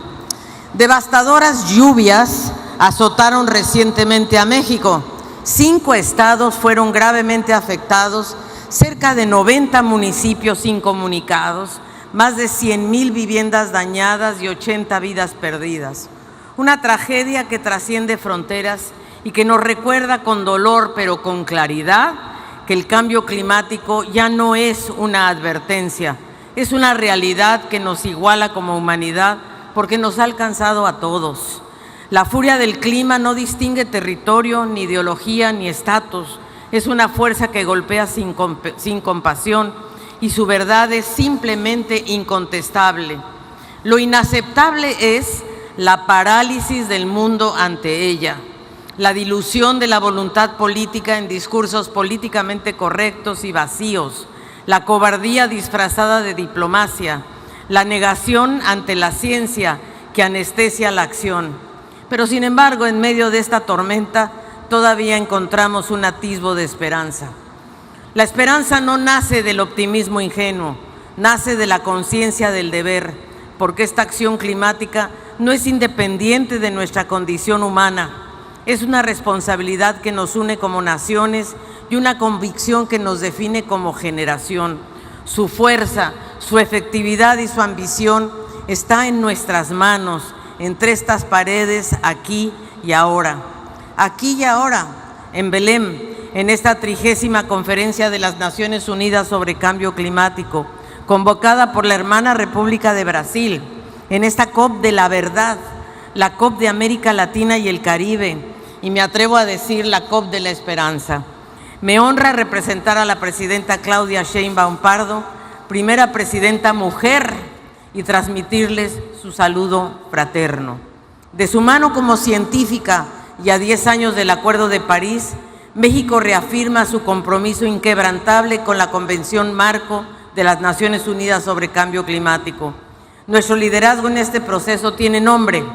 Devastadoras lluvias azotaron recientemente a México. 5 estados fueron gravemente afectados, cerca de 90 municipios incomunicados, más de 100,000 viviendas dañadas y 80 vidas perdidas. Una tragedia que trasciende fronteras y que nos recuerda con dolor pero con claridad que el cambio climático ya no es una advertencia, es una realidad que nos iguala como humanidad porque nos ha alcanzado a todos. La furia del clima no distingue territorio, ni ideología, ni estatus. Es una fuerza que golpea sin compasión y su verdad es simplemente incontestable. Lo inaceptable es la parálisis del mundo ante ella, la dilución de la voluntad política en discursos políticamente correctos y vacíos, la cobardía disfrazada de diplomacia, la negación ante la ciencia que anestesia la acción. Pero sin embargo, en medio de esta tormenta, todavía encontramos un atisbo de esperanza. La esperanza no nace del optimismo ingenuo, nace de la conciencia del deber, porque esta acción climática no es independiente de nuestra condición humana. Es una responsabilidad que nos une como naciones y una convicción que nos define como generación. Su fuerza, su efectividad y su ambición está en nuestras manos, entre estas paredes, aquí y ahora. Aquí y ahora, en Belém, en esta 30ª Conferencia de las Naciones Unidas sobre Cambio Climático, convocada por la hermana República de Brasil, en esta COP de la verdad, la COP de América Latina y el Caribe, y me atrevo a decir la COP de la esperanza. Me honra representar a la presidenta Claudia Sheinbaum Pardo, primera presidenta mujer, y transmitirles su saludo fraterno. De su mano como científica y a 10 años del Acuerdo de París, México reafirma su compromiso inquebrantable con la Convención Marco de las Naciones Unidas sobre Cambio Climático. Nuestro liderazgo en este proceso tiene nombre,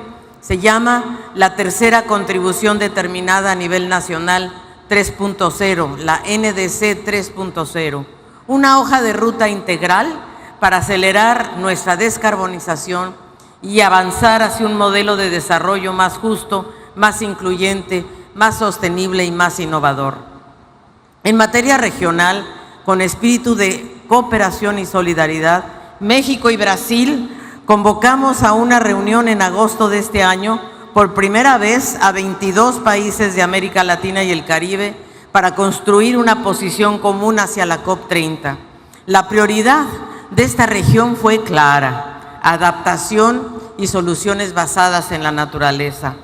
se llama la Tercera Contribución Determinada a Nivel Nacional 3.0, la NDC 3.0, una hoja de ruta integral para acelerar nuestra descarbonización y avanzar hacia un modelo de desarrollo más justo, más incluyente, más sostenible y más innovador. En materia regional, con espíritu de cooperación y solidaridad, México y Brasil convocamos a una reunión en agosto de este año, por primera vez a 22 países de América Latina y el Caribe, para construir una posición común hacia la COP30. La prioridad de esta región fue clara: adaptación y soluciones basadas en la naturaleza.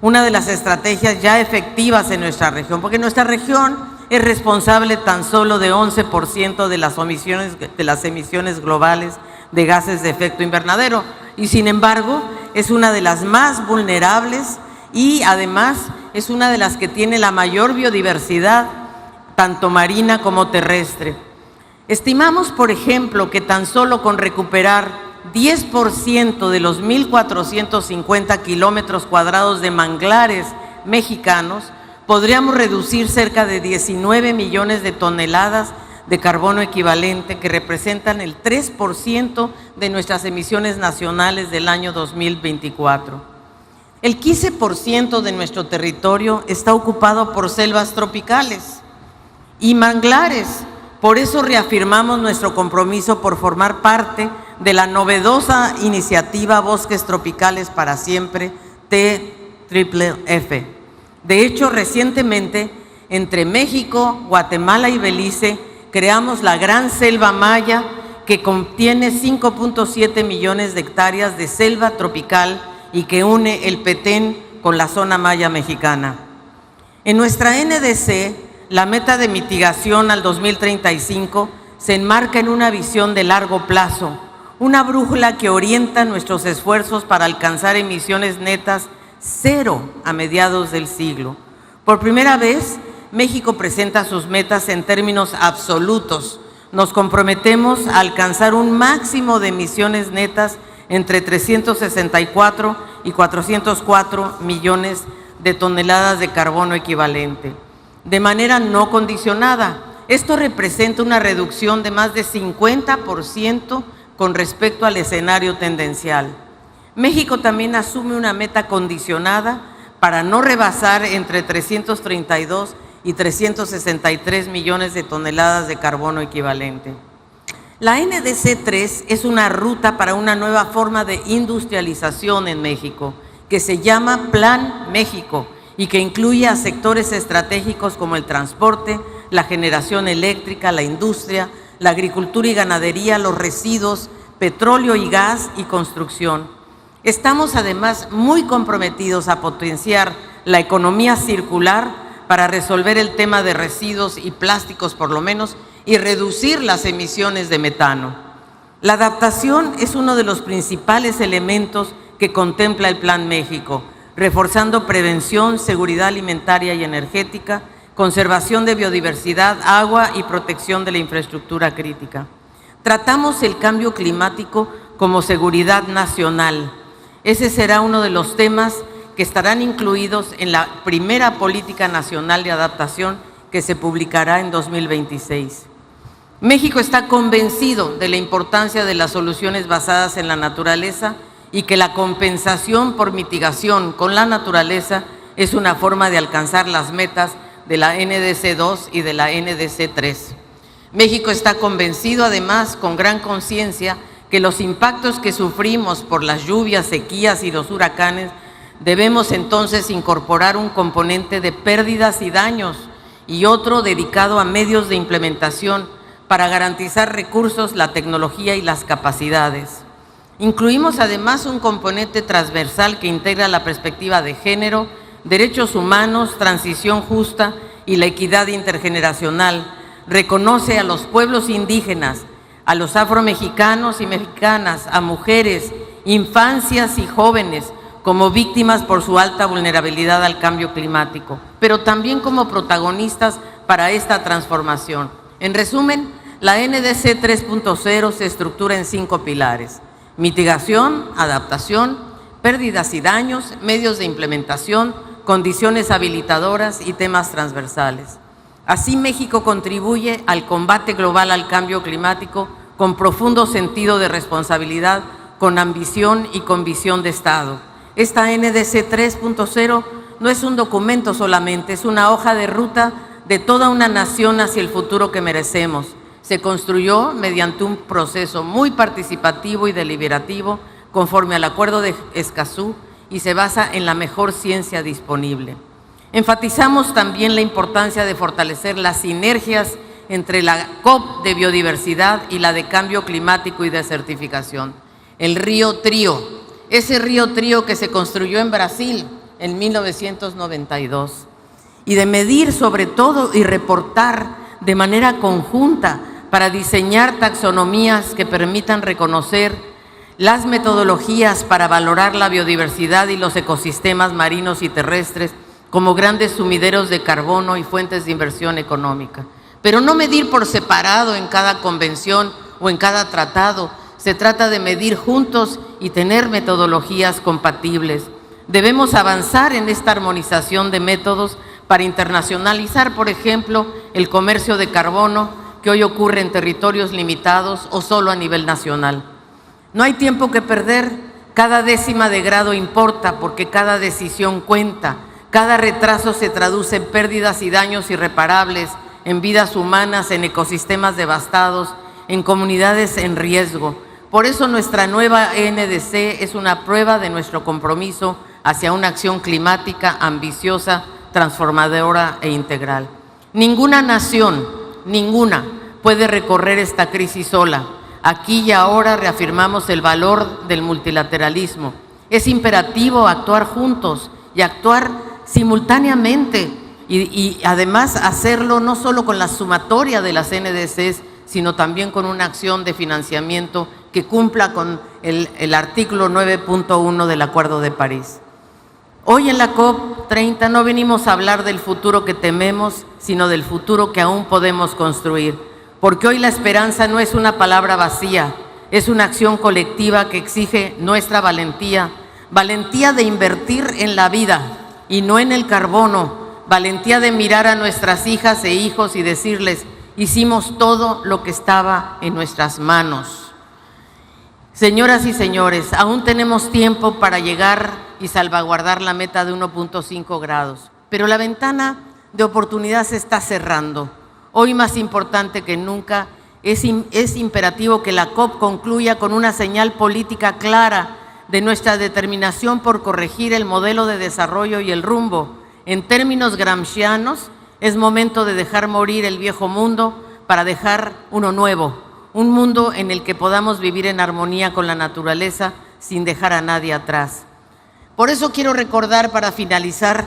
Una de las estrategias ya efectivas en nuestra región, porque nuestra región es responsable tan solo de 11% de las emisiones globales de gases de efecto invernadero, y sin embargo es una de las más vulnerables y además es una de las que tiene la mayor biodiversidad, tanto marina como terrestre. Estimamos, por ejemplo, que tan solo con recuperar 10% de los 1.450 kilómetros cuadrados de manglares mexicanos, podríamos reducir cerca de 19 millones de toneladas de carbono equivalente, que representan el 3% de nuestras emisiones nacionales del año 2024. El 15% de nuestro territorio está ocupado por selvas tropicales y manglares. Por eso reafirmamos nuestro compromiso por formar parte de la novedosa iniciativa Bosques Tropicales para Siempre, TFF. De hecho, recientemente, entre México, Guatemala y Belice, creamos la Gran Selva Maya, que contiene 5.7 millones de hectáreas de selva tropical y que une el Petén con la zona maya mexicana. En nuestra NDC, la meta de mitigación al 2035 se enmarca en una visión de largo plazo, una brújula que orienta nuestros esfuerzos para alcanzar emisiones netas cero a mediados del siglo. Por primera vez, México presenta sus metas en términos absolutos. Nos comprometemos a alcanzar un máximo de emisiones netas entre 364 y 404 millones de toneladas de carbono equivalente. De manera no condicionada, esto representa una reducción de más de 50% con respecto al escenario tendencial. México también asume una meta condicionada para no rebasar entre 332 y 363 millones de toneladas de carbono equivalente. La NDC 3 es una ruta para una nueva forma de industrialización en México, que se llama Plan México y que incluye a sectores estratégicos como el transporte, la generación eléctrica, la industria, la agricultura y ganadería, los residuos, petróleo y gas y construcción. Estamos además muy comprometidos a potenciar la economía circular para resolver el tema de residuos y plásticos por lo menos y reducir las emisiones de metano. La adaptación es uno de los principales elementos que contempla el Plan México, reforzando prevención, seguridad alimentaria y energética, conservación de biodiversidad, agua y protección de la infraestructura crítica. Tratamos el cambio climático como seguridad nacional. Ese será uno de los temas que estarán incluidos en la primera Política Nacional de Adaptación que se publicará en 2026. México está convencido de la importancia de las soluciones basadas en la naturaleza y que la compensación por mitigación con la naturaleza es una forma de alcanzar las metas de la NDC 2 y de la NDC 3. México está convencido además, con gran conciencia, que los impactos que sufrimos por las lluvias, sequías y los huracanes Debemos entonces incorporar un componente de pérdidas y daños y otro dedicado a medios de implementación para garantizar recursos, la tecnología y las capacidades. Incluimos además un componente transversal que integra la perspectiva de género, derechos humanos, transición justa y la equidad intergeneracional. Reconoce a los pueblos indígenas, a los afromexicanos y mexicanas, a mujeres, infancias y jóvenes como víctimas por su alta vulnerabilidad al cambio climático, pero también como protagonistas para esta transformación. En resumen, la NDC 3.0 se estructura en 5 pilares: mitigación, adaptación, pérdidas y daños, medios de implementación, condiciones habilitadoras y temas transversales. Así, México contribuye al combate global al cambio climático con profundo sentido de responsabilidad, con ambición y con visión de Estado. Esta NDC 3.0 no es un documento solamente, es una hoja de ruta de toda una nación hacia el futuro que merecemos. Se construyó mediante un proceso muy participativo y deliberativo conforme al Acuerdo de Escazú y se basa en la mejor ciencia disponible. Enfatizamos también la importancia de fortalecer las sinergias entre la COP de biodiversidad y la de cambio climático y desertificación. El río Trío, ese río Trío que se construyó en Brasil en 1992, y de medir sobre todo y reportar de manera conjunta para diseñar taxonomías que permitan reconocer las metodologías para valorar la biodiversidad y los ecosistemas marinos y terrestres como grandes sumideros de carbono y fuentes de inversión económica. Pero no medir por separado en cada convención o en cada tratado. Se trata de medir juntos y tener metodologías compatibles. Debemos avanzar en esta armonización de métodos para internacionalizar, por ejemplo, el comercio de carbono que hoy ocurre en territorios limitados o solo a nivel nacional. No hay tiempo que perder, cada décima de grado importa porque cada decisión cuenta, cada retraso se traduce en pérdidas y daños irreparables, en vidas humanas, en ecosistemas devastados, en comunidades en riesgo. Por eso nuestra nueva NDC es una prueba de nuestro compromiso hacia una acción climática ambiciosa, transformadora e integral. Ninguna nación, ninguna, puede recorrer esta crisis sola. Aquí y ahora reafirmamos el valor del multilateralismo. Es imperativo actuar juntos y actuar simultáneamente y además hacerlo no solo con la sumatoria de las NDCs, sino también con una acción de financiamiento que cumpla con el artículo 9.1 del Acuerdo de París. Hoy en la COP30 no venimos a hablar del futuro que tememos, sino del futuro que aún podemos construir, porque hoy la esperanza no es una palabra vacía, es una acción colectiva que exige nuestra valentía, valentía de invertir en la vida y no en el carbono, valentía de mirar a nuestras hijas e hijos y decirles: hicimos todo lo que estaba en nuestras manos. Señoras y señores, aún tenemos tiempo para llegar y salvaguardar la meta de 1.5 grados, pero la ventana de oportunidad se está cerrando. Hoy más importante que nunca es imperativo que la COP concluya con una señal política clara de nuestra determinación por corregir el modelo de desarrollo y el rumbo. En términos gramscianos, es momento de dejar morir el viejo mundo para dejar uno nuevo, un mundo en el que podamos vivir en armonía con la naturaleza sin dejar a nadie atrás. Por eso quiero recordar, para finalizar,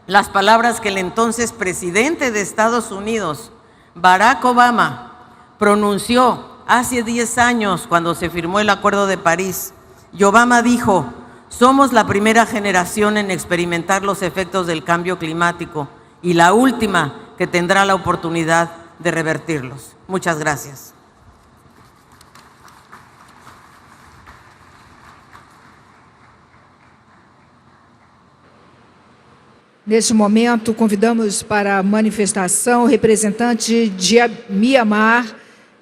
las palabras que el entonces presidente de Estados Unidos, Barack Obama, pronunció hace 10 años cuando se firmó el Acuerdo de París. Y Obama dijo: somos la primera generación en experimentar los efectos del cambio climático y la última que tendrá la oportunidad de revertirlos. Muchas gracias. Neste momento, convidamos para a manifestação o representante de Mianmar,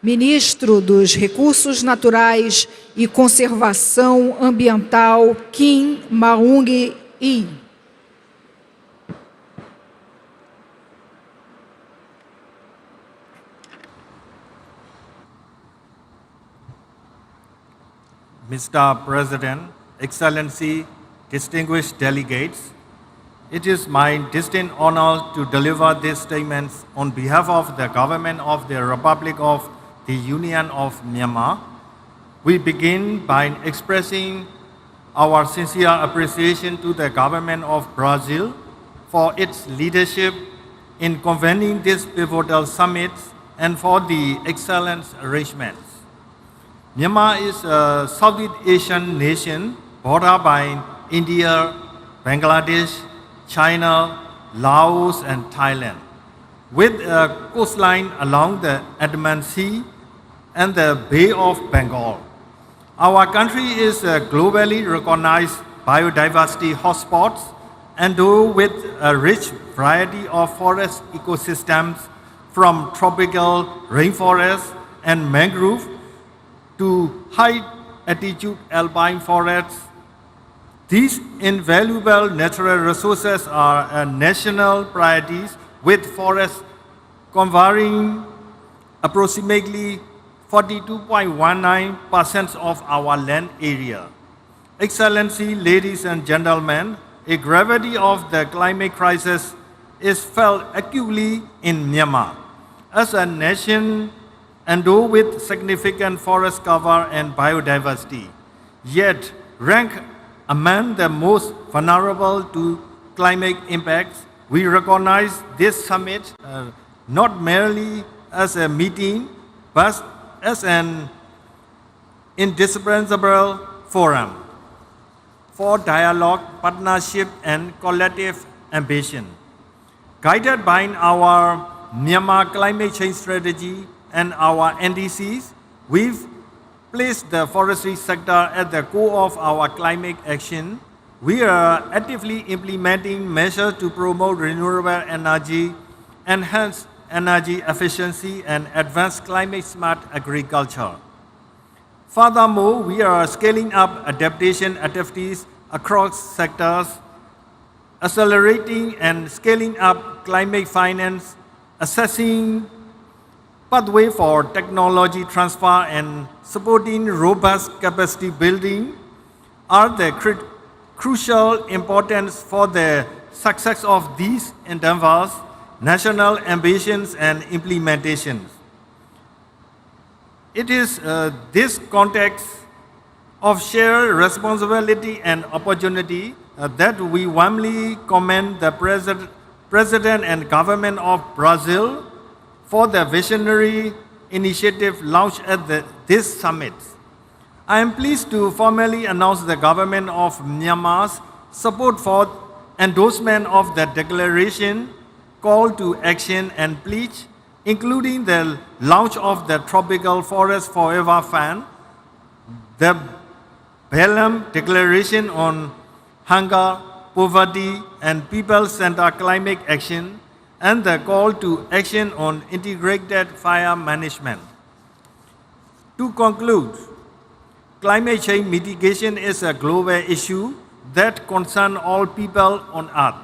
ministro dos Recursos Naturais e Conservação Ambiental, Kim Maung-hee. Mr. President, Excellency, distinguished delegates, it is my distinct honor to deliver these statements on behalf of the government of the Republic of the Union of Myanmar. We begin by expressing our sincere appreciation to the government of Brazil for its leadership in convening this pivotal summit and for the excellent arrangements. Myanmar is a Southeast Asian nation bordered by India, Bangladesh, China, Laos, and Thailand, with a coastline along the Andaman Sea and the Bay of Bengal. Our country is a globally recognized biodiversity hotspot, endowed with a rich variety of forest ecosystems, from tropical rainforests and mangrove to high-altitude alpine forests. These invaluable natural resources are national priorities, with forests covering approximately 42.19% of our land area. Excellency, ladies and gentlemen, the gravity of the climate crisis is felt acutely in Myanmar. As a nation endowed with significant forest cover and biodiversity, yet ranked among the most vulnerable to climate impacts, we recognize this summit not merely as a meeting, but as an indispensable forum for dialogue, partnership, and collective ambition. Guided by our Myanmar climate change strategy and our NDCs, we've placed the forestry sector at the core of our climate action. We are actively implementing measures to promote renewable energy, enhance energy efficiency, and advance climate-smart agriculture. Furthermore, we are scaling up adaptation activities across sectors, accelerating and scaling up climate finance, assessing pathway for technology transfer, and supporting robust capacity building are the crucial importance for the success of these endeavors, national ambitions, and implementations. It is this context of shared responsibility and opportunity that we warmly commend the President and government of Brazil for the visionary initiative launched at this summit. I am pleased to formally announce the government of Myanmar's support for endorsement of the declaration, call to action, and pledge, including the launch of the Tropical Forest Forever Fund, the Belém Declaration on Hunger, Poverty, and People-Centered Climate Action, and the call to action on integrated fire management. To conclude, climate change mitigation is a global issue that concerns all people on Earth,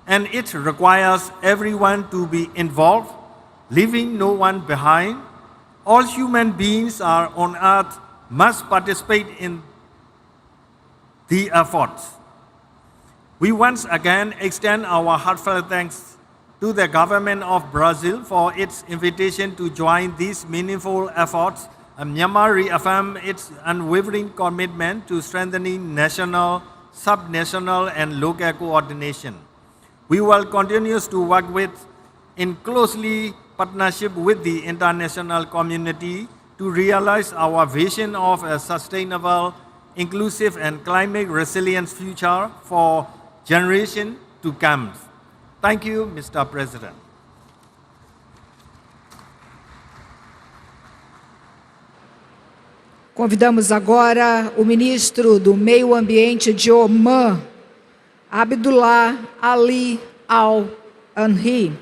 and it requires everyone to be involved, leaving no one behind. All human beings on Earth must participate in the efforts. We once again extend our heartfelt thanks to the government of Brazil for its invitation to join these meaningful efforts. Myanmar reaffirms its unwavering commitment to strengthening national, subnational, and local coordination. We will continue to work in closely partnership with the international community to realize our vision of a sustainable, inclusive, and climate resilient future for generations to come. Thank you, Mr. President. Convidamos agora o ministro do Meio Ambiente de Omã, Abdullah Ali Al-Anhi.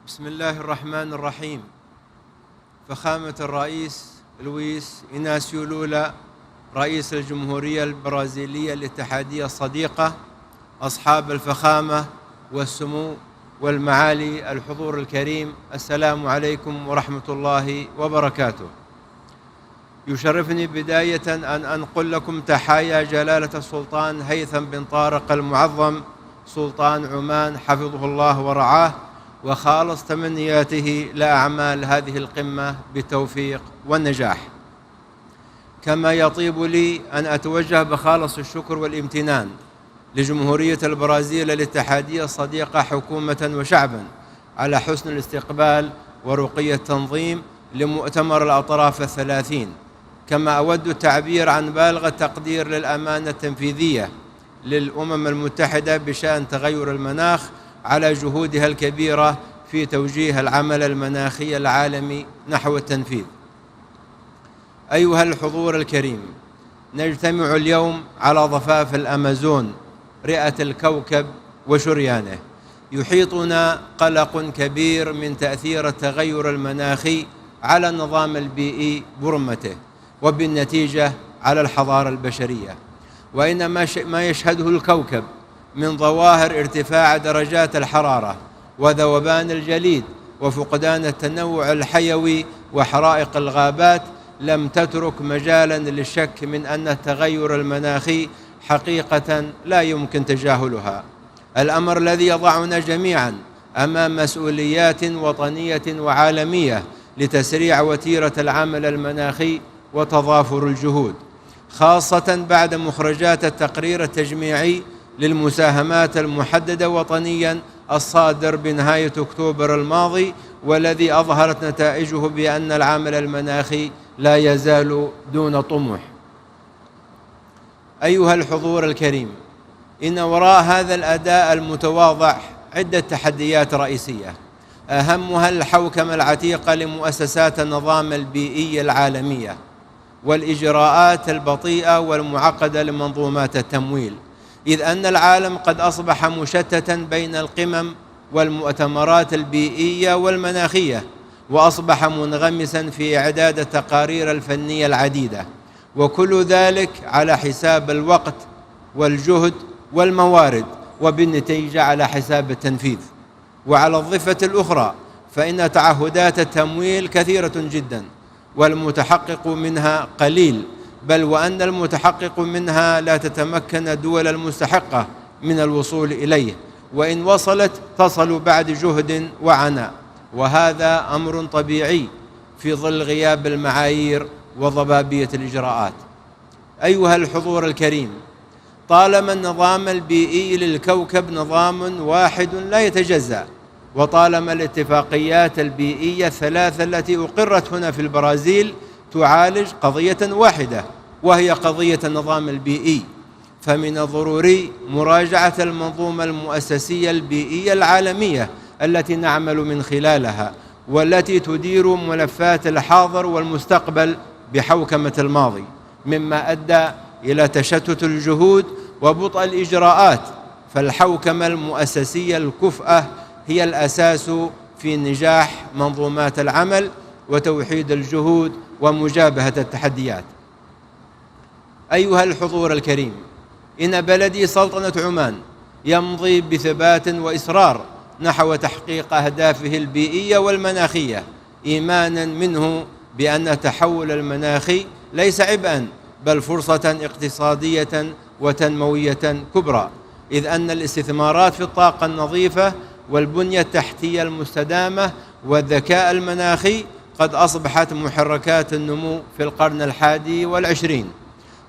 بسم الله الرحمن الرحيم. فخامة الرئيس لويس إناسيو لولا رئيس الجمهورية البرازيلية الاتحادية الصديقة، أصحاب الفخامة والسمو والمعالي، الحضور الكريم، السلام عليكم ورحمة الله وبركاته. يشرفني بداية أن أنقل لكم تحايا جلالة السلطان هيثم بن طارق المعظم سلطان عمان حفظه الله ورعاه، وخالص تمنياته لأعمال هذه القمة بالتوفيق والنجاح. كما يطيب لي أن أتوجه بخالص الشكر والامتنان لجمهورية البرازيل الاتحادية الصديقة حكومة وشعبا على حسن الاستقبال ورقي التنظيم لمؤتمر الأطراف الثلاثين. كما أود التعبير عن بالغ التقدير للأمانة التنفيذية للأمم المتحدة بشأن تغير المناخ على جهودها الكبيرة في توجيه العمل المناخي العالمي نحو التنفيذ. أيها الحضور الكريم، نجتمع اليوم على ضفاف الأمازون، رئة الكوكب وشريانه. يحيطنا قلق كبير من تأثير التغير المناخي على النظام البيئي برمته، وبالنتيجة على الحضارة البشرية. وإن ما يشهده الكوكب من ظواهر ارتفاع درجات الحرارة وذوبان الجليد وفقدان التنوع الحيوي وحرائق الغابات لم تترك مجالا للشك من أن التغير المناخي حقيقة لا يمكن تجاهلها، الأمر الذي يضعنا جميعا أمام مسؤوليات وطنية وعالمية لتسريع وتيرة العمل المناخي وتضافر الجهود، خاصة بعد مخرجات التقرير التجميعي للمساهمات المحددة وطنيا الصادر بنهاية أكتوبر الماضي، والذي أظهرت نتائجه بأن العمل المناخي لا يزال دون طموح. أيها الحضور الكريم، إن وراء هذا الأداء المتواضع عدة تحديات رئيسية، أهمها الحوكمة العتيقة لمؤسسات النظام البيئي العالمية والإجراءات البطيئة والمعقدة لمنظومات التمويل، إذ أن العالم قد أصبح مشتتا بين القمم والمؤتمرات البيئية والمناخية، وأصبح منغمسا في إعداد التقارير الفنية العديدة، وكل ذلك على حساب الوقت والجهد والموارد، وبالنتيجة على حساب التنفيذ. وعلى الضفة الأخرى فإن تعهدات التمويل كثيرة جدا والمتحقق منها قليل، بل وأن المتحقق منها لا تتمكن الدول المستحقة من الوصول إليه، وإن وصلت تصل بعد جهد وعناء، وهذا أمر طبيعي في ظل غياب المعايير وضبابية الإجراءات. أيها الحضور الكريم، طالما النظام البيئي للكوكب نظام واحد لا يتجزأ، وطالما الاتفاقيات البيئية الثلاثة التي أقرت هنا في البرازيل تعالج قضية واحدة وهي قضية النظام البيئي، فمن الضروري مراجعة المنظومة المؤسسية البيئية العالمية التي نعمل من خلالها، والتي تدير ملفات الحاضر والمستقبل بحوكمة الماضي، مما أدى إلى تشتت الجهود وبطء الإجراءات. فالحوكمة المؤسسية الكفءة هي الأساس في نجاح منظومات العمل وتوحيد الجهود ومجابهة التحديات. أيها الحضور الكريم، إن بلدي سلطنة عمان يمضي بثبات وإصرار نحو تحقيق أهدافه البيئية والمناخية، إيمانا منه بأن التحول المناخي ليس عبئا بل فرصة اقتصادية وتنموية كبرى، إذ أن الاستثمارات في الطاقة النظيفة والبنية التحتية المستدامة والذكاء المناخي قد أصبحت محركات النمو في القرن ال21،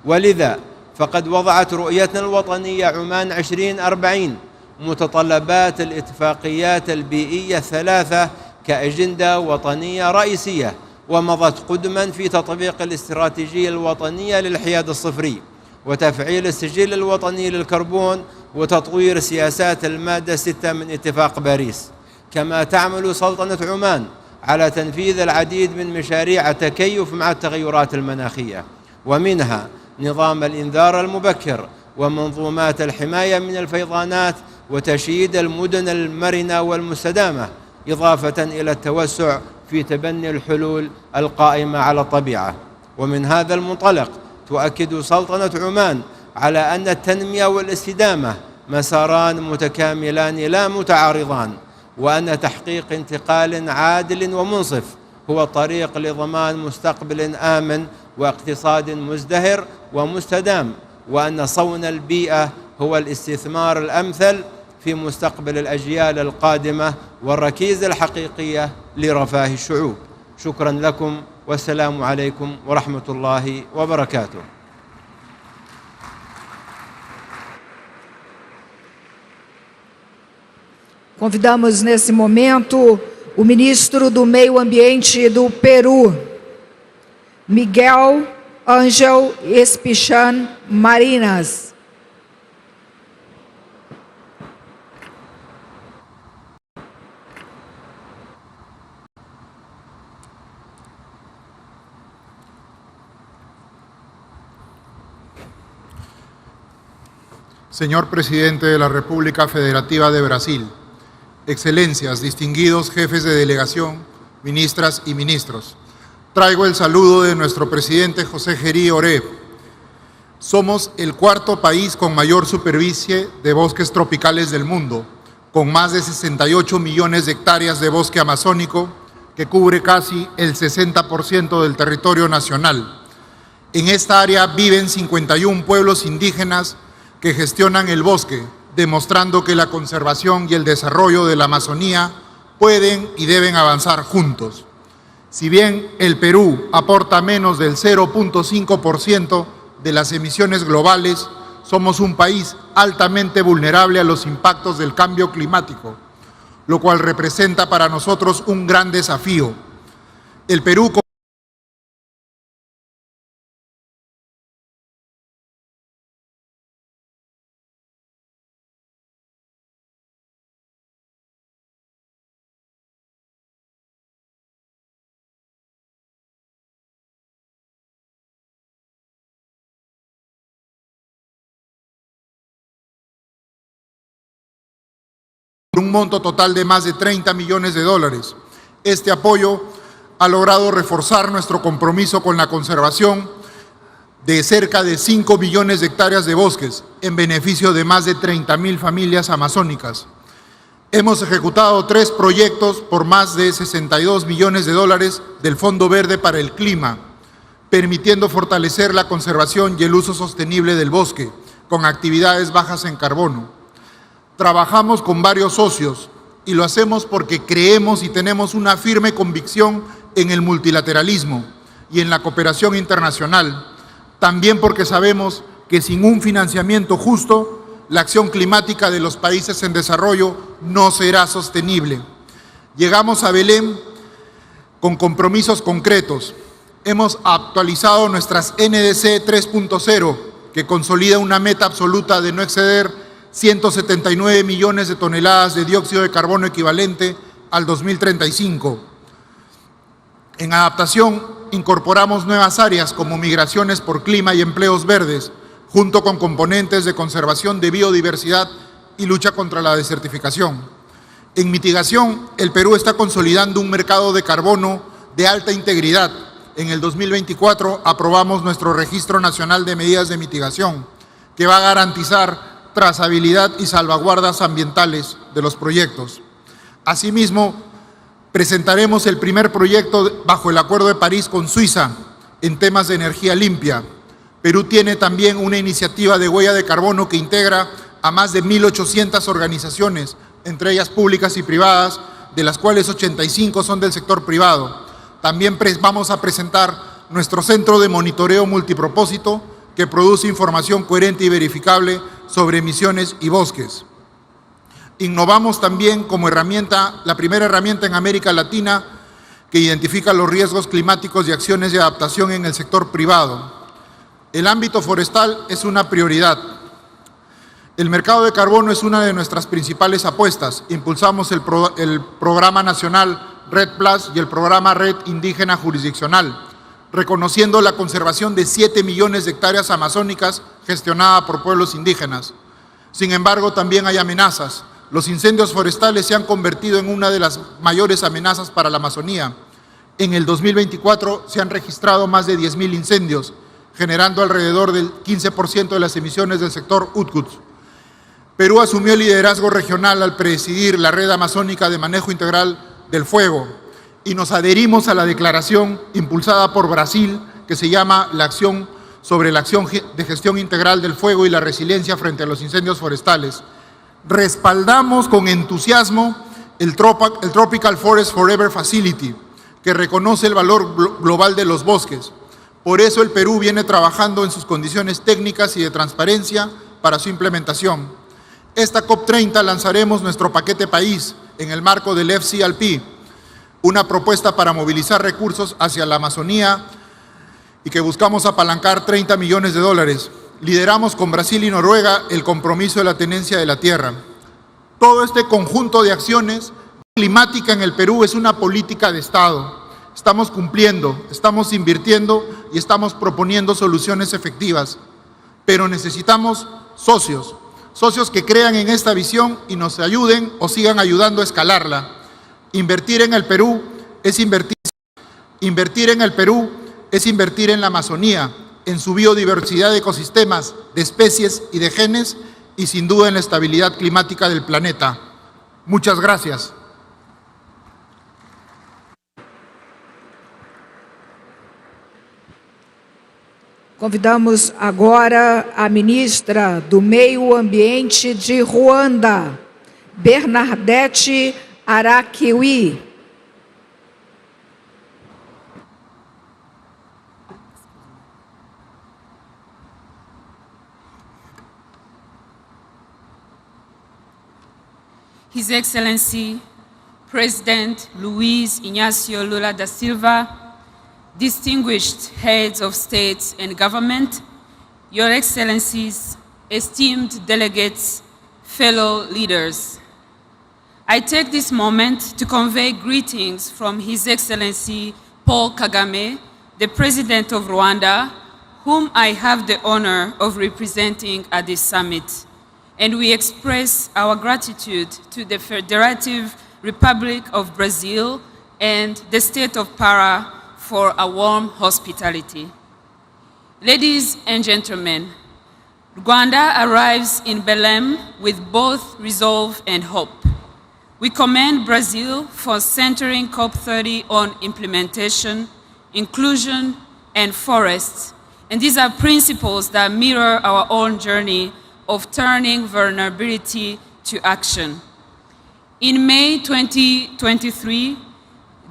ولذا فقد وضعت رؤيتنا الوطنية عمان 2040 متطلبات الاتفاقيات البيئية الثلاثة كأجندة وطنية رئيسية، ومضت قدما في تطبيق الاستراتيجية الوطنية للحياد الصفري وتفعيل السجل الوطني للكربون وتطوير سياسات المادة 6 من اتفاق باريس. كما تعمل سلطنة عمان على تنفيذ العديد من مشاريع التكيف مع التغيرات المناخية، ومنها نظام الإنذار المبكر ومنظومات الحماية من الفيضانات وتشييد المدن المرنة والمستدامة، إضافة إلى التوسع في تبني الحلول القائمة على الطبيعة. ومن هذا المنطلق تؤكد سلطنة عمان على أن التنمية والاستدامة مساران متكاملان لا متعارضان، وأن تحقيق انتقال عادل ومنصف هو الطريق لضمان مستقبل آمن واقتصاد مزدهر ومستدام، وأن صون البيئة هو الاستثمار الأمثل في مستقبل الأجيال القادمة والركيزة الحقيقية لرفاه الشعوب. شكرا لكم والسلام عليكم ورحمة الله وبركاته. Convidamos nesse momento o ministro do Meio Ambiente do Peru, Miguel Ángel Espichan Marinas. Señor Presidente de la República Federativa de Brasil, Excelencias, distinguidos jefes de delegación, ministras y ministros, traigo el saludo de nuestro presidente José Gerí Oré. Somos el cuarto país con mayor superficie de bosques tropicales del mundo, con más de 68 millones de hectáreas de bosque amazónico, que cubre casi el 60% del territorio nacional. En esta área viven 51 pueblos indígenas que gestionan el bosque, demostrando que la conservación y el desarrollo de la Amazonía pueden y deben avanzar juntos. Si bien el Perú aporta menos del 0.5% de las emisiones globales, somos un país altamente vulnerable a los impactos del cambio climático, lo cual representa para nosotros un gran desafío. El Perú un monto total de más de 30 millones de dólares. Este apoyo ha logrado reforzar nuestro compromiso con la conservación de cerca de 5 millones de hectáreas de bosques en beneficio de más de 30.000 familias amazónicas. Hemos ejecutado 3 proyectos por más de 62 millones de dólares del Fondo Verde para el Clima, permitiendo fortalecer la conservación y el uso sostenible del bosque con actividades bajas en carbono. Trabajamos con varios socios y lo hacemos porque creemos y tenemos una firme convicción en el multilateralismo y en la cooperación internacional. También porque sabemos que sin un financiamiento justo, la acción climática de los países en desarrollo no será sostenible. Llegamos a Belén con compromisos concretos. Hemos actualizado nuestras NDC 3.0, que consolida una meta absoluta de no exceder 179 millones de toneladas de dióxido de carbono equivalente al 2035. En adaptación, incorporamos nuevas áreas como migraciones por clima y empleos verdes, junto con componentes de conservación de biodiversidad y lucha contra la desertificación. En mitigación, el Perú está consolidando un mercado de carbono de alta integridad. En el 2024 aprobamos nuestro Registro Nacional de Medidas de Mitigación, que va a garantizar trazabilidad y salvaguardas ambientales de los proyectos. Asimismo, presentaremos el primer proyecto bajo el Acuerdo de París con Suiza en temas de energía limpia. Perú tiene también una iniciativa de huella de carbono que integra a más de 1.800 organizaciones, entre ellas públicas y privadas, de las cuales 85 son del sector privado. También vamos a presentar nuestro centro de monitoreo multipropósito que produce información coherente y verificable sobre emisiones y bosques. Innovamos también como herramienta, la primera herramienta en América Latina que identifica los riesgos climáticos y acciones de adaptación en el sector privado. El ámbito forestal es una prioridad. El mercado de carbono es una de nuestras principales apuestas. Impulsamos el Programa Nacional Red Plus y el Programa Red Indígena Jurisdiccional, reconociendo la conservación de 7 millones de hectáreas amazónicas gestionadas por pueblos indígenas. Sin embargo, también hay amenazas. Los incendios forestales se han convertido en una de las mayores amenazas para la Amazonía. En el 2024 se han registrado más de 10.000 incendios, generando alrededor del 15% de las emisiones del sector UTCUT. Perú asumió el liderazgo regional al presidir la Red Amazónica de Manejo Integral del Fuego y nos adherimos a la declaración impulsada por Brasil que se llama sobre la acción de gestión integral del fuego y la resiliencia frente a los incendios forestales. Respaldamos con entusiasmo el Tropical Forest Forever Facility, que reconoce el valor global de los bosques. Por eso el Perú viene trabajando en sus condiciones técnicas y de transparencia para su implementación. Esta COP30 lanzaremos nuestro paquete país en el marco del FCLP, una propuesta para movilizar recursos hacia la Amazonía y que buscamos apalancar 30 millones de dólares. Lideramos con Brasil y Noruega el compromiso de la tenencia de la tierra. Todo este conjunto de acciones climática en el Perú es una política de Estado. Estamos cumpliendo, estamos invirtiendo y estamos proponiendo soluciones efectivas. Pero necesitamos socios que crean en esta visión y nos ayuden o sigan ayudando a escalarla. Invertir en el Perú es invertir en el Perú es invertir en la Amazonía, en su biodiversidad de ecosistemas, de especies y de genes, y sin duda en la estabilidad climática del planeta. Muchas gracias. Convidamos agora a ministra do Meio Ambiente de Ruanda, Bernadette Arakiwi. His Excellency, President Luiz Inácio Lula da Silva, distinguished heads of state and government, Your Excellencies, esteemed delegates, fellow leaders. I take this moment to convey greetings from His Excellency Paul Kagame, the President of Rwanda, whom I have the honor of representing at this summit. And we express our gratitude to the Federative Republic of Brazil and the State of Pará for a warm hospitality. Ladies and gentlemen, Rwanda arrives in Belém with both resolve and hope. We commend Brazil for centering COP30 on implementation, inclusion, and forests, and these are principles that mirror our own journey of turning vulnerability to action. In May 2023,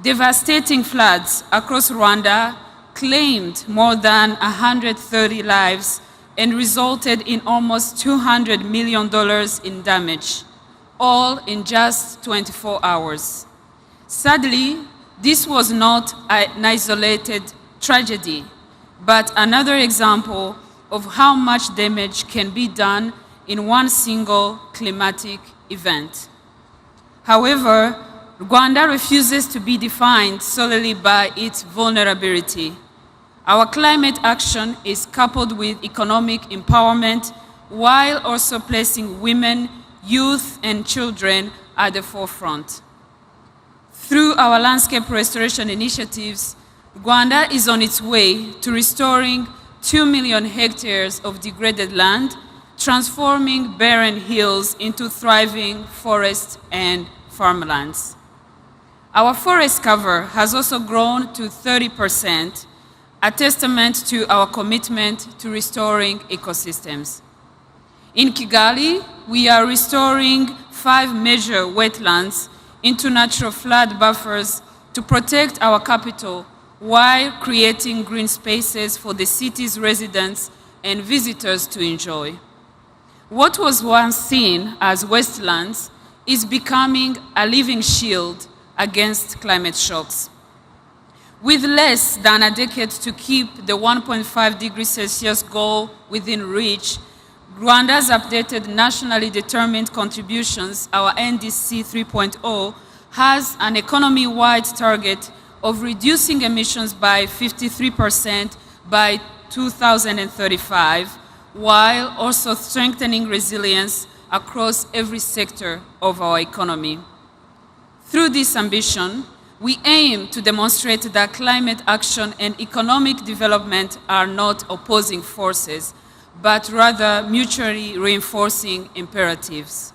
devastating floods across Rwanda claimed more than 130 lives and resulted in almost $200 million in damage, all in just 24 hours. Sadly, this was not an isolated tragedy, but another example of how much damage can be done in one single climatic event. However, Rwanda refuses to be defined solely by its vulnerability. Our climate action is coupled with economic empowerment while also placing women, youth, and children at the forefront. Through our landscape restoration initiatives, Rwanda is on its way to restoring 2 million hectares of degraded land, transforming barren hills into thriving forests and farmlands. Our forest cover has also grown to 30%, a testament to our commitment to restoring ecosystems. In Kigali, we are restoring 5 major wetlands into natural flood buffers to protect our capital while creating green spaces for the city's residents and visitors to enjoy. What was once seen as wastelands is becoming a living shield against climate shocks. With less than a decade to keep the 1.5 degrees Celsius goal within reach, Rwanda's updated nationally determined contributions, our NDC 3.0, has an economy-wide target of reducing emissions by 53% by 2035, while also strengthening resilience across every sector of our economy. Through this ambition, We aim to demonstrate that climate action and economic development are not opposing forces, but rather mutually reinforcing imperatives.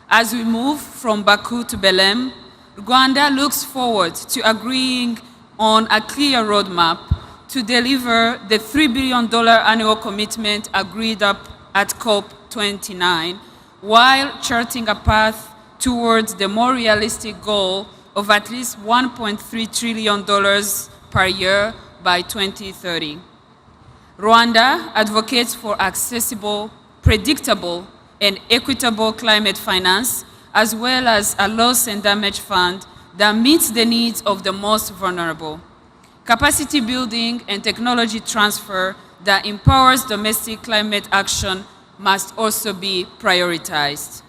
As we move from Baku to Belém, Rwanda looks forward to agreeing on a clear roadmap to deliver the $3 billion annual commitment agreed up at Cop29, while charting a path towards the more realistic goal of at least $1.3 trillion per year by 2030. Rwanda advocates for accessible, predictable, and equitable climate finance, as well as a loss and damage fund that meets the needs of the most vulnerable. Capacity building and technology transfer that empowers domestic climate action must also be prioritized.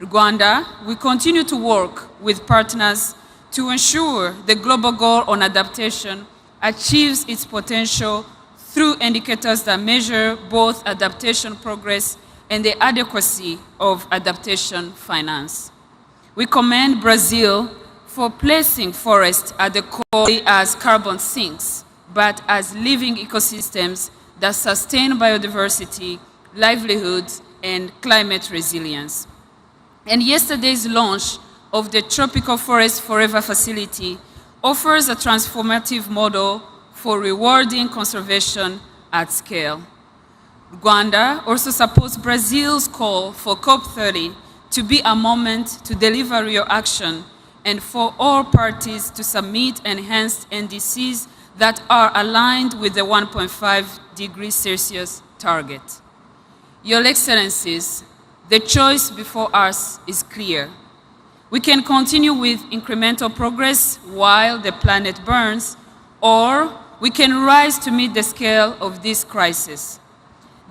Rwanda will continue to work with partners to ensure the global goal on adaptation achieves its potential through indicators that measure both adaptation progress and the adequacy of adaptation finance. We commend Brazil for placing forests at the core as carbon sinks, but as living ecosystems that sustain biodiversity, livelihoods, and climate resilience. And yesterday's launch of the Tropical Forest Forever facility offers a transformative model for rewarding conservation at scale. Rwanda also supports Brazil's call for COP30 to be a moment to deliver real action and for all parties to submit enhanced NDCs that are aligned with the 1.5 degrees Celsius target. Your Excellencies, the choice before us is clear. We can continue with incremental progress while the planet burns, or we can rise to meet the scale of this crisis.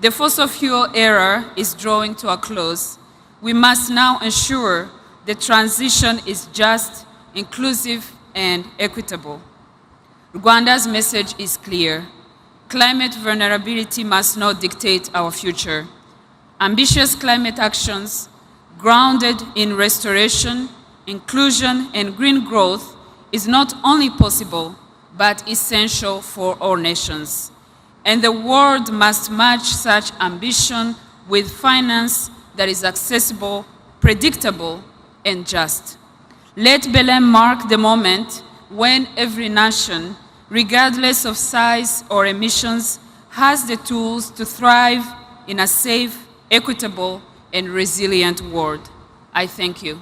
The fossil fuel era is drawing to a close. We must now ensure the transition is just, inclusive, and equitable. Rwanda's message is clear. Climate vulnerability must not dictate our future. Ambitious climate actions grounded in restoration, inclusion, and green growth is not only possible, but essential for all nations. And the world must match such ambition with finance that is accessible, predictable, and just. Let Belém mark the moment when every nation, regardless of size or emissions, has the tools to thrive in a safe, equitable, and resilient world. I thank you.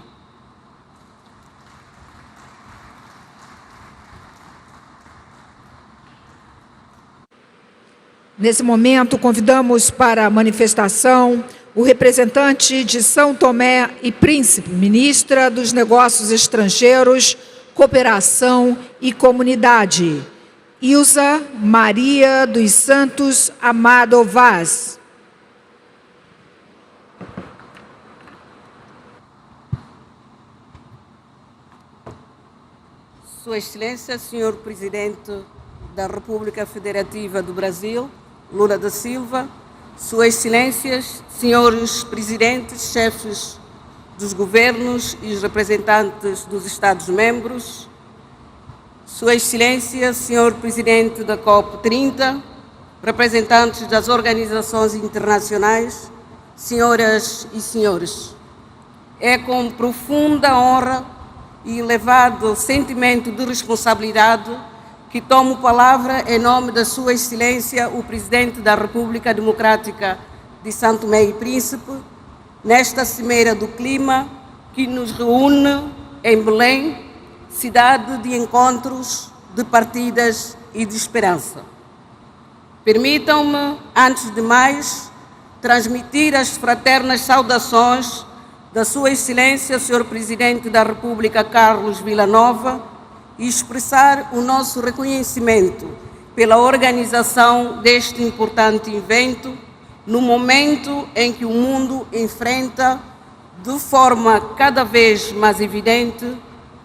Nesse momento, convidamos para a manifestação o representante de São Tomé e Príncipe, ministra dos Negócios Estrangeiros, Cooperação e Comunidade, Ilza Maria dos Santos Amado Vaz. Sua Excelência, Senhor Presidente da República Federativa do Brasil, Lula da Silva, Suas Excelências, Senhores Presidentes, chefes dos governos e os representantes dos Estados-membros, Sua Excelência, Senhor Presidente da COP30, representantes das organizações internacionais, senhoras e senhores, é com profunda honra e elevado sentimento de responsabilidade que tomo palavra em nome da Sua Excelência, o Presidente da República Democrática de São Tomé e Príncipe, nesta Cimeira do Clima que nos reúne em Belém, cidade de encontros, de partidas e de esperança. Permitam-me, antes de mais, transmitir as fraternas saudações da Sua Excelência, Sr. Presidente da República Carlos Villanova, e expressar o nosso reconhecimento pela organização deste importante evento no momento em que o mundo enfrenta de forma cada vez mais evidente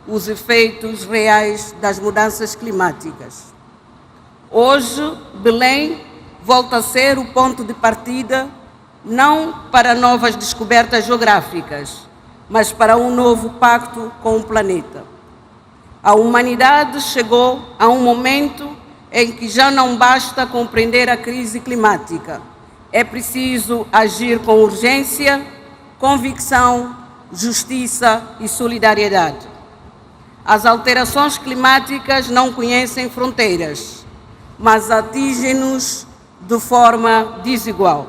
os efeitos reais das mudanças climáticas. Hoje, Belém volta a ser o ponto de partida não para novas descobertas geográficas, mas para um novo pacto com o planeta. A humanidade chegou a um momento em que já não basta compreender a crise climática. É preciso agir com urgência, convicção, justiça e solidariedade. As alterações climáticas não conhecem fronteiras, mas atingem-nos de forma desigual.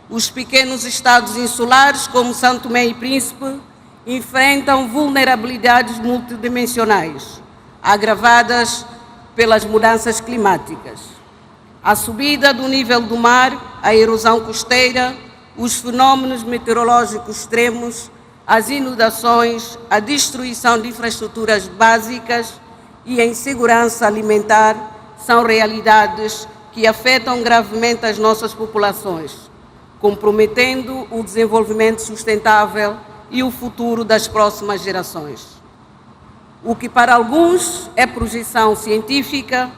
Os pequenos estados insulares, como São Tomé e Príncipe, enfrentam vulnerabilidades multidimensionais, agravadas pelas mudanças climáticas. A subida do nível do mar, a erosão costeira, os fenômenos meteorológicos extremos, as inundações, a destruição de infraestruturas básicas e a insegurança alimentar são realidades que afetam gravemente as nossas populações, comprometendo o desenvolvimento sustentável e o futuro das próximas gerações. O que para alguns é projeção científica,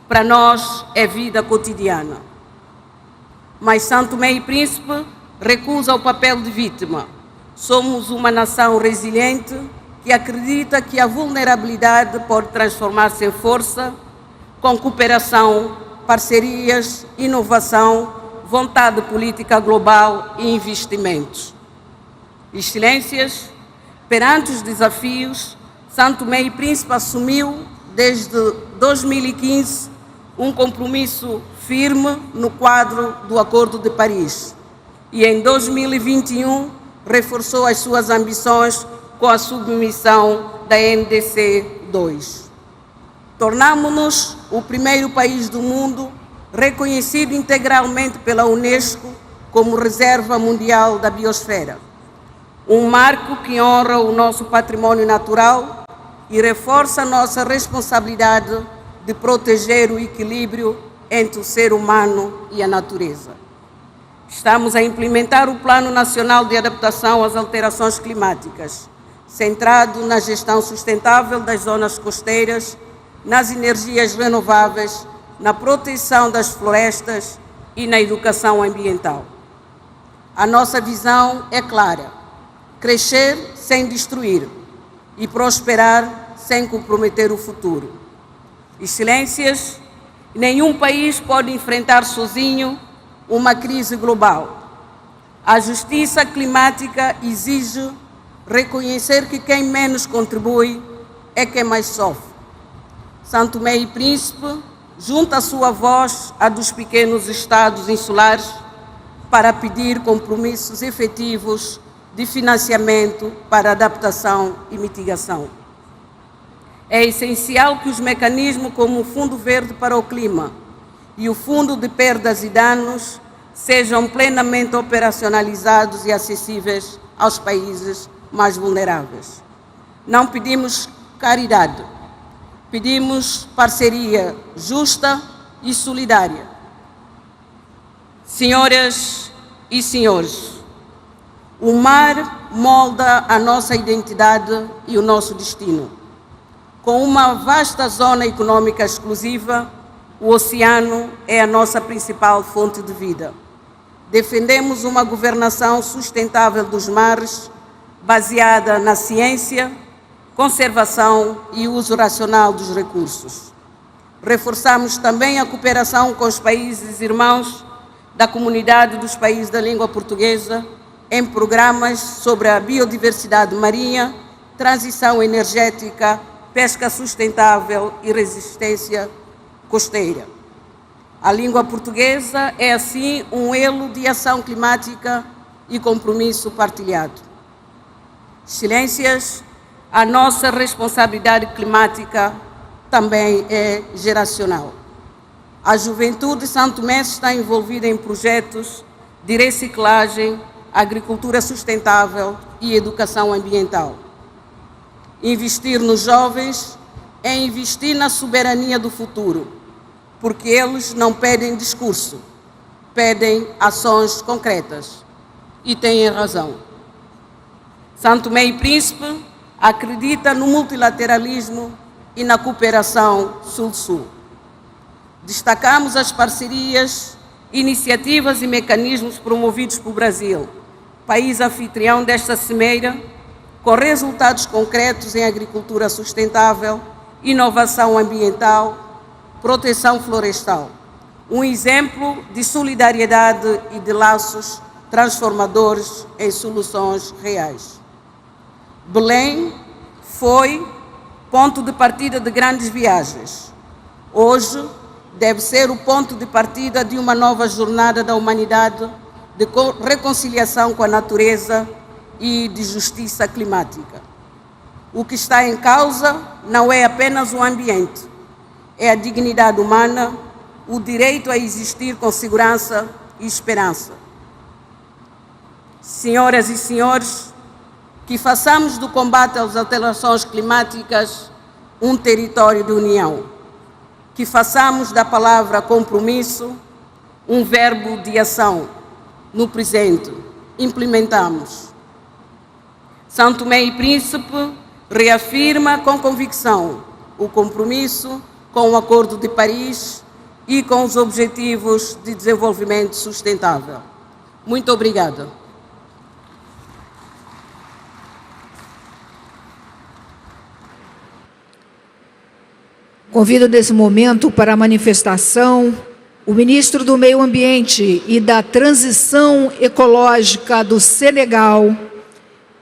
para nós é vida cotidiana. Mas São Tomé e Príncipe recusa o papel de vítima. Somos uma nação resiliente que acredita que a vulnerabilidade pode transformar-se em força, com cooperação, parcerias, inovação, vontade política global e investimentos. Excelências, perante os desafios, São Tomé e Príncipe assumiu, desde 2015, um compromisso firme no quadro do Acordo de Paris e, em 2021, reforçou as suas ambições com a submissão da NDC 2. Tornamo-nos o primeiro país do mundo reconhecido integralmente pela Unesco como Reserva Mundial da Biosfera, um marco que honra o nosso patrimônio natural e reforça a nossa responsabilidade de proteger o equilíbrio entre o ser humano e a natureza. Estamos a implementar o Plano Nacional de Adaptação às Alterações Climáticas, centrado na gestão sustentável das zonas costeiras, nas energias renováveis, na proteção das florestas e na educação ambiental. A nossa visão é clara: crescer sem destruir e prosperar sem comprometer o futuro. Excelências, nenhum país pode enfrentar sozinho uma crise global. A justiça climática exige reconhecer que quem menos contribui é quem mais sofre. São Tomé e Príncipe junta a sua voz à dos pequenos estados insulares para pedir compromissos efetivos de financiamento para adaptação e mitigação. É essencial que os mecanismos como o Fundo Verde para o Clima e o Fundo de Perdas e Danos sejam plenamente operacionalizados e acessíveis aos países mais vulneráveis. Não pedimos caridade, pedimos parceria justa e solidária. Senhoras e senhores, o mar molda a nossa identidade e o nosso destino. Com uma vasta zona econômica exclusiva, o oceano é a nossa principal fonte de vida. Defendemos uma governação sustentável dos mares, baseada na ciência, conservação e uso racional dos recursos. Reforçamos também a cooperação com os países irmãos da Comunidade dos Países da Língua Portuguesa em programas sobre a biodiversidade marinha, transição energética, pesca sustentável e resistência costeira. A língua portuguesa é, assim, um elo de ação climática e compromisso partilhado. Excelências, a nossa responsabilidade climática também é geracional. A juventude de São Tomé está envolvida em projetos de reciclagem, agricultura sustentável e educação ambiental. Investir nos jovens é investir na soberania do futuro, porque eles não pedem discurso, pedem ações concretas. E têm razão. São Tomé e Príncipe acredita no multilateralismo e na cooperação Sul-Sul. Destacamos as parcerias, iniciativas e mecanismos promovidos pelo Brasil, país anfitrião desta cimeira, com resultados concretos em agricultura sustentável, inovação ambiental, proteção florestal. Um exemplo de solidariedade e de laços transformadores em soluções reais. Belém foi ponto de partida de grandes viagens. Hoje deve ser o ponto de partida de uma nova jornada da humanidade de reconciliação com a natureza e de justiça climática. O que está em causa não é apenas o ambiente, é a dignidade humana, o direito a existir com segurança e esperança. Senhoras e senhores, que façamos do combate às alterações climáticas um território de união, que façamos da palavra compromisso um verbo de ação no presente. Implementamos. São Tomé e Príncipe reafirma com convicção o compromisso com o Acordo de Paris e com os Objetivos de Desenvolvimento Sustentável. Muito obrigada. Convido nesse momento para a manifestação o ministro do Meio Ambiente e da Transição Ecológica do Senegal,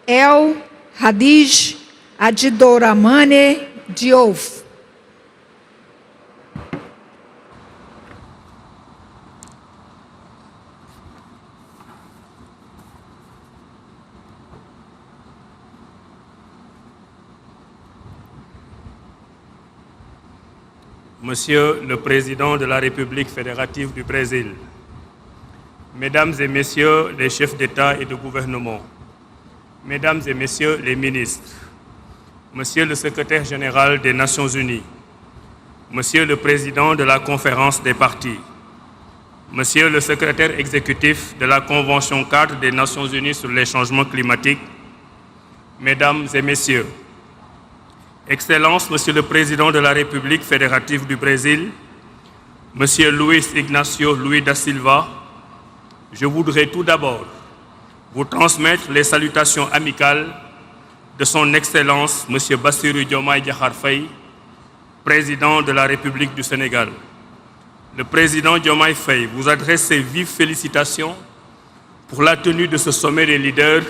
El Hadj Adjidouramane Diouf. Monsieur le Président de la République fédérative du Brésil, Mesdames et Messieurs les chefs d'État et de gouvernement, Mesdames et Messieurs les ministres, Monsieur le Secrétaire général des Nations Unies, Monsieur le Président de la Conférence des partis, Monsieur le Secrétaire exécutif de la Convention cadre des Nations Unies sur les changements climatiques, Mesdames et Messieurs, Excellences, Monsieur le Président de la République fédérative du Brésil, Monsieur Luiz Ignacio Lula da Silva, je voudrais tout d'abord vous transmettre les salutations amicales de son Excellence, Monsieur Bassirou Diomaye Diakhar Faye, Président de la République du Sénégal. Le Président Diomaye Faye vous adresse ses vives félicitations pour la tenue de ce sommet des leaders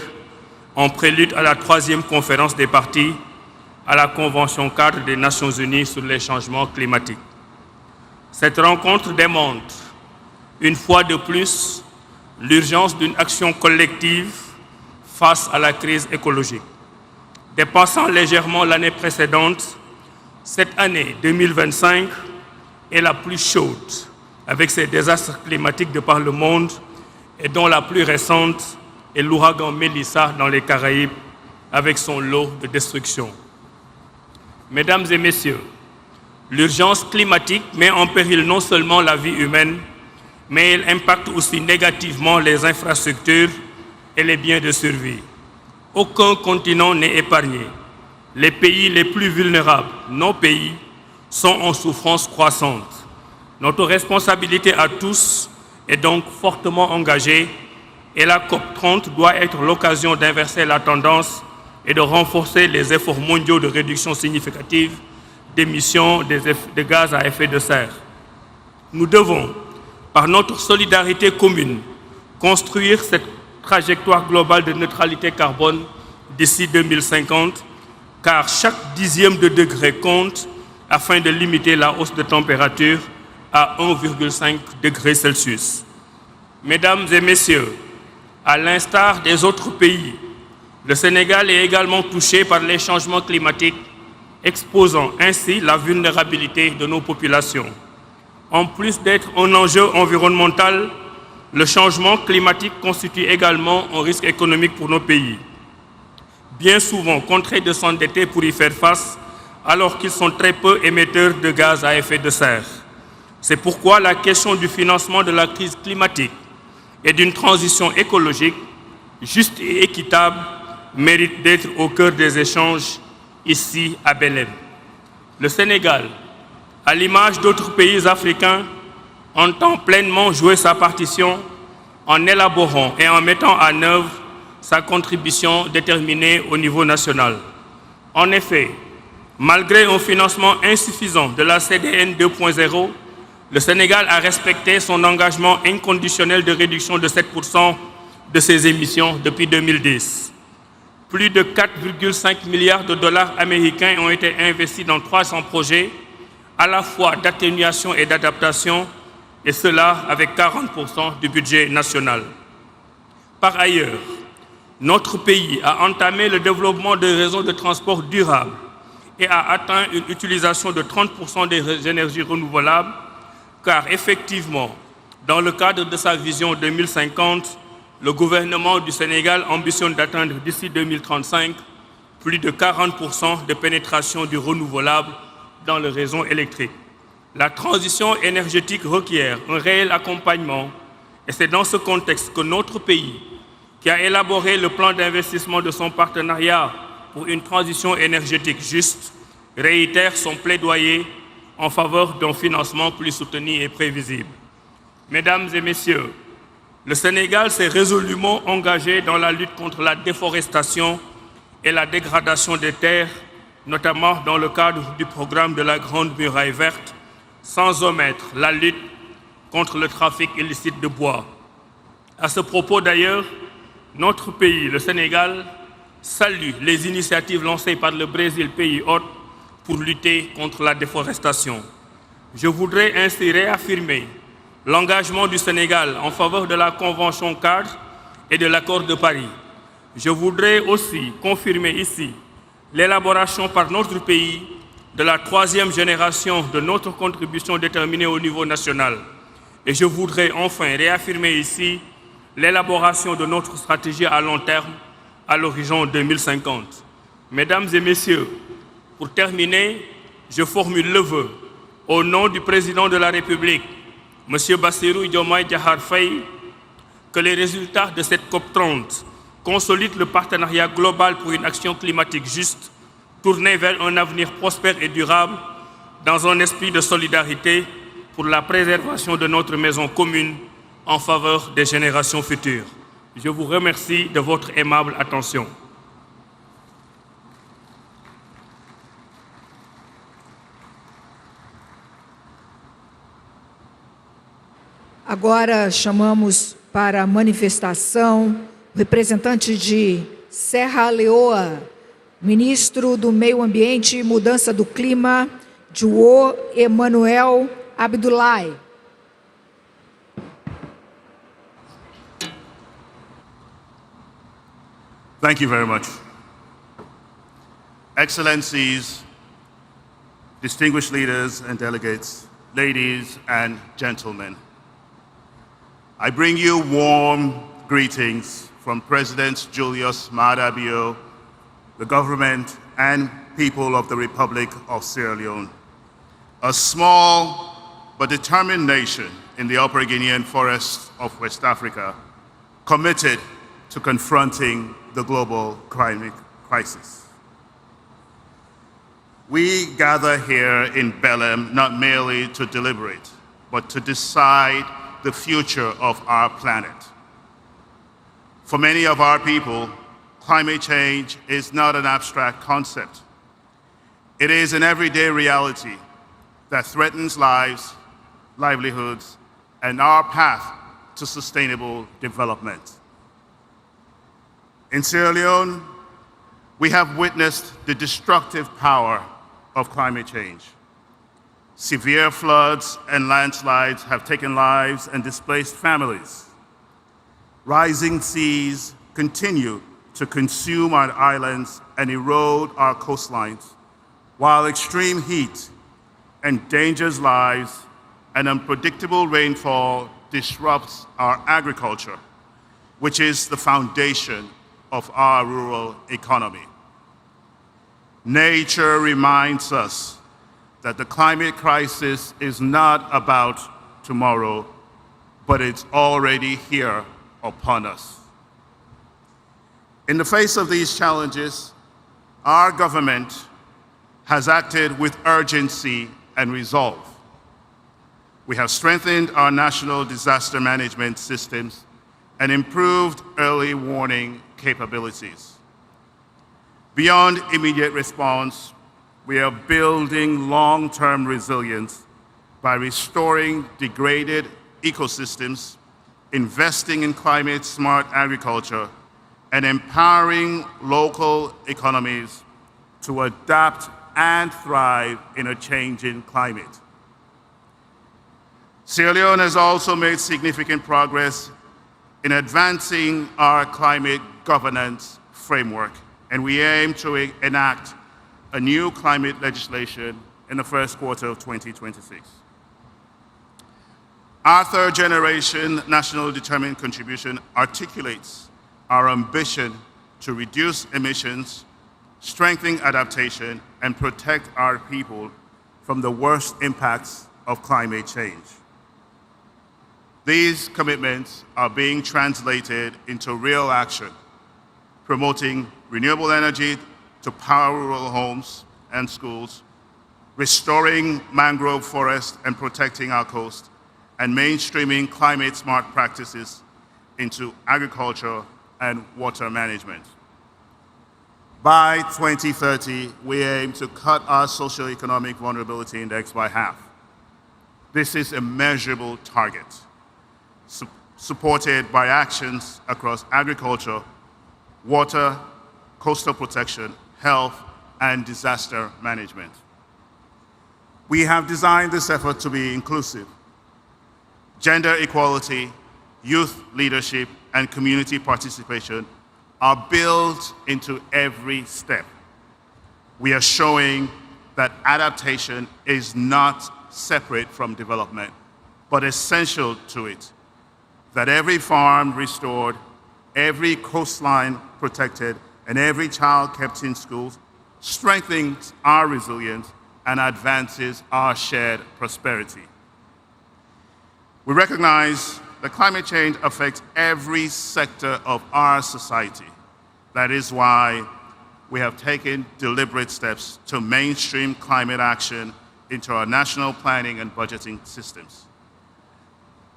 en prélude à la 3e conférence des partis à la Convention cadre des Nations Unies sur les changements climatiques. Cette rencontre démontre, une fois de plus, l'urgence d'une action collective face à la crise écologique. Dépassant légèrement l'année précédente, cette année 2025 est la plus chaude, avec ses désastres climatiques de par le monde, et dont la plus récente est l'ouragan Mélissa dans les Caraïbes, avec son lot de destruction. Mesdames et Messieurs, l'urgence climatique met en péril non seulement la vie humaine, mais elle impacte aussi négativement les infrastructures et les biens de survie. Aucun continent n'est épargné. Les pays les plus vulnérables, nos pays, sont en souffrance croissante. Notre responsabilité à tous est donc fortement engagée et la COP30 doit être l'occasion d'inverser la tendance et de renforcer les efforts mondiaux de réduction significative d'émissions de gaz à effet de serre. Nous devons, par notre solidarité commune, construire cette trajectoire globale de neutralité carbone d'ici 2050, car chaque dixième de degré compte afin de limiter la hausse de température à 1,5 degré Celsius. Mesdames et Messieurs, à l'instar des autres pays, le Sénégal est également touché par les changements climatiques, exposant ainsi la vulnérabilité de nos populations. En plus d'être un enjeu environnemental, le changement climatique constitue également un risque économique pour nos pays. Bien souvent contraints de s'endetter pour y faire face, alors qu'ils sont très peu émetteurs de gaz à effet de serre. C'est pourquoi la question du financement de la crise climatique et d'une transition écologique juste et équitable mérite d'être au cœur des échanges ici à Belém. Le Sénégal, à l'image d'autres pays africains, entend pleinement jouer sa partition en élaborant et en mettant en œuvre sa contribution déterminée au niveau national. En effet, Malgré un financement insuffisant de la CDN 2.0, le Sénégal a respecté son engagement inconditionnel de réduction de 7% de ses émissions depuis 2010. Plus de 4,5 milliards de dollars américains ont été investis dans 300 projets, à la fois d'atténuation et d'adaptation, et cela avec 40% du budget national. Par ailleurs, notre pays a entamé le développement de réseaux de transport durables et a atteint une utilisation de 30% des énergies renouvelables, car effectivement, dans le cadre de sa vision 2050, le gouvernement du Sénégal ambitionne d'atteindre d'ici 2035 plus de 40% de pénétration du renouvelable dans le réseau électrique. La transition énergétique requiert un réel accompagnement et c'est dans ce contexte que notre pays, qui a élaboré le plan d'investissement de son partenariat pour une transition énergétique juste, réitère son plaidoyer en faveur d'un financement plus soutenu et prévisible. Mesdames et messieurs, le Sénégal s'est résolument engagé dans la lutte contre la déforestation et la dégradation des terres, notamment dans le cadre du programme de la Grande Muraille Verte, sans omettre la lutte contre le trafic illicite de bois. À ce propos d'ailleurs, notre pays, le Sénégal, salue les initiatives lancées par le Brésil, pays hôte, pour lutter contre la déforestation. Je voudrais ainsi réaffirmer l'engagement du Sénégal en faveur de la Convention cadre et de l'accord de Paris. Je voudrais aussi confirmer ici l'élaboration par notre pays de la 3e génération de notre contribution déterminée au niveau national. Et je voudrais enfin réaffirmer ici l'élaboration de notre stratégie à long terme à l'horizon 2050. Mesdames et messieurs, pour terminer, je formule le vœu, au nom du président de la République, M. Bassirou Diomaye Diakhar Faye, que les résultats de cette COP30 consolident le partenariat global pour une action climatique juste, tournée vers un avenir prospère et durable, dans un esprit de solidarité pour la préservation de notre maison commune en faveur des générations futures. Je vous remercie de votre aimable attention. Agora chamamos para a manifestação o representante de Serra Leoa, ministro do Meio Ambiente e Mudança do Clima, João Emanuel Abdullahi. Thank you very much. Excellencies, distinguished leaders and delegates, ladies and gentlemen, I bring you warm greetings from President Julius Maada Bio, the government and people of the Republic of Sierra Leone, a small but determined nation in the Upper Guinean forests of West Africa, committed to confronting the global climate crisis. We gather here in Belém not merely to deliberate, but to decide the future of our planet. For many of our people, climate change is not an abstract concept. It is an everyday reality that threatens lives, livelihoods, and our path to sustainable development. In Sierra Leone, we have witnessed the destructive power of climate change. Severe floods and landslides have taken lives and displaced families. Rising seas continue to consume our islands and erode our coastlines, while extreme heat endangers lives and unpredictable rainfall disrupts our agriculture, which is the foundation of our rural economy. Nature reminds us that the climate crisis is not about tomorrow, but it's already here upon us. In the face of these challenges, our government has acted with urgency and resolve. We have strengthened our national disaster management systems and improved early warning capabilities. Beyond immediate response, we are building long-term resilience by restoring degraded ecosystems, investing in climate-smart agriculture, and empowering local economies to adapt and thrive in a changing climate. Sierra Leone has also made significant progress in advancing our climate governance framework, and we aim to enact a new climate legislation in the first quarter of 2026. Our third generation national determined contribution articulates our ambition to reduce emissions, strengthen adaptation, and protect our people from the worst impacts of climate change. These commitments are being translated into real action, promoting renewable energy to power rural homes and schools, restoring mangrove forests and protecting our coast, and mainstreaming climate-smart practices into agriculture and water management. By 2030, we aim to cut our socioeconomic vulnerability index by half. This is a measurable target, supported by actions across agriculture, water, coastal protection, health, and disaster management. We have designed this effort to be inclusive. Gender equality, youth leadership, and community participation are built into every step. We are showing that adaptation is not separate from development, but essential to it. That every farm restored, every coastline protected, and every child kept in schools strengthens our resilience and advances our shared prosperity. We recognize that climate change affects every sector of our society. That is why we have taken deliberate steps to mainstream climate action into our national planning and budgeting systems.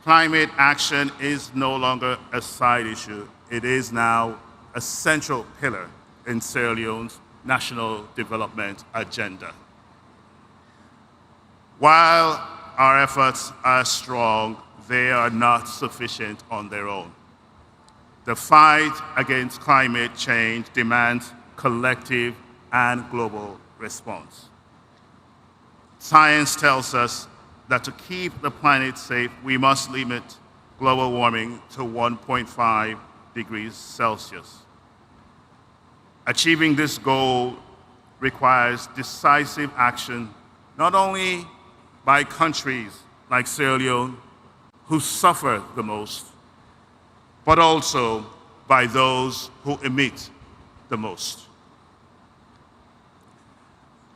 Climate action is no longer a side issue. It is now a central pillar in Sierra Leone's national development agenda. While our efforts are strong, they are not sufficient on their own. The fight against climate change demands collective and global response. Science tells us that to keep the planet safe, we must limit global warming to 1.5 degrees Celsius. Achieving this goal requires decisive action, not only by countries like Sierra Leone, who suffer the most, but also by those who emit the most.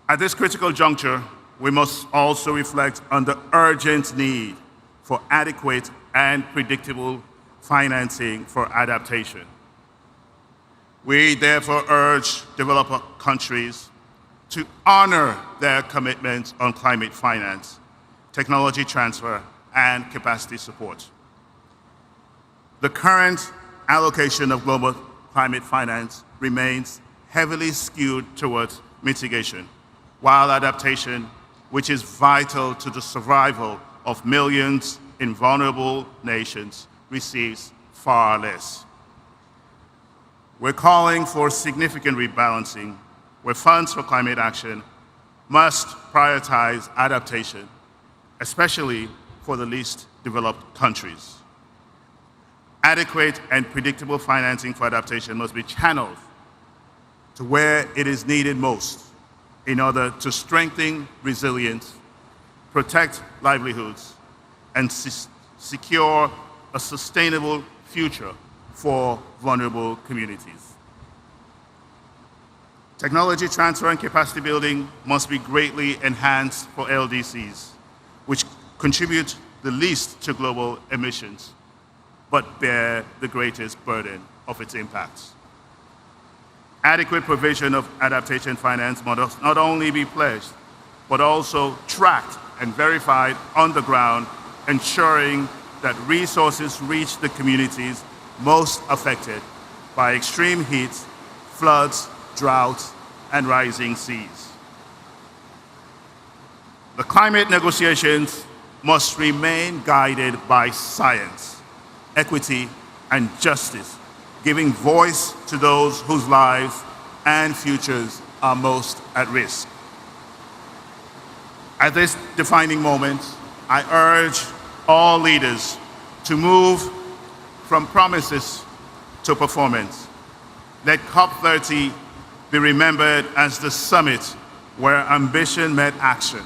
At this critical juncture, we must also reflect on the urgent need for adequate and predictable financing for adaptation. We therefore urge developed countries to honor their commitments on climate finance, technology transfer, and capacity support. The current allocation of global climate finance remains heavily skewed towards mitigation, while adaptation, which is vital to the survival of millions in vulnerable nations, receives far less. We're calling for significant rebalancing, where funds for climate action must prioritize adaptation, especially for the least developed countries. Adequate and predictable financing for adaptation must be channeled to where it is needed most in order to strengthen resilience, protect livelihoods, and secure a sustainable future for vulnerable communities. Technology transfer and capacity building must be greatly enhanced for LDCs, which contribute the least to global emissions, but bear the greatest burden of its impacts. Adequate provision of adaptation finance must not only be pledged, but also tracked and verified on the ground, ensuring that resources reach the communities most affected by extreme heat, floods, droughts, and rising seas. The climate negotiations must remain guided by science, equity, and justice, giving voice to those whose lives and futures are most at risk. At this defining moment, I urge all leaders to move from promises to performance. Let COP30 be remembered as the summit where ambition met action,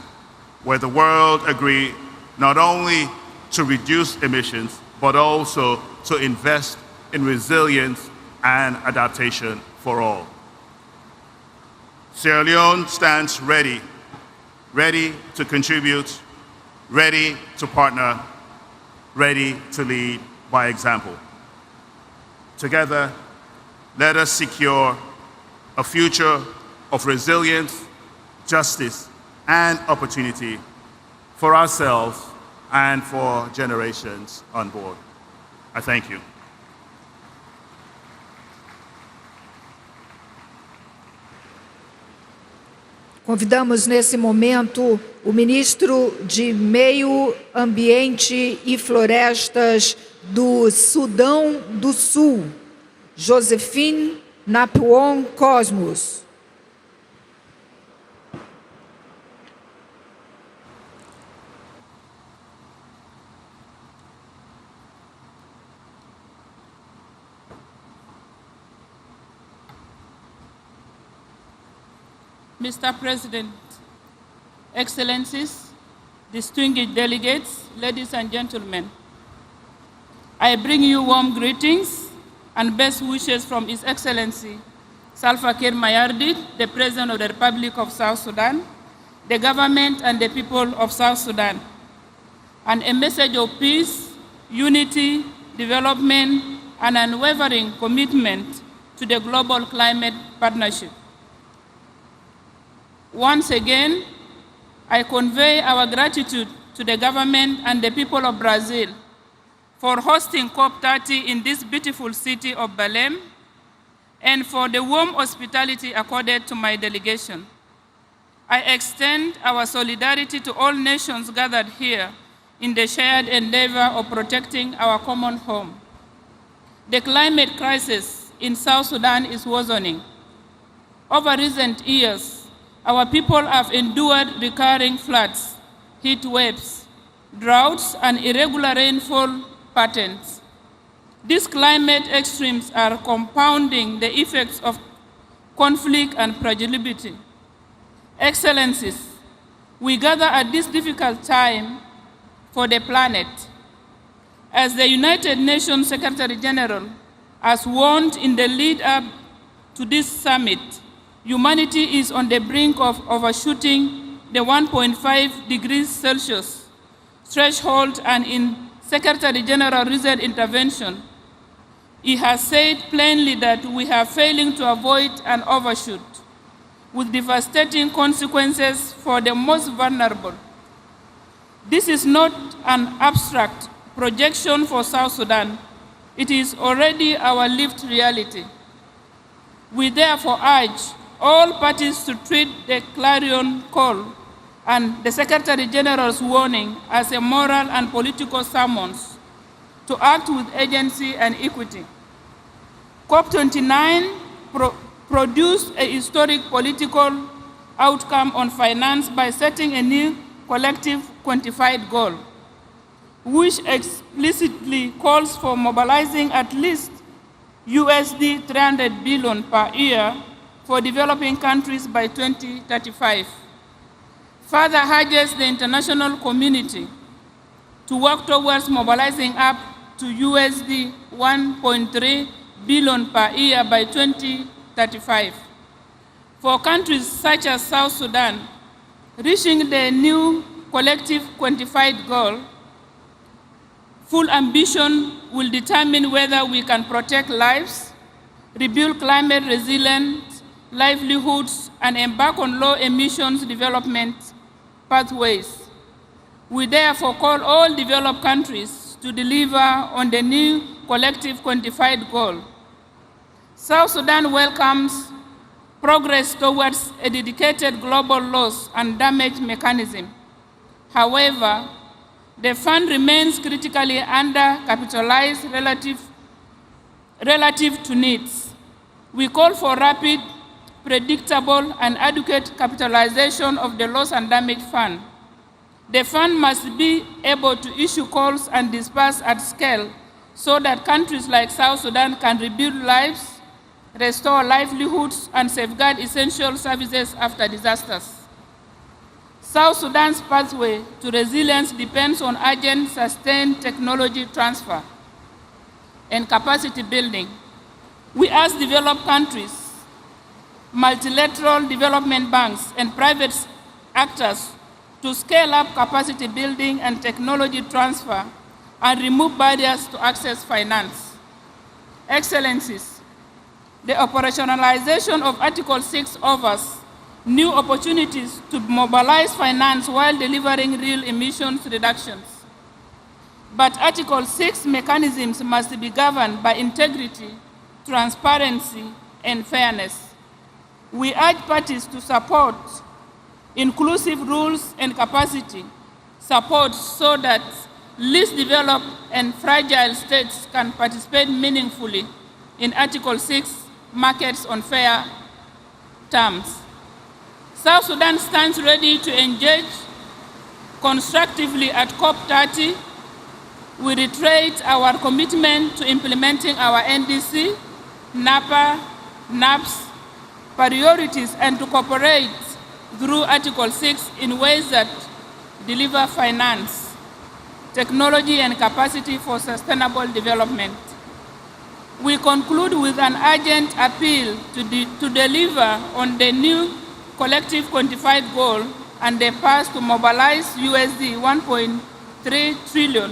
where the world agreed not only to reduce emissions, but also to invest in resilience and adaptation for all. Sierra Leone stands ready to contribute, ready to partner, ready to lead by example. Together, let us secure a future of resilience, justice, and opportunity for ourselves and for generations on board. I thank you. Convidamos nesse momento o ministro de Meio Ambiente e Florestas do Sudão do Sul, Josephine Napuon Cosmos. Mr. President, Excellencies, distinguished delegates, ladies and gentlemen, I bring you warm greetings and best wishes from His Excellency Salva Kiir Mayardit, the President of the Republic of South Sudan, the government and the people of South Sudan, and a message of peace, unity, development, and unwavering commitment to the global climate partnership. Once again, I convey our gratitude to the government and the people of Brazil for hosting COP30 in this beautiful city of Belém and for the warm hospitality accorded to my delegation. I extend our solidarity to all nations gathered here in the shared endeavor of protecting our common home. The climate crisis in South Sudan is worsening. Over recent years, our people have endured recurring floods, heat waves, droughts, and irregular rainfall patterns. These climate extremes are compounding the effects of conflict and fragility. Excellencies, we gather at this difficult time for the planet. As the United Nations Secretary General has warned in the lead up to this summit, humanity is on the brink of overshooting the 1.5 degrees Celsius threshold, and in Secretary General's recent intervention, he has said plainly that we are failing to avoid an overshoot, with devastating consequences for the most vulnerable. This is not an abstract projection for South Sudan. It is already our lived reality. We therefore urge all parties to treat the clarion call and the Secretary General's warning as a moral and political summons to act with agency and equity. COP29 produced a historic political outcome on finance by setting a new collective quantified goal, which explicitly calls for mobilizing at least USD 300 billion per year for developing countries by 2035. Further urges the international community to work towards mobilizing up to USD 1.3 billion per year by 2035. For countries such as South Sudan, reaching the new collective quantified goal, full ambition will determine whether we can protect lives, rebuild climate resilient livelihoods, and embark on low emissions development pathways. We therefore call all developed countries to deliver on the new collective quantified goal. South Sudan welcomes progress towards a dedicated global loss and damage mechanism, However, the fund remains critically undercapitalized relative to needs. We call for rapid, predictable, and adequate capitalization of the loss and damage fund. The fund must be able to issue calls and disperse at scale so that countries like South Sudan can rebuild lives, restore livelihoods, and safeguard essential services after disasters. South Sudan's pathway to resilience depends on urgent, sustained technology transfer and capacity building. We ask developed countries, multilateral development banks, and private actors to scale up capacity building and technology transfer and remove barriers to access finance. Excellencies, the operationalization of Article 6 offers new opportunities to mobilize finance while delivering real emissions reductions. But Article 6 mechanisms must be governed by integrity, transparency, and fairness. We urge parties to support inclusive rules and capacity support so that least developed and fragile states can participate meaningfully in Article 6 markets on fair terms. South Sudan stands ready to engage constructively at COP30. We reiterate our commitment to implementing our NDC, NAPA, NAPS priorities and to cooperate through Article 6 in ways that deliver finance, technology, and capacity for sustainable development. We conclude with an urgent appeal to deliver on the new collective quantified goal and the path to mobilize USD 1.3 trillion,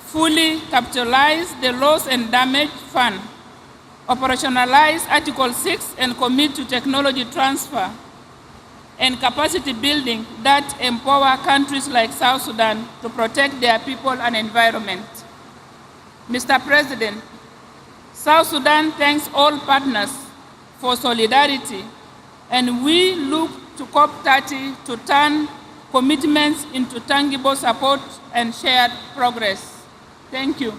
fully capitalize the loss and damage fund, operationalize Article 6 and commit to technology transfer and capacity building that empower countries like South Sudan to protect their people and environment. Mr. President, South Sudan thanks all partners for solidarity, and we look to COP30 to turn commitments into tangible support and shared progress. Thank you.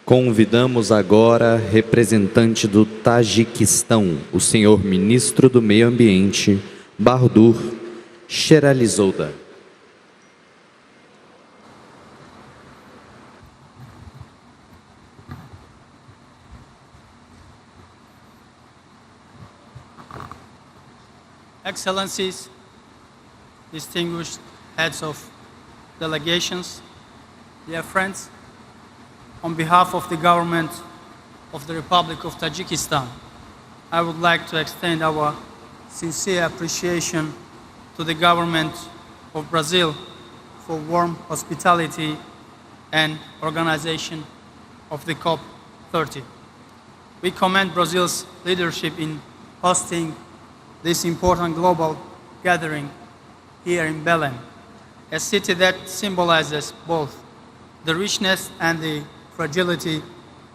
Convidamos agora representante do Tajiquistão, o senhor ministro do Meio Ambiente, Bahadur Sheralizouda. Excellencies, distinguished heads of delegations, dear friends, on behalf of the government of the Republic of Tajikistan, I would like to extend our sincere appreciation to the government of Brazil for warm hospitality and organization of the COP30. We commend Brazil's leadership in hosting this important global gathering here in Belém, a city that symbolizes both the richness and the fragility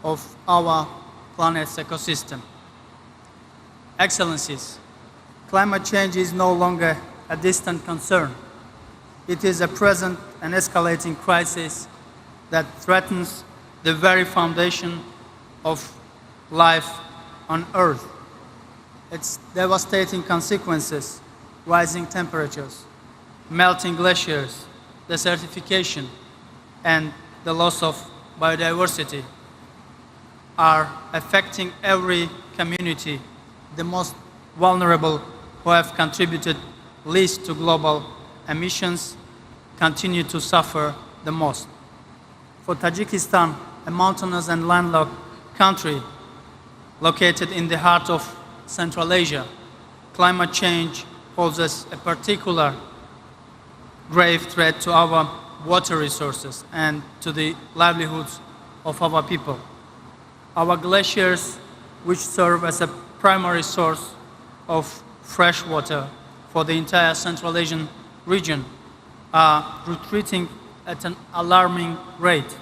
of our planet's ecosystem. Excellencies, climate change is no longer a distant concern. It is a present and escalating crisis that threatens the very foundation of life on Earth. Its devastating consequences, rising temperatures, melting glaciers, desertification, and the loss of biodiversity are affecting every community. The most vulnerable who have contributed least to global emissions continue to suffer the most. For Tajikistan, a mountainous and landlocked country located in the heart of Central Asia, climate change poses a particular grave threat to our water resources and to the livelihoods of our people. Our glaciers, which serve as a primary source of fresh water for the entire Central Asian region, are retreating at an alarming rate.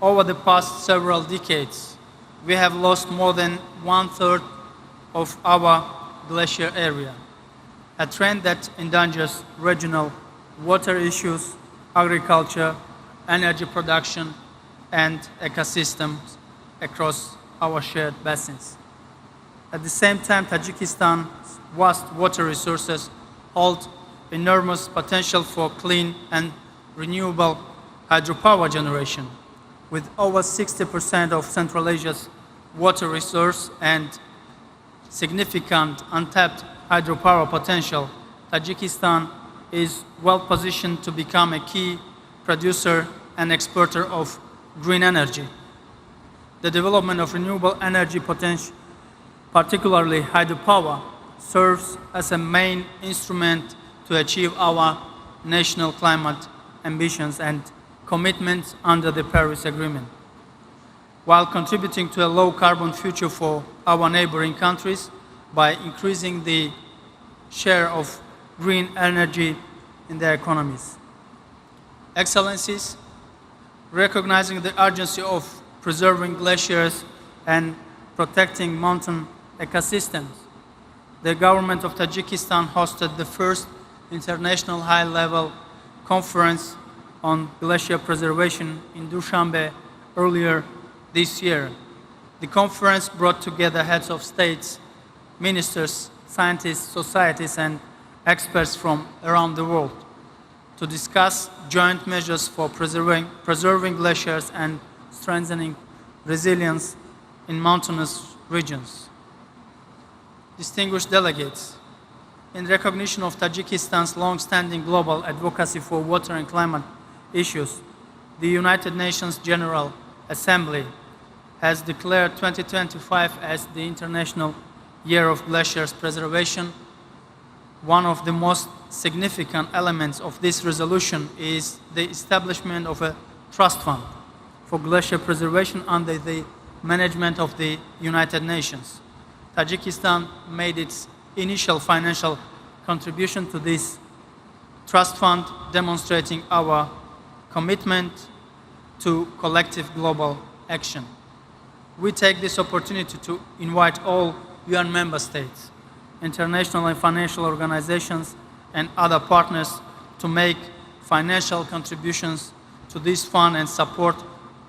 Over the past several decades, we have lost more than 1/3 of our glacier area, a trend that endangers regional water issues, agriculture, energy production, and ecosystems across our shared basins. At the same time, Tajikistan's vast water resources hold enormous potential for clean and renewable hydropower generation. With over 60% of Central Asia's water resource and significant untapped hydropower potential, Tajikistan is well positioned to become a key producer and exporter of green energy. The development of renewable energy potential, particularly hydropower, serves as a main instrument to achieve our national climate ambitions and commitments under the Paris Agreement, while contributing to a low-carbon future for our neighboring countries by increasing the share of green energy in their economies. Excellencies, recognizing the urgency of preserving glaciers and protecting mountain ecosystems, the government of Tajikistan hosted the first international high-level conference on glacier preservation in Dushanbe earlier this year. The conference brought together heads of states, ministers, scientists, societies, and experts from around the world to discuss joint measures for preserving glaciers and strengthening resilience in mountainous regions. Distinguished delegates, in recognition of Tajikistan's long-standing global advocacy for water and climate issues, the United Nations General Assembly has declared 2025 as the International Year of Glaciers Preservation. One of the most significant elements of this resolution is the establishment of a trust fund for glacier preservation under the management of the United Nations. Tajikistan made its initial financial contribution to this trust fund, demonstrating our commitment to collective global action. We take this opportunity to invite all UN member states, international and financial organizations, and other partners to make financial contributions to this fund and support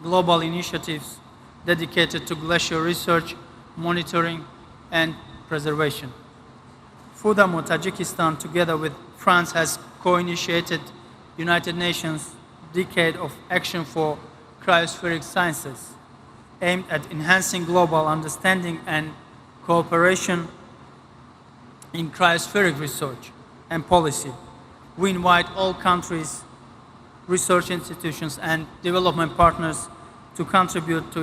global initiatives dedicated to glacier research, monitoring, and preservation. Furthermore, Tajikistan, together with France, has co-initiated United Nations Decade of Action for Cryospheric Sciences, aimed at enhancing global understanding and cooperation in cryospheric research and policy. We invite all countries, research institutions, and development partners to contribute to